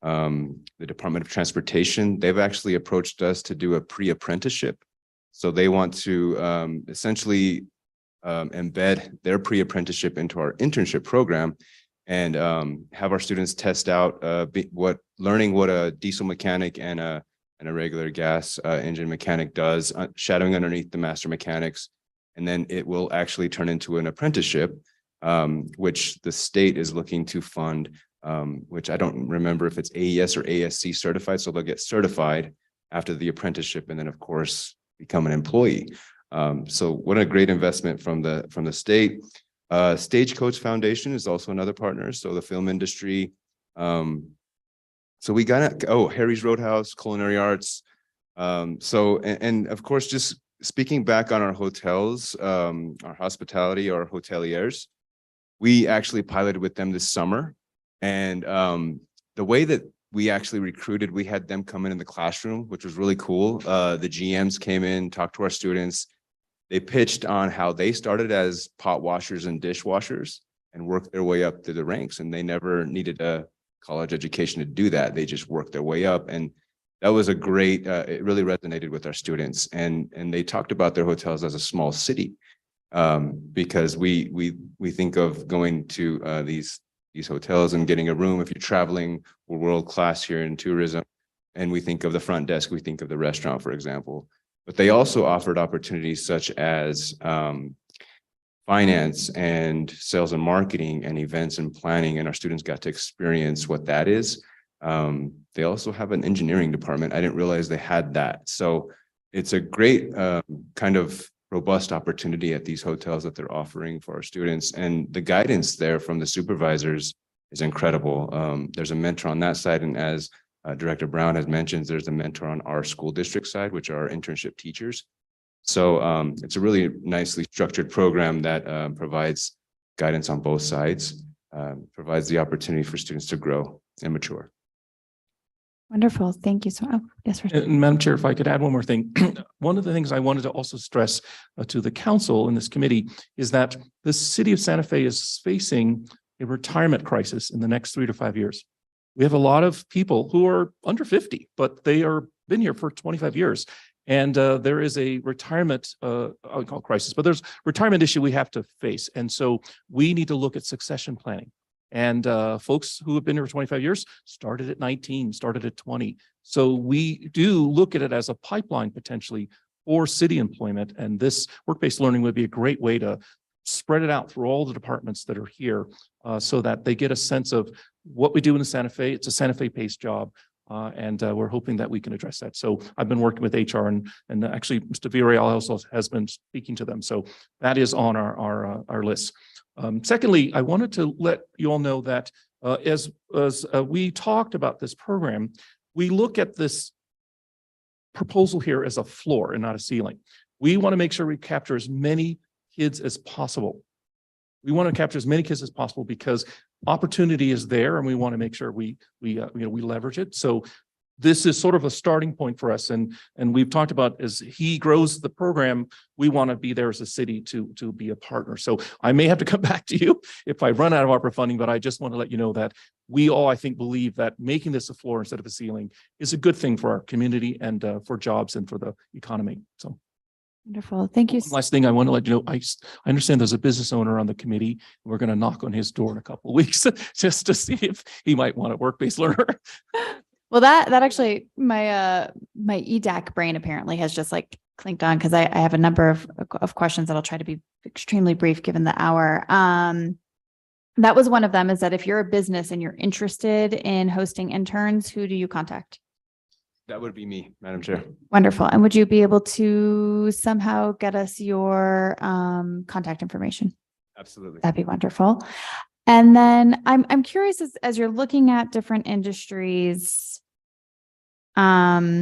the Department of Transportation. They've actually approached us to do a pre-apprenticeship. So they want to essentially embed their pre-apprenticeship into our internship program and have our students test out learning what a diesel mechanic and a regular gas engine mechanic does, shadowing underneath the master mechanics. And then it will actually turn into an apprenticeship, which the state is looking to fund, which I don't remember if it's AES or ASC certified. So they'll get certified after the apprenticeship and then of course become an employee. So what a great investment from the state. Stagecoach Foundation is also another partner. So the film industry. So we got Harry's Roadhouse, Culinary Arts. And of course, just speaking back on our hotels, our hospitality, our hoteliers, we actually piloted with them this summer. And the way that we actually recruited, we had them come in the classroom, which was really cool. The GMs came in, talked to our students. They pitched on how they started as pot washers and dishwashers and worked their way up through the ranks. And they never needed a college education to do that. They just worked their way up. And that was a great, it really resonated with our students. And they talked about their hotels as a small city because we think of going to these hotels and getting a room. If you're traveling, we're world-class here in tourism. And we think of the front desk, we think of the restaurant, for example. But they also offered opportunities such as finance and sales and marketing and events and planning. And our students got to experience what that is. They also have an engineering department. I didn't realize they had that. So it's a great kind of robust opportunity at these hotels that they're offering for our students. And the guidance there from the supervisors is incredible. There's a mentor on that side. And as Director Brown has mentioned, there's a mentor on our school district side, which are our internship teachers. So it's a really nicely structured program that provides guidance on both sides, provides the opportunity for students to grow and mature. Wonderful. Thank you so much. Yes, Richard. And Madam Chair, if I could add one more thing. One of the things I wanted to also stress to the council in this committee is that the city of Santa Fe is facing a retirement crisis in the next 3 to 5 years. We have a lot of people who are under 50, but they are been here for 25 years. And there is a retirement, I would call crisis, but there's retirement issue we have to face. And so we need to look at succession planning. And folks who have been here for 25 years started at 19, started at 20. So we do look at it as a pipeline potentially for city employment. And this work-based learning would be a great way to spread it out through all the departments that are here so that they get a sense of what we do in the Santa Fe. It's a Santa Fe-based job. And we're hoping that we can address that. So I've been working with HR and actually Mr. Villarreal also has been speaking to them. So that is on our list. Secondly, I wanted to let you all know that as we talked about this program, we look at this proposal here as a floor and not a ceiling. We want to make sure we capture as many kids as possible. We want to capture as many kids as possible because opportunity is there and we want to make sure we leverage it. So this is sort of a starting point for us. And we've talked about as he grows the program, we want to be there as a city to be a partner. So I may have to come back to you if I run out of ARPA funding, but I just want to let you know that we all, I think, believe that making this a floor instead of a ceiling is a good thing for our community and for jobs and for the economy. So. Wonderful. Thank you. One last thing I want to let you know, I understand there's a business owner on the committee. We're going to knock on his door in a couple of weeks just to see if he might want a work-based learner. Well, that actually, my EDAC brain apparently has just like clinked on because I have a number of questions that I'll try to be extremely brief given the hour. That was one of them, is that if you're a business and you're interested in hosting interns, who do you contact? That would be me, Madam Chair. Wonderful. And would you be able to somehow get us your contact information? Absolutely. That'd be wonderful. And then I'm curious as you're looking at different industries, similar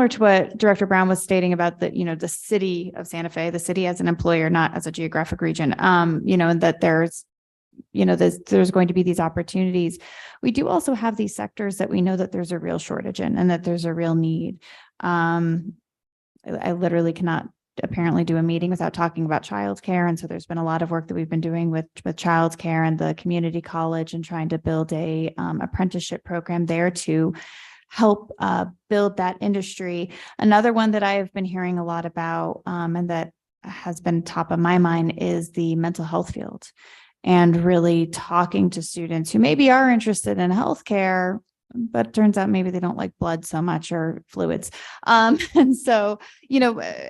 to what Director Brown was stating about the city of Santa Fe, the city as an employer, not as a geographic region, and that there's going to be these opportunities. We do also have these sectors that we know that there's a real shortage in and that there's a real need. I literally cannot apparently do a meeting without talking about childcare. And so there's been a lot of work that we've been doing with childcare and the community college and trying to build a apprenticeship program there to help build that industry. Another one that I have been hearing a lot about and that has been top of my mind is the mental health field. And really talking to students who maybe are interested in healthcare, but it turns out maybe they don't like blood so much or fluids. And so,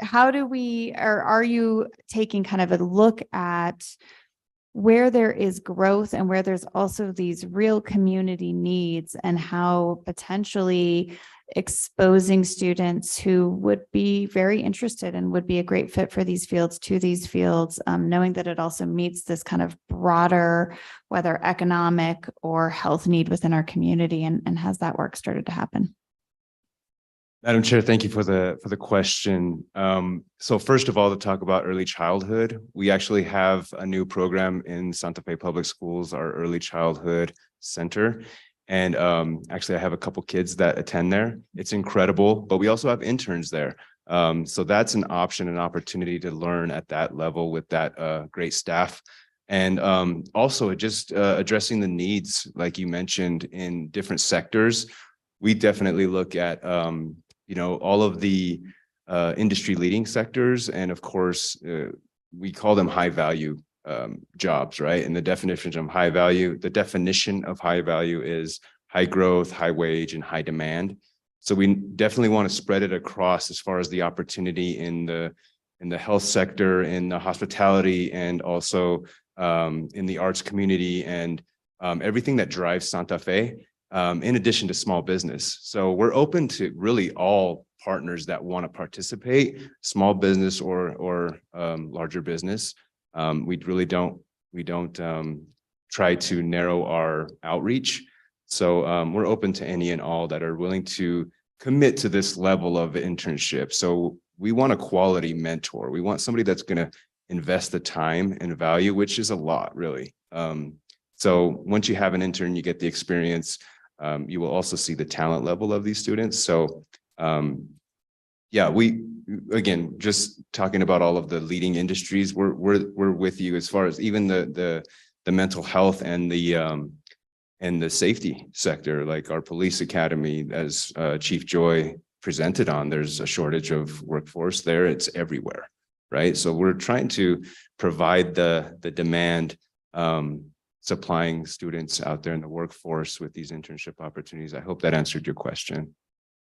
how do we, or are you taking kind of a look at where there is growth and where there's also these real community needs and how potentially exposing students who would be very interested and would be a great fit for these fields to these fields, knowing that it also meets this kind of broader, whether economic or health need within our community, and has that work started to happen? Madam Chair, thank you for the question. So first of all, to talk about early childhood, we actually have a new program in Santa Fe Public Schools, our Early Childhood Center. And actually, I have a couple kids that attend there. It's incredible, but we also have interns there. So that's an option, an opportunity to learn at that level with that great staff. And also just addressing the needs, like you mentioned, in different sectors. We definitely look at, all of the industry leading sectors. And of course, we call them high value jobs, right? And the definition of high value is high growth, high wage, and high demand. So we definitely want to spread it across as far as the opportunity in the health sector, in the hospitality, and also in the arts community, and everything that drives Santa Fe, in addition to small business. So we're open to really all partners that want to participate, small business or larger business. We don't try to narrow our outreach. So we're open to any and all that are willing to commit to this level of internship. So we want a quality mentor. We want somebody that's going to invest the time and value, which is a lot, really. So once you have an intern, you get the experience. You will also see the talent level of these students. So again, just talking about all of the leading industries, we're with you as far as even the mental health and the safety sector, like our police academy, as Chief Joy presented on. There's a shortage of workforce there. It's everywhere, right? So we're trying to provide the demand, supplying students out there in the workforce with these internship opportunities. I hope that answered your question.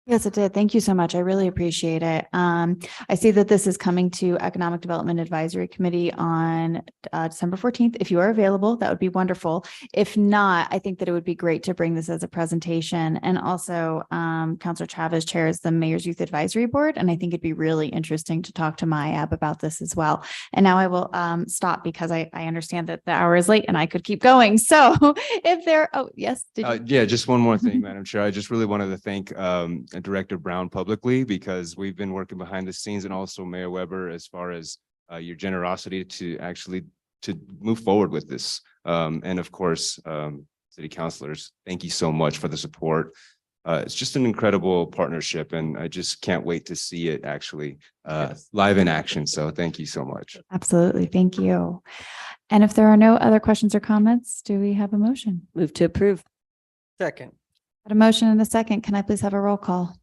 Yes, it did. Thank you so much. I really appreciate it. I see that this is coming to Economic Development Advisory Committee on December 14th. If you are available, that would be wonderful. If not, I think that it would be great to bring this as a presentation. And also, Councilor Chavez chairs the Mayor's Youth Advisory Board, and I think it'd be really interesting to talk to MIAB about this as well. And now I will stop because I understand that the hour is late and I could keep going. So if there, oh, yes. Did you? Yeah, just one more thing, Madam Chair. I just really wanted to thank Director Brown publicly, because we've been working behind the scenes, and also Mayor Weber, as far as your generosity to actually to move forward with this. And of course, city councilors, thank you so much for the support. It's just an incredible partnership, and I just can't wait to see it actually live in action. So thank you so much. Absolutely. Thank you. And if there are no other questions or comments, do we have a motion? Move to approve. Second. Got a motion and a second. Can I please have a roll call?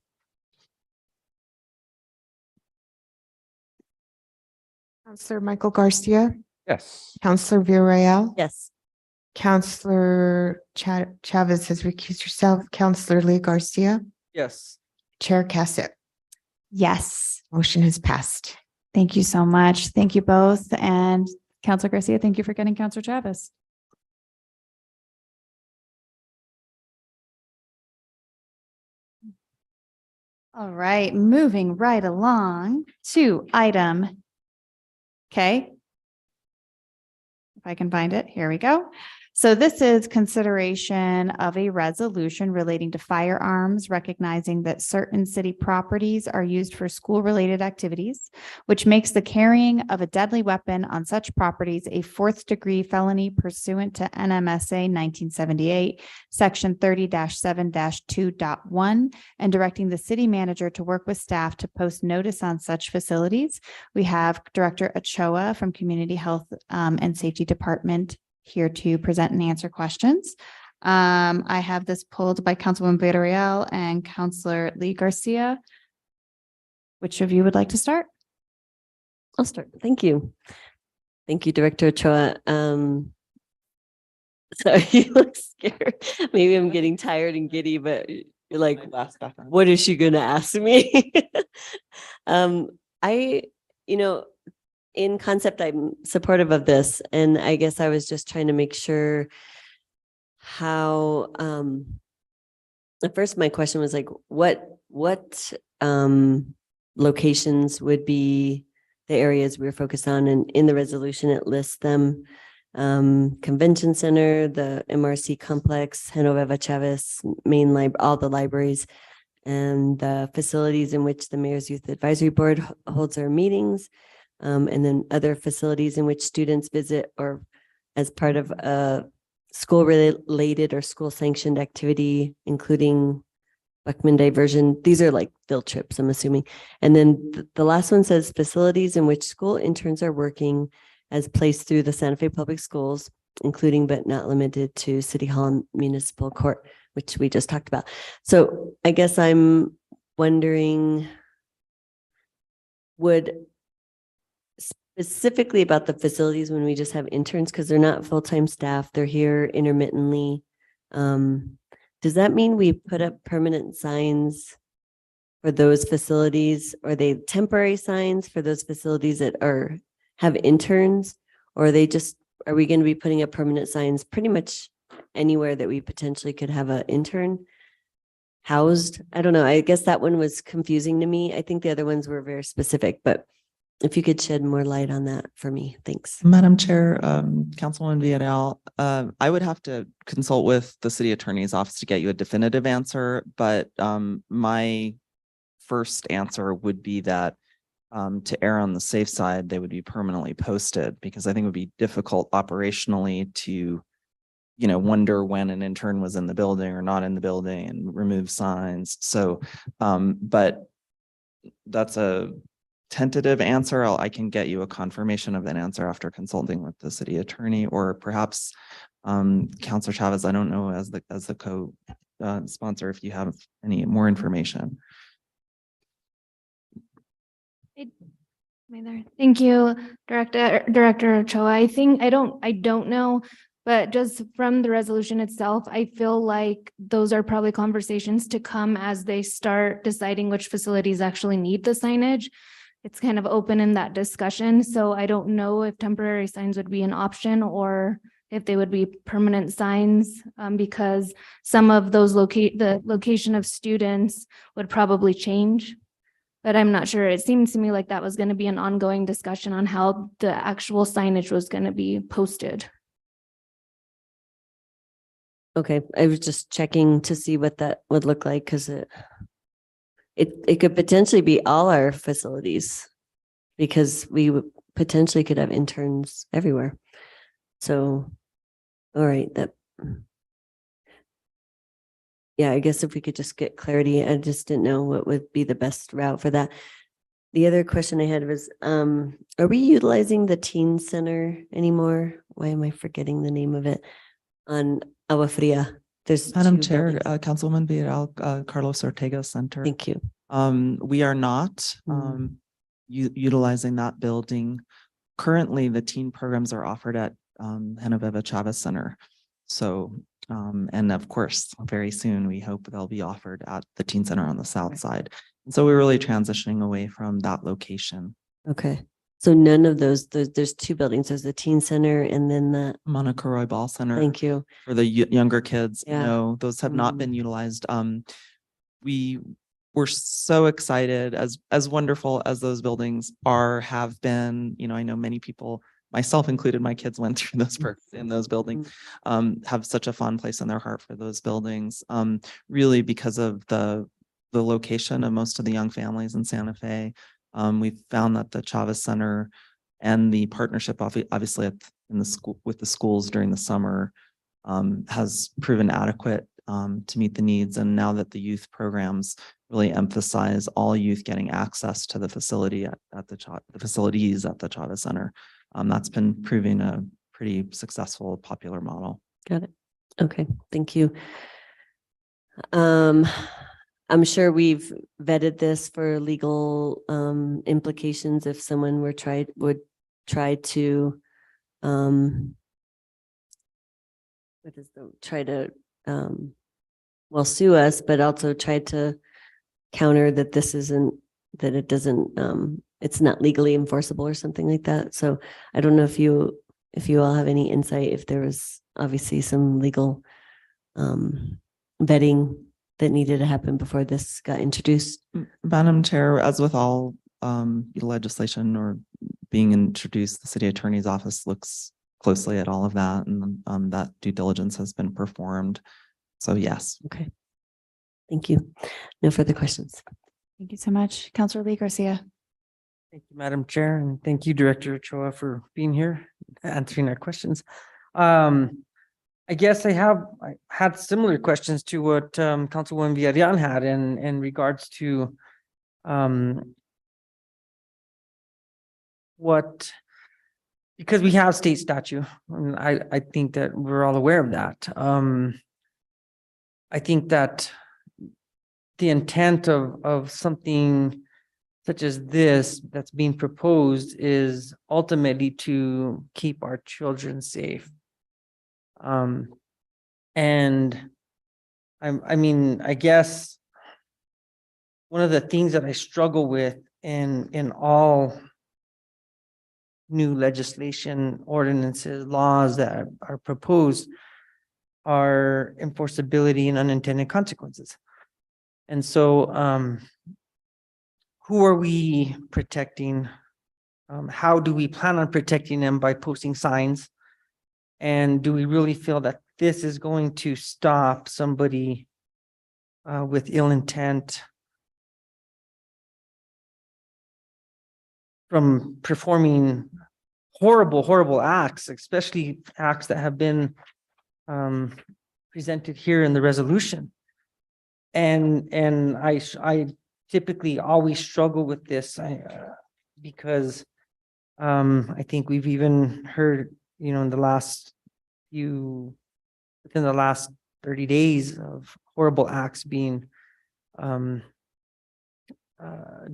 Counselor Michael Garcia, Yes. Counselor Villarreal. Yes. Counselor Chavez has recused herself. Counselor Lee Garcia, Yes. Chair Cassett. Yes. Motion has passed. Thank you so much. Thank you both. And Councilor Garcia, thank you for getting Councilor Chavez. All right, moving right along to item. Okay. If I can find it, here we go. So this is consideration of a resolution relating to firearms, recognizing that certain city properties are used for school-related activities, which makes the carrying of a deadly weapon on such properties a fourth-degree felony pursuant to NMSA 1978, Section 30-7-2.1, and directing the city manager to work with staff to post notice on such facilities. We have Director Ochoa from Community Health and Safety Department here to present and answer questions. I have this pulled by Councilwoman Villarreal and Councilor Lee Garcia. Which of you would like to start? I'll start. Thank you. Thank you, Director Ochoa. Sorry, you look scared. Maybe I'm getting tired and giddy, but you're like, what is she gonna ask me? In concept, I'm supportive of this, and I guess I was just trying to make sure how, at first my question was like, what locations would be the areas we're focused on, and in the resolution, it lists them. Convention Center, the MRC complex, Genoveva Chavez, main library, all the libraries, and the facilities in which the Mayor's Youth Advisory Board holds their meetings. And then other facilities in which students visit or as part of a school related or school sanctioned activity, including Buckman diversion. These are like field trips, I'm assuming. And then the last one says facilities in which school interns are working as placed through the Santa Fe Public Schools, including but not limited to City Hall and Municipal Court, which we just talked about. So I guess I'm wondering, specifically about the facilities when we just have interns, because they're not full-time staff, they're here intermittently. Does that mean we put up permanent signs for those facilities? Or are they temporary signs for those facilities that have interns? Or are we going to be putting up permanent signs pretty much anywhere that we potentially could have an intern housed? I don't know. I guess that one was confusing to me. I think the other ones were very specific, but if you could shed more light on that for me, thanks. Madam Chair, Councilwoman Villarreal, I would have to consult with the city attorney's office to get you a definitive answer, but my first answer would be that to err on the safe side, they would be permanently posted, because I think it would be difficult operationally to, wonder when an intern was in the building or not in the building and remove signs. So, but that's a tentative answer. I can get you a confirmation of an answer after consulting with the city attorney, or perhaps Councilor Chavez, I don't know, as the co-sponsor, if you have any more information. Am I there? Thank you, Director Ochoa. I don't know, but just from the resolution itself, I feel like those are probably conversations to come as they start deciding which facilities actually need the signage. It's kind of open in that discussion, so I don't know if temporary signs would be an option or if they would be permanent signs, because some of those the location of students would probably change. But I'm not sure. It seems to me like that was going to be an ongoing discussion on how the actual signage was going to be posted. Okay, I was just checking to see what that would look like because it could potentially be all our facilities because we potentially could have interns everywhere. So, all right, yeah, I guess if we could just get clarity, I just didn't know what would be the best route for that. The other question I had was, are we utilizing the teen center anymore? Why am I forgetting the name of it? On Agua Fria. There's Madam two Chair, buildings. Councilwoman Villarreal, Carlos Ortega Center. Thank you. We are not utilizing that building. Currently, the teen programs are offered at Genoveva Chavez Center. So, and of course, very soon, we hope they'll be offered at the teen center on the south side. And so we're really transitioning away from that location. Okay. So none of those, there's two buildings. There's the teen center and then the, Monica Roy Ball Center. thank you. For the younger kids, Yeah. no, those have not been utilized. We were so excited, as wonderful as those buildings have been, I know many people, myself included, my kids went through those in those buildings, have such a fond place in their heart for those buildings. Really because of the location of most of the young families in Santa Fe. We've found that the Chavez Center and the partnership obviously in the school with the schools during the summer has proven adequate to meet the needs. And now that the youth programs really emphasize all youth getting access to the facility at the facilities at the Chavez Center, that's been proving a pretty successful, popular model. Got it. Okay, thank you. I'm sure we've vetted this for legal implications if someone would try to sue us, but also try to counter that it's not legally enforceable or something like that. So I don't know if you all have any insight, if there was obviously some legal vetting that needed to happen before this got introduced. Madam Chair, as with all legislation or being introduced, the city attorney's office looks closely at all of that, and that due diligence has been performed. So yes. Okay. Thank you. No further questions. Thank you so much. Councilor Lee Garcia. Thank you, Madam Chair, and thank you, Director Ochoa, for being here, answering our questions. I guess I had similar questions to what Councilwoman Villarreal had in regards to because we have state statute, and I think that we're all aware of that. I think that the intent of something such as this that's being proposed is ultimately to keep our children safe. And I mean, I guess one of the things that I struggle with in all new legislation, ordinances, laws that are proposed are enforceability and unintended consequences. And so, who are we protecting? How do we plan on protecting them by posting signs? And do we really feel that this is going to stop somebody with ill intent from performing horrible acts, especially acts that have been presented here in the resolution? And I typically always struggle with this because I think we've even heard, in the last within the last 30 days of horrible acts being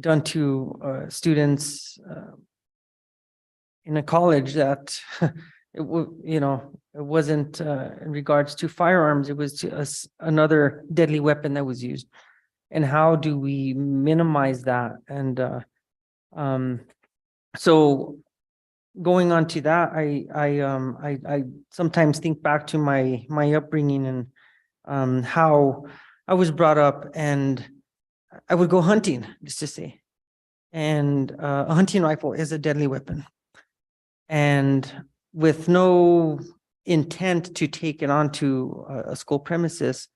done to students in a college that it wasn't in regards to firearms, it was to another deadly weapon that was used. And how do we minimize that? And so going on to that, I sometimes think back to my upbringing and how I was brought up, and I would go hunting, just to say. And a hunting rifle is a deadly weapon. And with no intent to take it onto a school premises,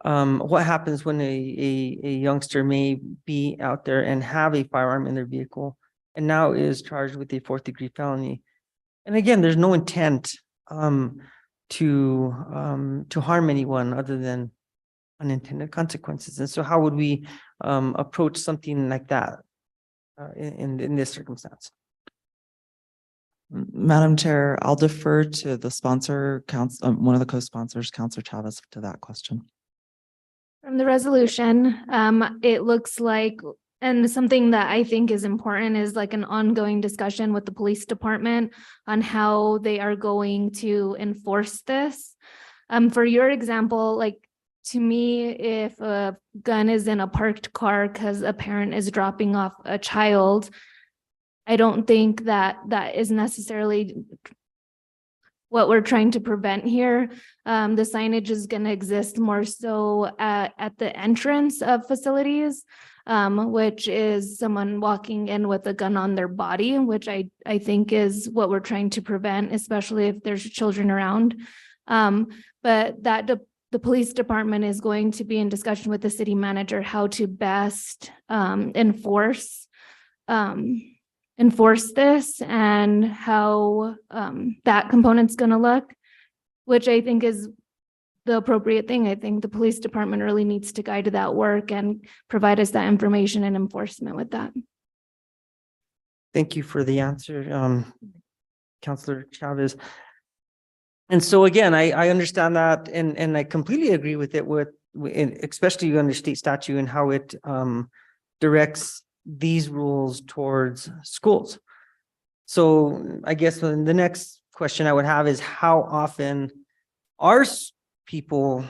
what happens when a youngster may be out there and have a firearm in their vehicle and now is charged with a 4th-degree felony? And again, there's no intent to harm anyone other than unintended consequences. And so how would we approach something like that in this circumstance? Madam Chair, I'll defer to the sponsor, one of the co-sponsors, Counselor Chavez, to that question. From the resolution, it looks like, and something that I think is important is like an ongoing discussion with the police department on how they are going to enforce this. For your example, like to me, if a gun is in a parked car because a parent is dropping off a child, I don't think that is necessarily what we're trying to prevent here. The signage is going to exist more so at the entrance of facilities, which is someone walking in with a gun on their body, which I think is what we're trying to prevent, especially if there's children around. But that the police department is going to be in discussion with the city manager how to best enforce this and how that component's going to look, which I think is the appropriate thing. I think the police department really needs to guide that work and provide us that information and enforcement with that. Thank you for the answer, Counselor Chavez. And so again, I understand that and I completely agree with it, especially under state statute and how it directs these rules towards schools. So I guess the next question I would have is how often are school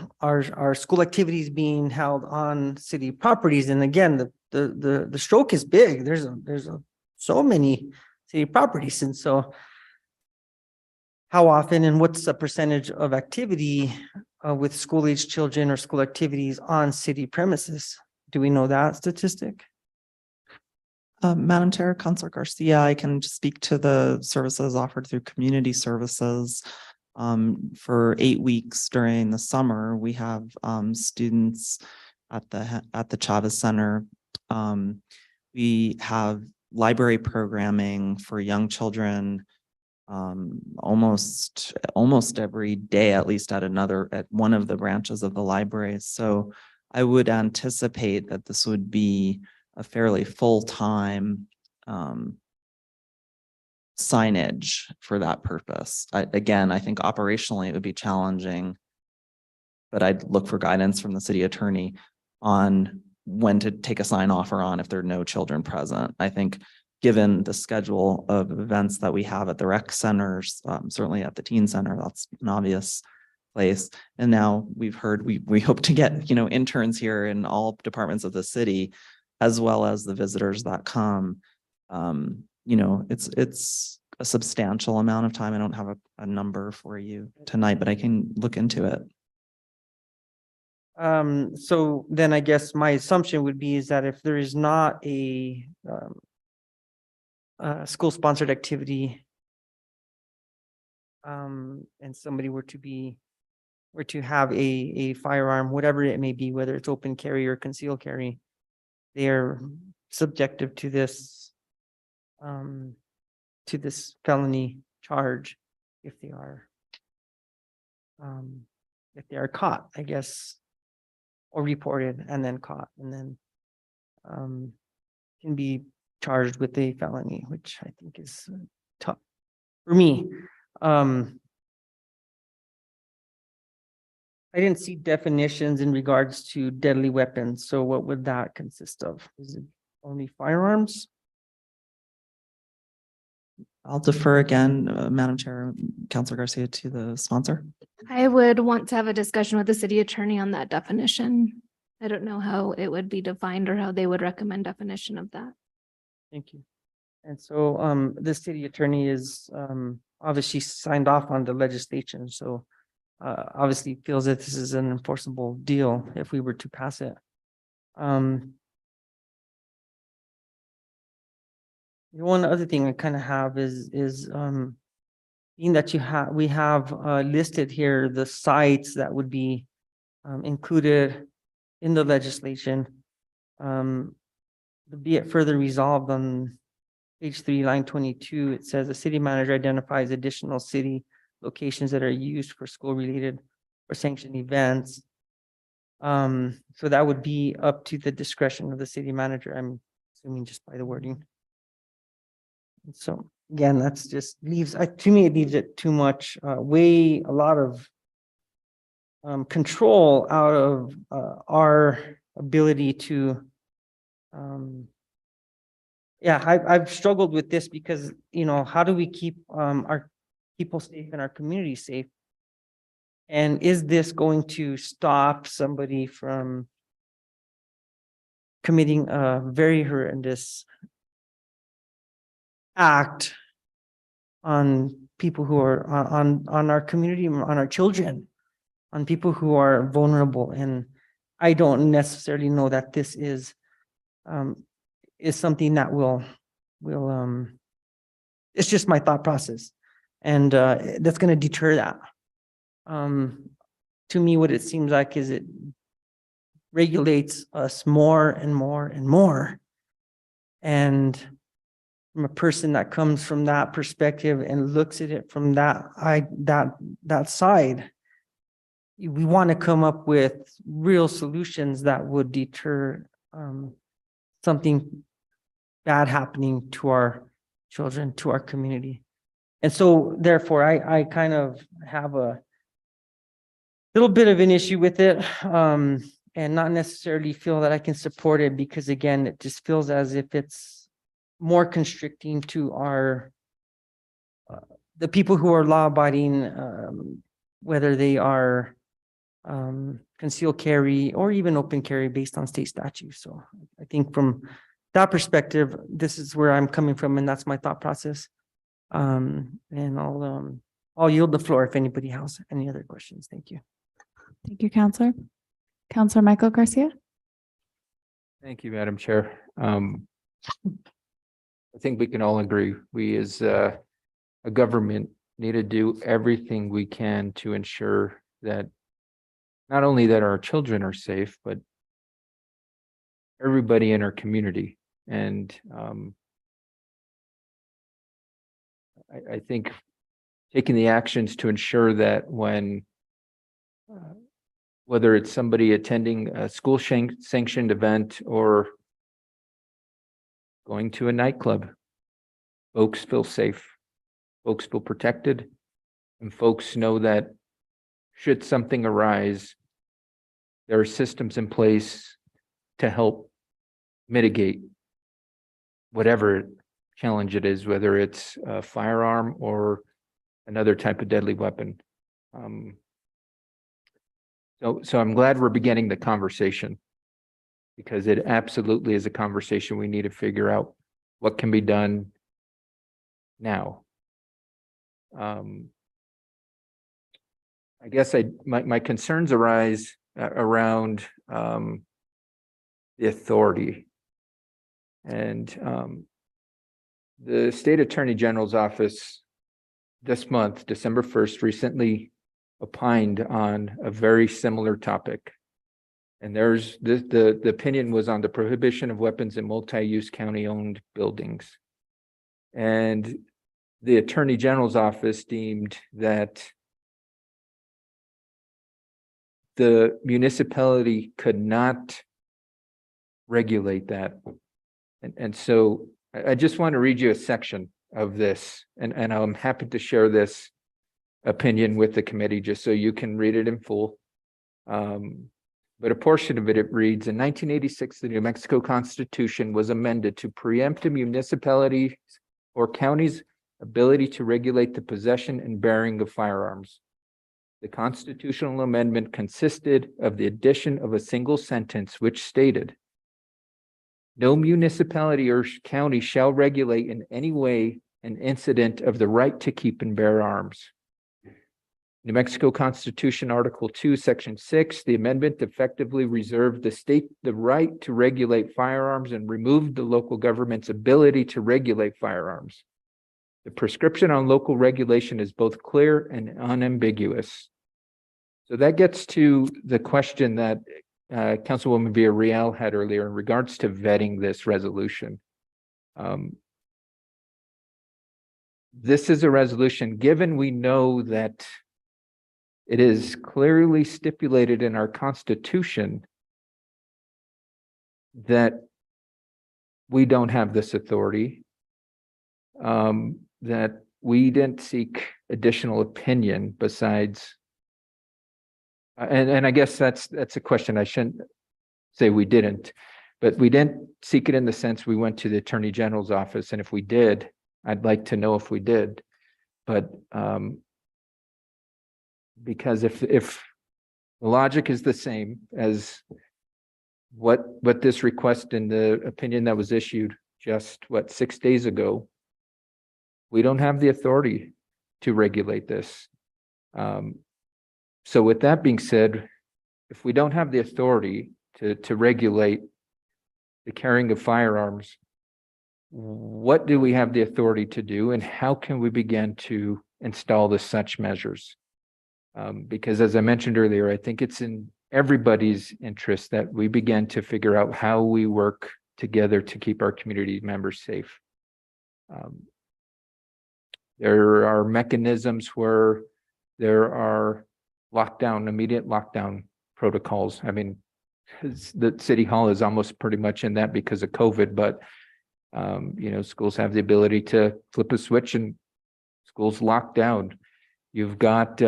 activities being held on city properties? And again, the stroke is big. There's so many city properties. And so how often and what's the percentage of activity with school-age children or school activities on city premises? Do we know that statistic? Madam Chair, Counselor Garcia, I can just speak to the services offered through community services. For 8 weeks during the summer, we have students at the Chavez Center. We have library programming for young children almost every day, at least at one of the branches of the library. So I would anticipate that this would be a fairly full-time signage for that purpose. Again, I think operationally it would be challenging, but I'd look for guidance from the city attorney on when to take a sign off or on if there are no children present. I think given the schedule of events that we have at the rec centers, certainly at the teen center, that's an obvious place. And now we've heard, we hope to get, interns here in all departments of the city, as well as the visitors that come. It's a substantial amount of time. I don't have a number for you tonight, but I can look into it. So then I guess my assumption would be is that if there is not a school-sponsored activity, and somebody were to have a firearm, whatever it may be, whether it's open carry or concealed carry, they're subjective to this felony charge if they are caught, I guess, or reported and then caught, and then can be charged with a felony, which I think is tough for me. I didn't see definitions in regards to deadly weapons. So what would that consist of? Is it only firearms. I'll defer again, Madam Chair, Counselor Garcia to the sponsor. I would want to have a discussion with the city attorney on that definition. I don't know how it would be defined or how they would recommend definition of that. Thank you. And so the city attorney is obviously signed off on the legislation, so obviously feels that this is an enforceable deal if we were to pass it. The one other thing I kind of have is being that we have listed here the sites that would be included in the legislation. Be it further resolved on page 3, line 22, it says the city manager identifies additional city locations that are used for school-related or sanctioned events. So that would be up to the discretion of the city manager, I'm assuming just by the wording. And so again, that's just leaves, to me, it leaves it too much, a lot of control out of our ability to I've struggled with this because, how do we keep our people safe and our community safe? And is this going to stop somebody from committing a very horrendous act on people who are on our community, on our children, on people who are vulnerable? And I don't necessarily know that this is something that will it's just my thought process, and that's going to deter that. To me, what it seems like is it regulates us more and more and more. And from a person that comes from that perspective and looks at it from that side, we want to come up with real solutions that would deter something bad happening to our children, to our community. And so therefore, I kind of have a little bit of an issue with it, and not necessarily feel that I can support it, because again, it just feels as if it's more constricting to our the people who are law-abiding, whether they are concealed carry or even open carry based on state statute. So I think from that perspective, this is where I'm coming from, and that's my thought process. And I'll yield the floor if anybody has any other questions. Thank you. Thank you, Counselor. Counselor Michael Garcia. Thank you, Madam Chair. I think we can all agree, we as a government need to do everything we can to ensure that not only that our children are safe, but everybody in our community. And I think taking the actions to ensure that when whether it's somebody attending a school sanctioned event or going to a nightclub, folks feel safe, folks feel protected, and folks know that should something arise, there are systems in place to help mitigate whatever challenge it is, whether it's a firearm or another type of deadly weapon. So I'm glad we're beginning the conversation, because it absolutely is a conversation we need to figure out what can be done now. I guess my concerns arise around the authority. And the State Attorney General's office this month, December 1st, recently opined on a very similar topic. And there's the opinion was on the prohibition of weapons in multi-use county-owned buildings. And the Attorney General's office deemed that the municipality could not regulate that. And so I just want to read you a section of this, and I'm happy to share this opinion with the committee just so you can read it in full. but a portion of it reads, in 1986, the New Mexico Constitution was amended to preempt a municipality or county's ability to regulate the possession and bearing of firearms. The constitutional amendment consisted of the addition of a single sentence which stated, no municipality or county shall regulate in any way an incident of the right to keep and bear arms. New Mexico Constitution, Article 2, Section 6, the amendment effectively reserved the state the right to regulate firearms and removed the local government's ability to regulate firearms. The prescription on local regulation is both clear and unambiguous. So that gets to the question that Councilwoman Villarreal had earlier in regards to vetting this resolution. This is a resolution, given we know that it is clearly stipulated in our Constitution that we don't have this authority, that we didn't seek additional opinion besides, and I guess that's a question I shouldn't say we didn't, but we didn't seek it in the sense we went to the Attorney General's office, and if we did, I'd like to know if we did, but because if the logic is the same as what this request in the opinion that was issued just 6 days ago, we don't have the authority to regulate this. So with that being said, if we don't have the authority to regulate the carrying of firearms, what do we have the authority to do, and how can we begin to install such measures? Because as I mentioned earlier, I think it's in everybody's interest that we begin to figure out how we work together to keep our community members safe. There are mechanisms where there are immediate lockdown protocols. I mean, the city hall is almost pretty much in that because of COVID, but schools have the ability to flip a switch and schools lock down. You've got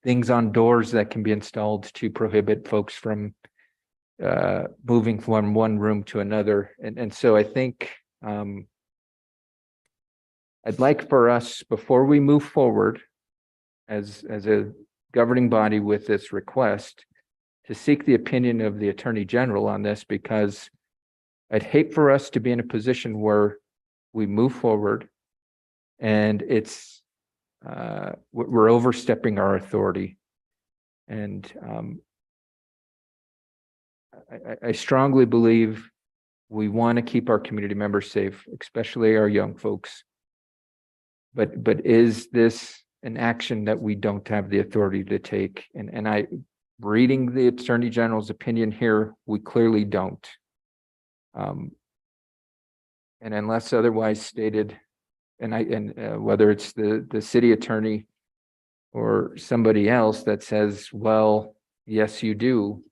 things on doors that can be installed to prohibit folks from moving from one room to another. And so I think I'd like for us, before we move forward as a governing body with this request, to seek the opinion of the Attorney General on this, because I'd hate for us to be in a position where we move forward and we're overstepping our authority. And I strongly believe we want to keep our community members safe, especially our young folks. But is this an action that we don't have the authority to take? And reading the Attorney General's opinion here, we clearly don't. And unless otherwise stated, and whether it's the city attorney or somebody else that says, well, yes, you do,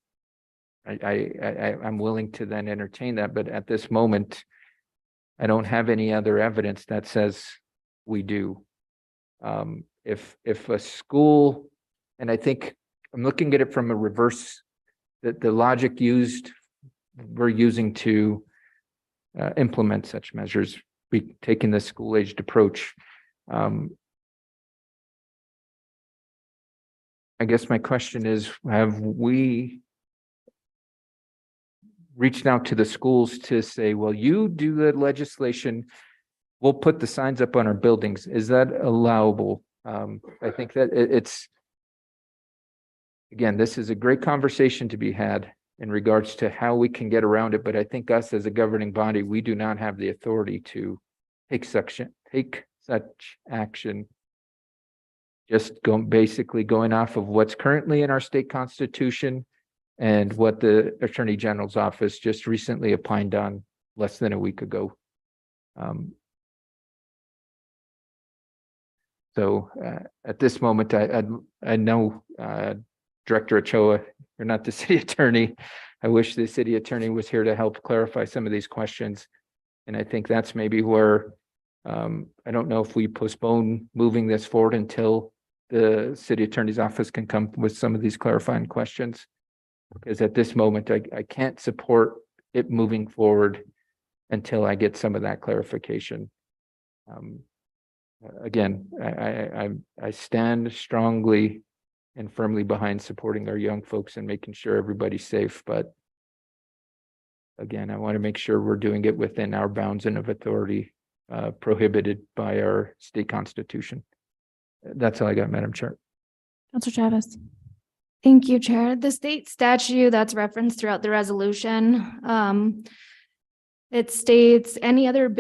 I'm willing to then entertain that. But at this moment, I don't have any other evidence that says we do. If a school, and I think I'm looking at it from a reverse, that the logic we're using to implement such measures, we taking the school-aged approach. I guess my question is, have we reached out to the schools to say, well, you do the legislation, we'll put the signs up on our buildings? Is that allowable? I think that it's, again, this is a great conversation to be had in regards to how we can get around it. But I think us as a governing body, we do not have the authority to take such action. Just basically going off of what's currently in our state constitution and what the Attorney General's office just recently opined on less than a week ago. So at this moment, I know Director Ochoa, you're not the city attorney. I wish the city attorney was here to help clarify some of these questions. And I think that's maybe where, I don't know if we postpone moving this forward until the city attorney's office can come with some of these clarifying questions. Because at this moment, I can't support it moving forward until I get some of that clarification. Again, I stand strongly and firmly behind supporting our young folks and making sure everybody's safe, but again, I want to make sure we're doing it within our bounds and of authority prohibited by our state constitution. That's all I got, Madam Chair. Counselor Chavez. Thank you, Chair. The state statute that's referenced throughout the resolution, it states any other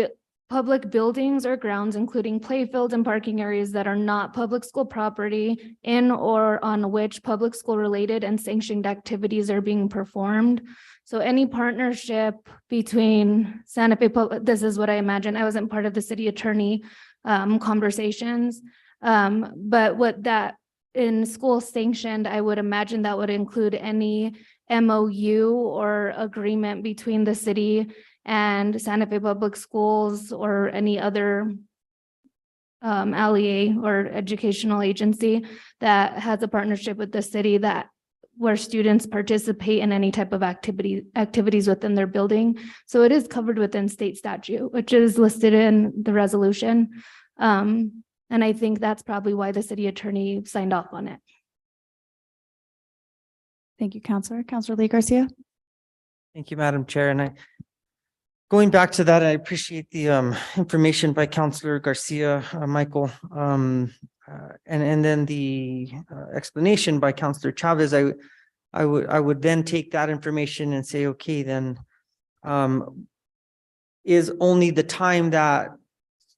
public buildings or grounds, including playfields and parking areas that are not public school property in or on which public school related and sanctioned activities are being performed. So any partnership between Santa Fe, this is what I imagine. I wasn't part of the city attorney conversations, but what that in school sanctioned, I would imagine that would include any MOU or agreement between the city and Santa Fe Public Schools or any other LEA or educational agency that has a partnership with the city that where students participate in any type of activities within their building. So it is covered within state statute, which is listed in the resolution. And I think that's probably why the city attorney signed off on it. Thank you, Counselor. Counselor Lee Garcia. Thank you, Madam Chair. And going back to that, I appreciate the information by Counselor Garcia, Michael. And then the explanation by Counselor Chavez. I would then take that information and say, okay, then is only the time that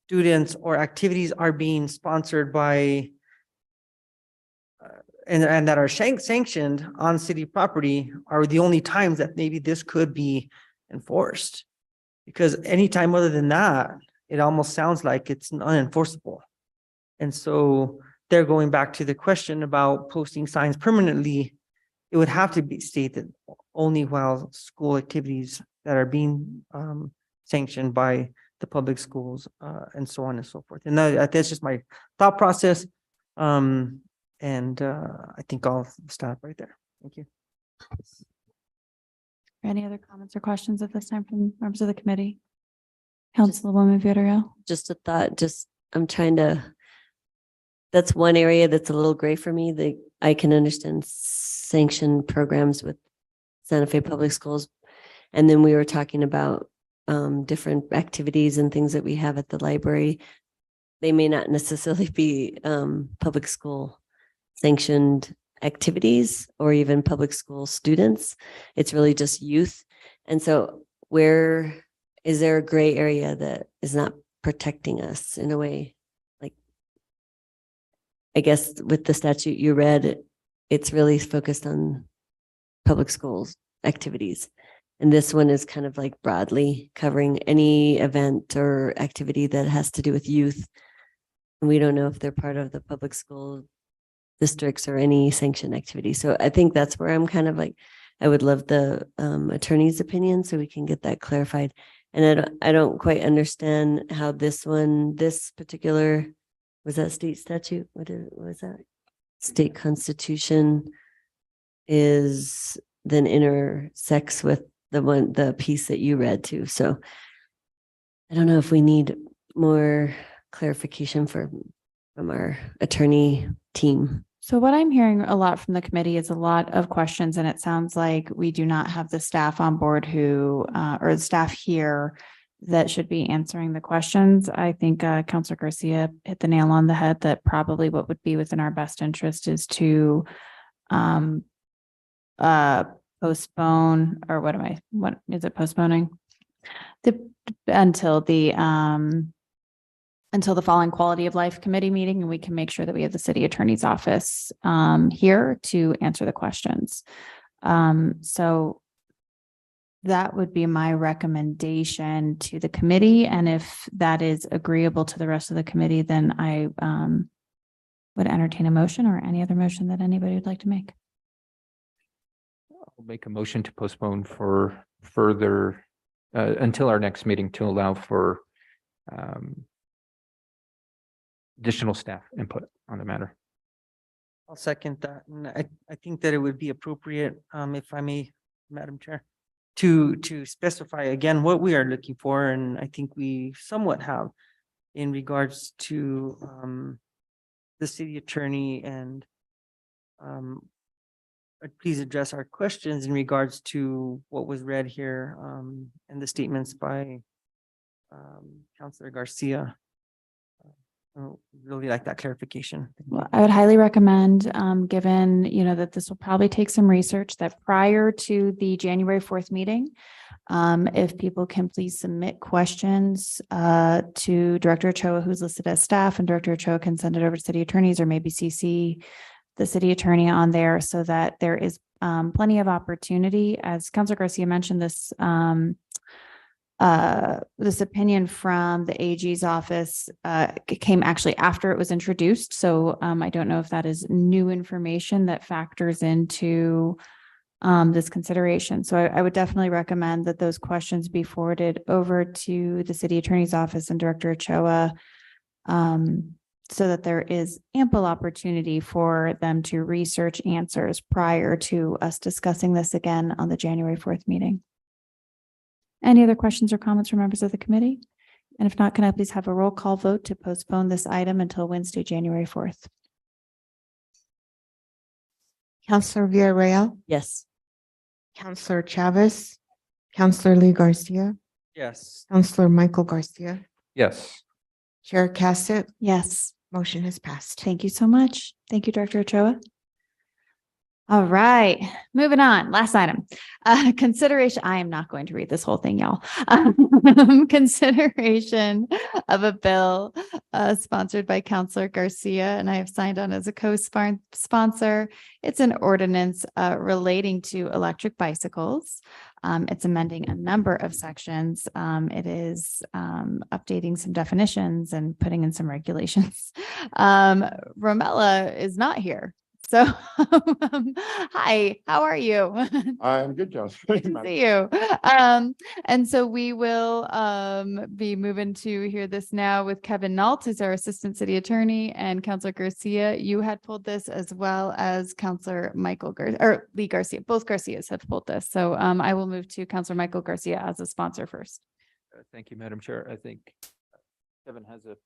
students or activities are being sponsored by and that are sanctioned on city property are the only times that maybe this could be enforced. Because anytime other than that, it almost sounds like it's unenforceable. And so they're going back to the question about posting signs permanently. It would have to be stated only while school activities that are being sanctioned by the public schools and so on and so forth. And that's just my thought process. I think I'll stop right there. Thank you. Any other comments or questions at this time from members of the committee? Councilwoman Villarreal. Just a thought, I'm trying to, that's one area that's a little gray for me. I can understand sanctioned programs with Santa Fe Public Schools. And then we were talking about different activities and things that we have at the library. They may not necessarily be public school sanctioned activities or even public school students. It's really just youth. And so where is there a gray area that is not protecting us in a way? Like, I guess with the statute you read, it's really focused on public schools activities. And this one is kind of like broadly covering any event or activity that has to do with youth. And we don't know if they're part of the public school districts or any sanctioned activity. So I think that's where I'm kind of like, I would love the attorney's opinion so we can get that clarified. And I don't quite understand how this particular, was that state statute? What was that? State constitution is then intersects with the piece that you read too. So I don't know if we need more clarification from our attorney team. So what I'm hearing a lot from the committee is a lot of questions, and it sounds like we do not have the staff on board or the staff here that should be answering the questions. I think Councilor Garcia hit the nail on the head that probably what would be within our best interest is to postpone, or what is it postponing? Until the following quality of life committee meeting, and we can make sure that we have the city attorney's office here to answer the questions. So that would be my recommendation to the committee. And if that is agreeable to the rest of the committee, then I would entertain a motion or any other motion that anybody would like to make. I'll make a motion to postpone for further until our next meeting to allow for additional staff input on the matter. I'll second that. And I think that it would be appropriate, if I may, Madam Chair, to specify again what we are looking for, and I think we somewhat have in regards to, the city attorney and, please address our questions in regards to what was read here, and the statements by, Counselor Garcia. Really like that clarification. Thank you. Well, I would highly recommend, given, that this will probably take some research, that prior to the January 4th meeting, if people can please submit questions to Director Ochoa, who's listed as staff, and Director Ochoa can send it over to city attorneys or maybe CC the city attorney on there so that there is plenty of opportunity. As Councilor Garcia mentioned, this opinion from the AG's office came actually after it was introduced. So I don't know if that is new information that factors into this consideration. So I would definitely recommend that those questions be forwarded over to the city attorney's office and Director Ochoa, so that there is ample opportunity for them to research answers prior to us discussing this again on the January 4th meeting. Any other questions or comments from members of the committee? And if not, can I please have a roll call vote to postpone this item until Wednesday, January 4th? Counselor Villarreal, Yes. Counselor Chavez, Counselor Lee Garcia, Yes. Counselor Michael Garcia, Yes. Chair Cassett, Yes. motion has passed. Thank you so much. Thank you, Director Ochoa. All right, moving on. Last item. Consideration. I am not going to read this whole thing, y'all. Consideration of a bill sponsored by Counselor Garcia, and I have signed on as a co-sponsor. It's an ordinance relating to electric bicycles. It's amending a number of sections. It is updating some definitions and putting in some regulations. Romella is not here. So, hi, how are you? I'm good, Counselor. Good to see you. And so we will be moving to hear this now with Kevin Nault, who's our Assistant City Attorney, and Counselor Garcia. You had pulled this as well as Counselor Lee Garcia. Both Garcias have pulled this. So I will move to Counselor Michael Garcia as a sponsor first. Thank you, Madam Chair. I think Kevin has a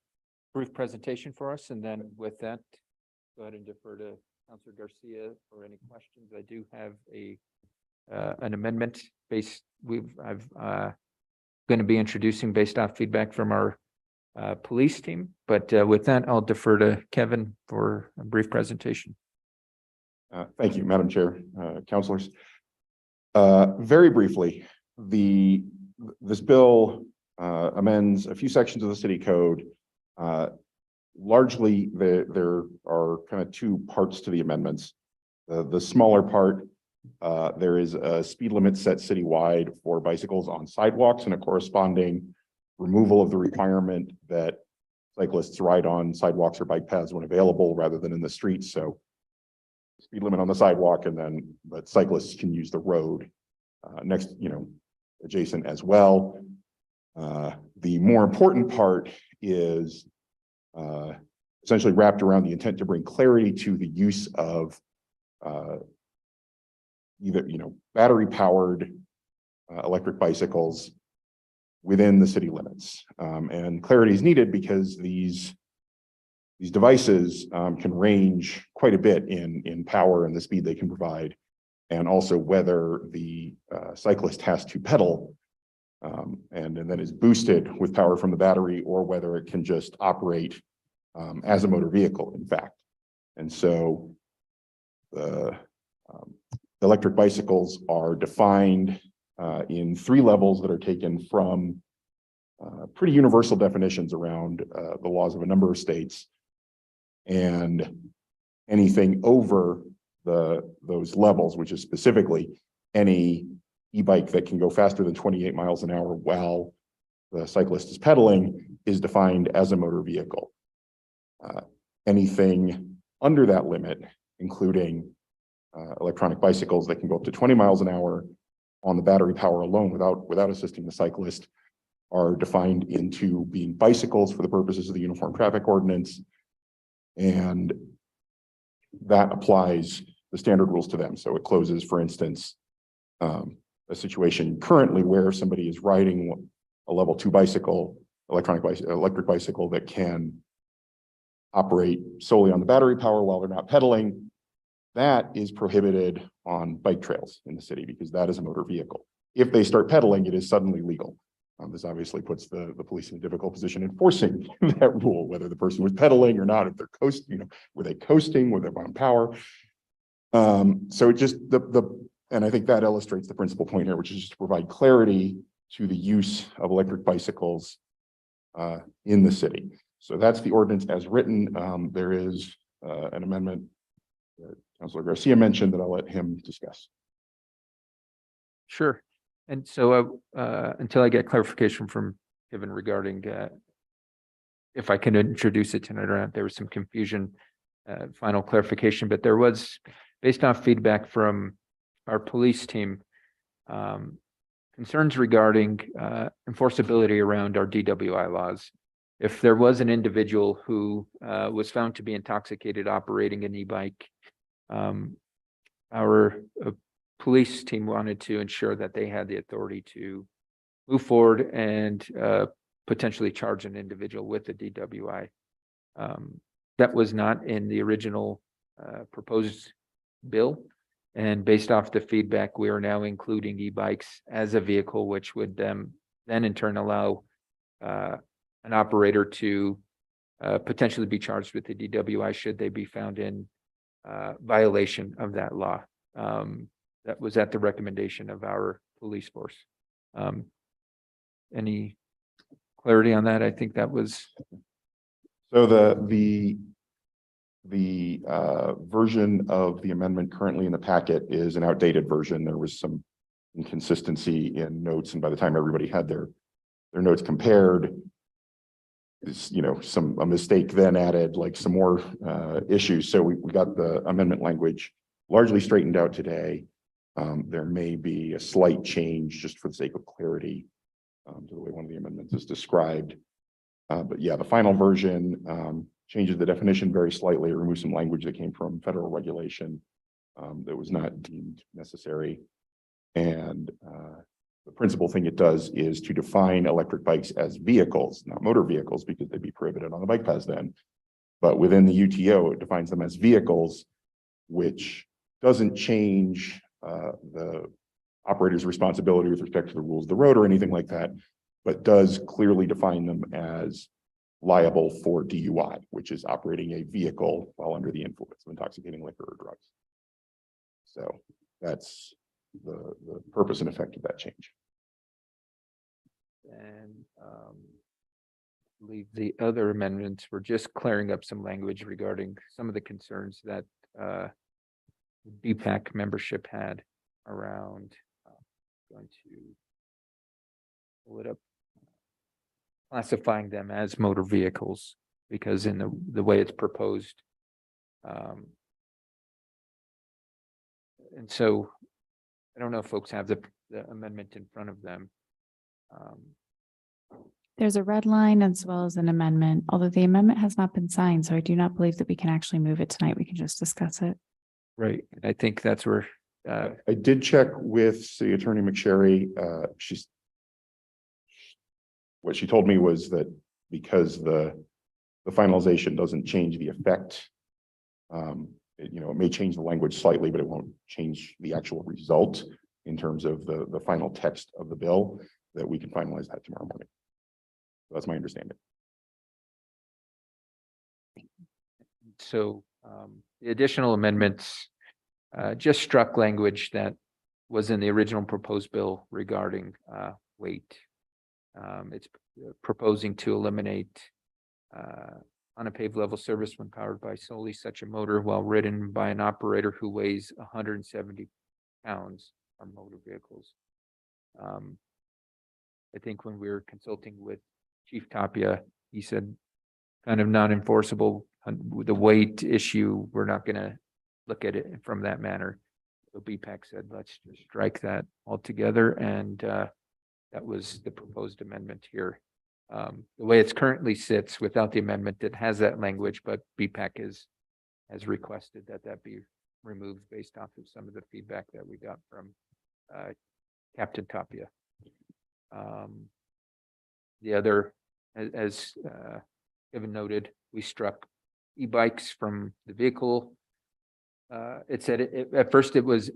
brief presentation for us, and then with that, go ahead and defer to Counselor Garcia for any questions. I do have an amendment based, I've going to be introducing based off feedback from our police team, but with that, I'll defer to Kevin for a brief presentation. Thank you, Madam Chair, councilors. Very briefly, this bill amends a few sections of the city code. Largely, there are kind of two parts to the amendments. The smaller part, there is a speed limit set citywide for bicycles on sidewalks and a corresponding removal of the requirement that cyclists ride on sidewalks or bike paths when available rather than in the streets. So speed limit on the sidewalk, but cyclists can use the road next, adjacent as well. The more important part is essentially wrapped around the intent to bring clarity to the use of either, battery powered electric bicycles within the city limits. And clarity is needed because these devices can range quite a bit in power and the speed they can provide, and also whether the cyclist has to pedal and then is boosted with power from the battery, or whether it can just operate as a motor vehicle, in fact. And so the electric bicycles are defined in 3 levels that are taken from pretty universal definitions around the laws of a number of states. And anything over those levels, which is specifically any e-bike that can go faster than 28 miles an hour while the cyclist is pedaling, is defined as a motor vehicle. Anything under that limit, including electronic bicycles that can go up to 20 miles an hour on the battery power alone without assisting the cyclist, are defined into being bicycles for the purposes of the Uniform Traffic Ordinance. And that applies the standard rules to them. So it closes, for instance, a situation currently where somebody is riding a level 2 bicycle, electric bicycle that can operate solely on the battery power while they're not pedaling. That is prohibited on bike trails in the city because that is a motor vehicle. If they start pedaling, it is suddenly legal. This obviously puts the police in a difficult position enforcing that rule, whether the person was pedaling or not, if they're coasting, were they coasting, were they on power? So it just, and I think that illustrates the principal point here, which is just to provide clarity to the use of electric bicycles in the city. So that's the ordinance as written. There is an amendment that Councilor Garcia mentioned that I'll let him discuss. Sure. And so until I get clarification from Kevin regarding if I can introduce it tonight or not, there was some confusion, final clarification, but there was, based on feedback from our police team, concerns regarding enforceability around our DWI laws. If there was an individual who was found to be intoxicated operating an e-bike, our police team wanted to ensure that they had the authority to move forward and potentially charge an individual with a DWI. That was not in the original proposed bill. And based off the feedback, we are now including e-bikes as a vehicle, which would then in turn allow an operator to potentially be charged with the DWI should they be found in violation of that law. That was at the recommendation of our police force. Any clarity on that? I think that was. So the version of the amendment currently in the packet is an outdated version. There was some inconsistency in notes, and by the time everybody had their notes compared, is a mistake then added like some more issues. So we got the amendment language largely straightened out today. There may be a slight change just for the sake of clarity to the way one of the amendments is described. But yeah, the final version changes the definition very slightly. It removes some language that came from federal regulation that was not deemed necessary. And the principal thing it does is to define electric bikes as vehicles, not motor vehicles, because they'd be prohibited on the bike paths then. But within the UTO, it defines them as vehicles, which doesn't change the operator's responsibility with respect to the rules of the road or anything like that, but does clearly define them as liable for DUI, which is operating a vehicle while under the influence of intoxicating liquor or drugs. So that's the purpose and effect of that change. And I believe the other amendments were just clearing up some language regarding some of the concerns that BPAC membership had around going to pull it up, classifying them as motor vehicles, because in the way it's proposed. And so I don't know if folks have the amendment in front of them. There's a red line as well as an amendment, although the amendment has not been signed, so I do not believe that we can actually move it tonight. We can just discuss it. Right. And I think that's where I did check with City Attorney McSherry. What she told me was that because the finalization doesn't change the effect, it may change the language slightly, but it won't change the actual result in terms of the final text of the bill, that we can finalize that tomorrow morning. So that's my understanding. So the additional amendments just struck language that was in the original proposed bill regarding weight. It's proposing to eliminate unpaved level service when powered by solely such a motor while ridden by an operator who weighs 170 pounds on motor vehicles. I think when we were consulting with Chief Tapia, he said kind of non-enforceable with the weight issue. We're not going to look at it from that manner. So BPAC said, let's just strike that altogether. And that was the proposed amendment here. The way it's currently sits without the amendment, it has that language, but BPAC is has requested that that be removed based off of some of the feedback that we got from Captain Tapia. The other, as Kevin noted, we struck e-bikes from the vehicle. It said at first it was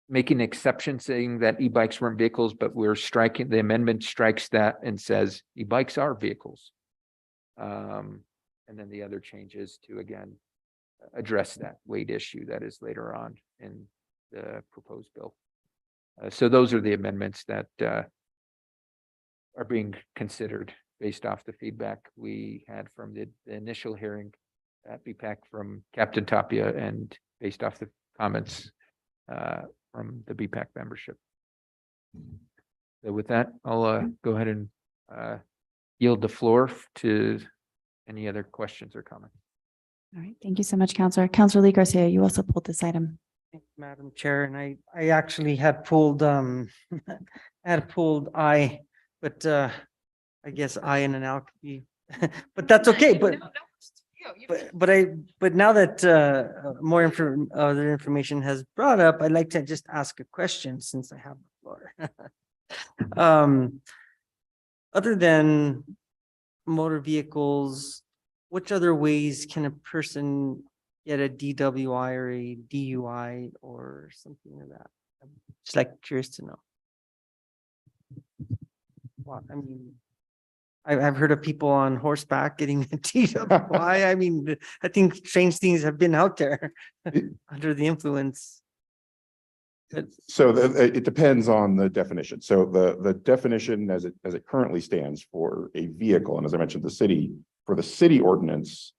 making exceptions saying that e-bikes weren't vehicles, but we're striking, the amendment strikes that and says e-bikes are vehicles. And then the other changes to, again, address that weight issue that is later on in the proposed bill. So those are the amendments that are being considered based off the feedback we had from the initial hearing at BPAC from Captain Tapia and based off the comments from the BPAC membership. So with that, I'll go ahead and yield the floor to any other questions or comments. All right. Thank you so much, Counselor. Counselor Lee Garcia, you also pulled this item. Thank you, Madam Chair, and I actually had pulled I, but I guess I and an L could be, but that's okay, but now that more other information has brought up, I'd like to just ask a question since I have the floor. Other than motor vehicles, which other ways can a person get a DWI or a DUI or something like that? I'm just like curious to know. Well, I mean, I've heard of people on horseback getting a DWI. I mean, I think strange things have been out there under the influence. So it depends on the definition. So the definition as it currently stands for a vehicle, and as I mentioned, for the city ordinance,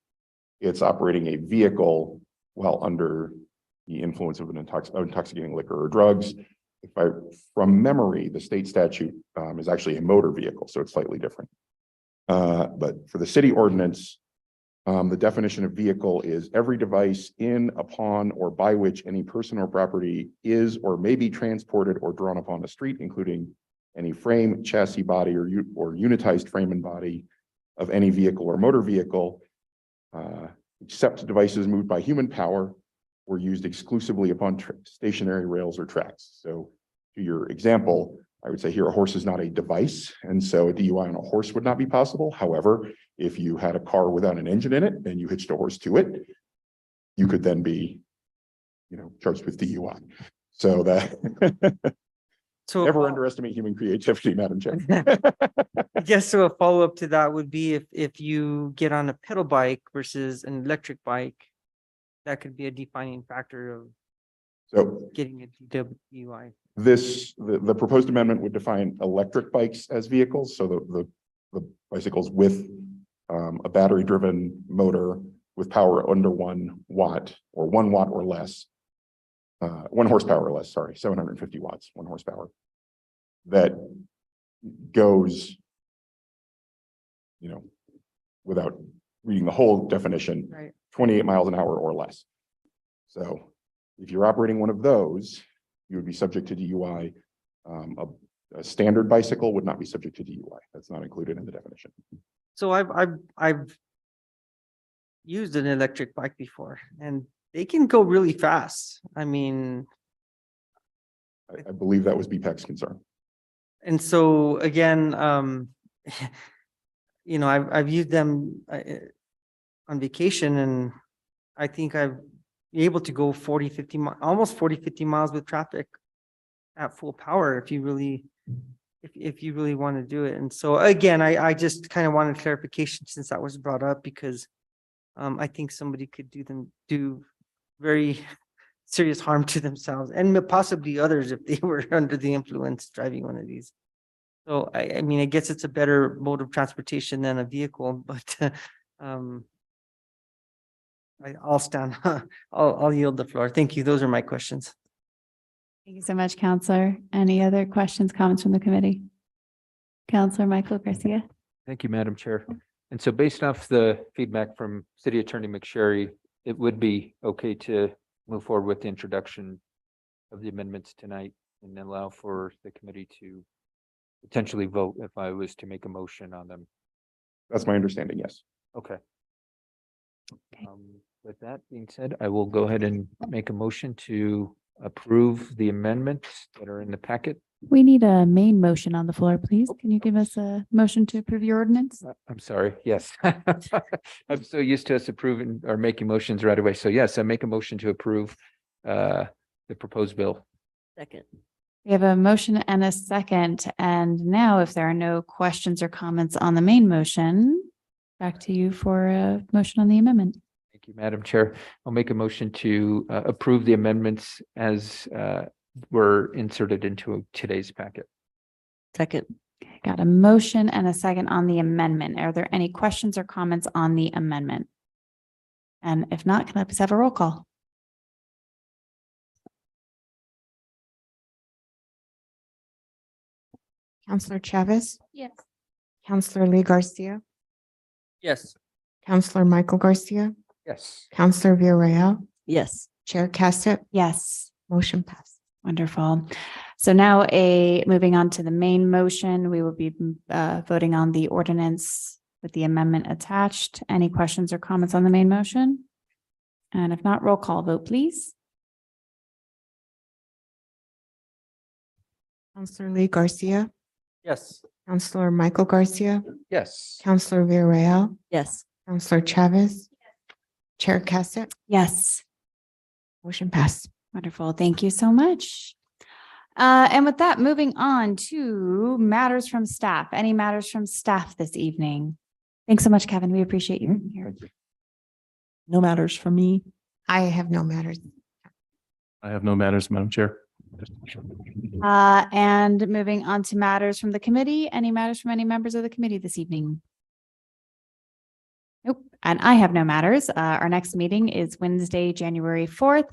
it's operating a vehicle while under the influence of an intoxicating liquor or drugs. From memory, the state statute is actually a motor vehicle, so it's slightly different. But for the city ordinance, the definition of vehicle is every device in, upon, or by which any person or property is or may be transported or drawn upon the street, including any frame, chassis, body, or unitized frame and body of any vehicle or motor vehicle, except devices moved by human power or used exclusively upon stationary rails or tracks. So to your example, I would say here a horse is not a device, and so a DUI on a horse would not be possible. However, if you had a car without an engine in it and you hitched a horse to it, you could then be, charged with DUI. So that never underestimate human creativity, Madam Chair. I guess so a follow-up to that would be if you get on a pedal bike versus an electric bike, that could be a defining factor of getting a DWI. The proposed amendment would define electric bikes as vehicles. So the bicycles with a battery driven motor with power under 1 watt or 1 watt or less, 1 horsepower or less, sorry, 750 watts, 1 horsepower, that goes, without reading the whole definition, right, 28 miles an hour or less. So if you're operating one of those, you would be subject to DUI. A standard bicycle would not be subject to DUI. That's not included in the definition. So I've used an electric bike before, and they can go really fast. I mean, I believe that was BPAC's concern. and so again, I've used them on vacation, and I think I've been able to go 40, 50, almost 40, 50 miles with traffic at full power if you really want to do it. And so again, I just kind of wanted clarification since that was brought up, because I think somebody could do very serious harm to themselves and possibly others if they were under the influence driving one of these. So I mean, I guess it's a better mode of transportation than a vehicle, but I'll yield the floor. Thank you. Those are my questions. Thank you so much, Counselor. Any other questions, comments from the committee? Counselor Michael Garcia. Thank you, Madam Chair. And so based off the feedback from City Attorney McSherry, it would be okay to move forward with the introduction of the amendments tonight and allow for the committee to potentially vote if I was to make a motion on them. That's my understanding, yes. Okay. With that being said, I will go ahead and make a motion to approve the amendments that are in the packet. We need a main motion on the floor, please. Can you give us a motion to approve your ordinance? I'm sorry, yes. I'm so used to us approving or making motions right away. So yes, I make a motion to approve the proposed bill. Second. We have a motion and a second. And now if there are no questions or comments on the main motion, back to you for a motion on the amendment. Thank you, Madam Chair. I'll make a motion to approve the amendments as were inserted into today's packet. Second. Got a motion and a second on the amendment. Are there any questions or comments on the amendment? And if not, can I please have a roll call? Counselor Chavez, Yes. Counselor Lee Garcia, Yes. Counselor Michael Garcia, Yes. Counselor Villarreal, Yes. Chair Cassett, Yes. motion passed. Wonderful. So now moving on to the main motion, we will be voting on the ordinance with the amendment attached. Any questions or comments on the main motion? And if not, roll call vote, please. Counselor Lee Garcia, Yes. Counselor Michael Garcia, Yes. Counselor Villarreal, Yes. Counselor Chavez, Chair Cassett, Yes. motion passed. Wonderful. Thank you so much. And with that, moving on to matters from staff. Any matters from staff this evening? Thanks so much, Kevin. We appreciate you being here. No matters for me. I have no matters. I have no matters, Madam Chair. And moving on to matters from the committee. Any matters from any members of the committee this evening? Nope. And I have no matters. Our next meeting is Wednesday, January 4th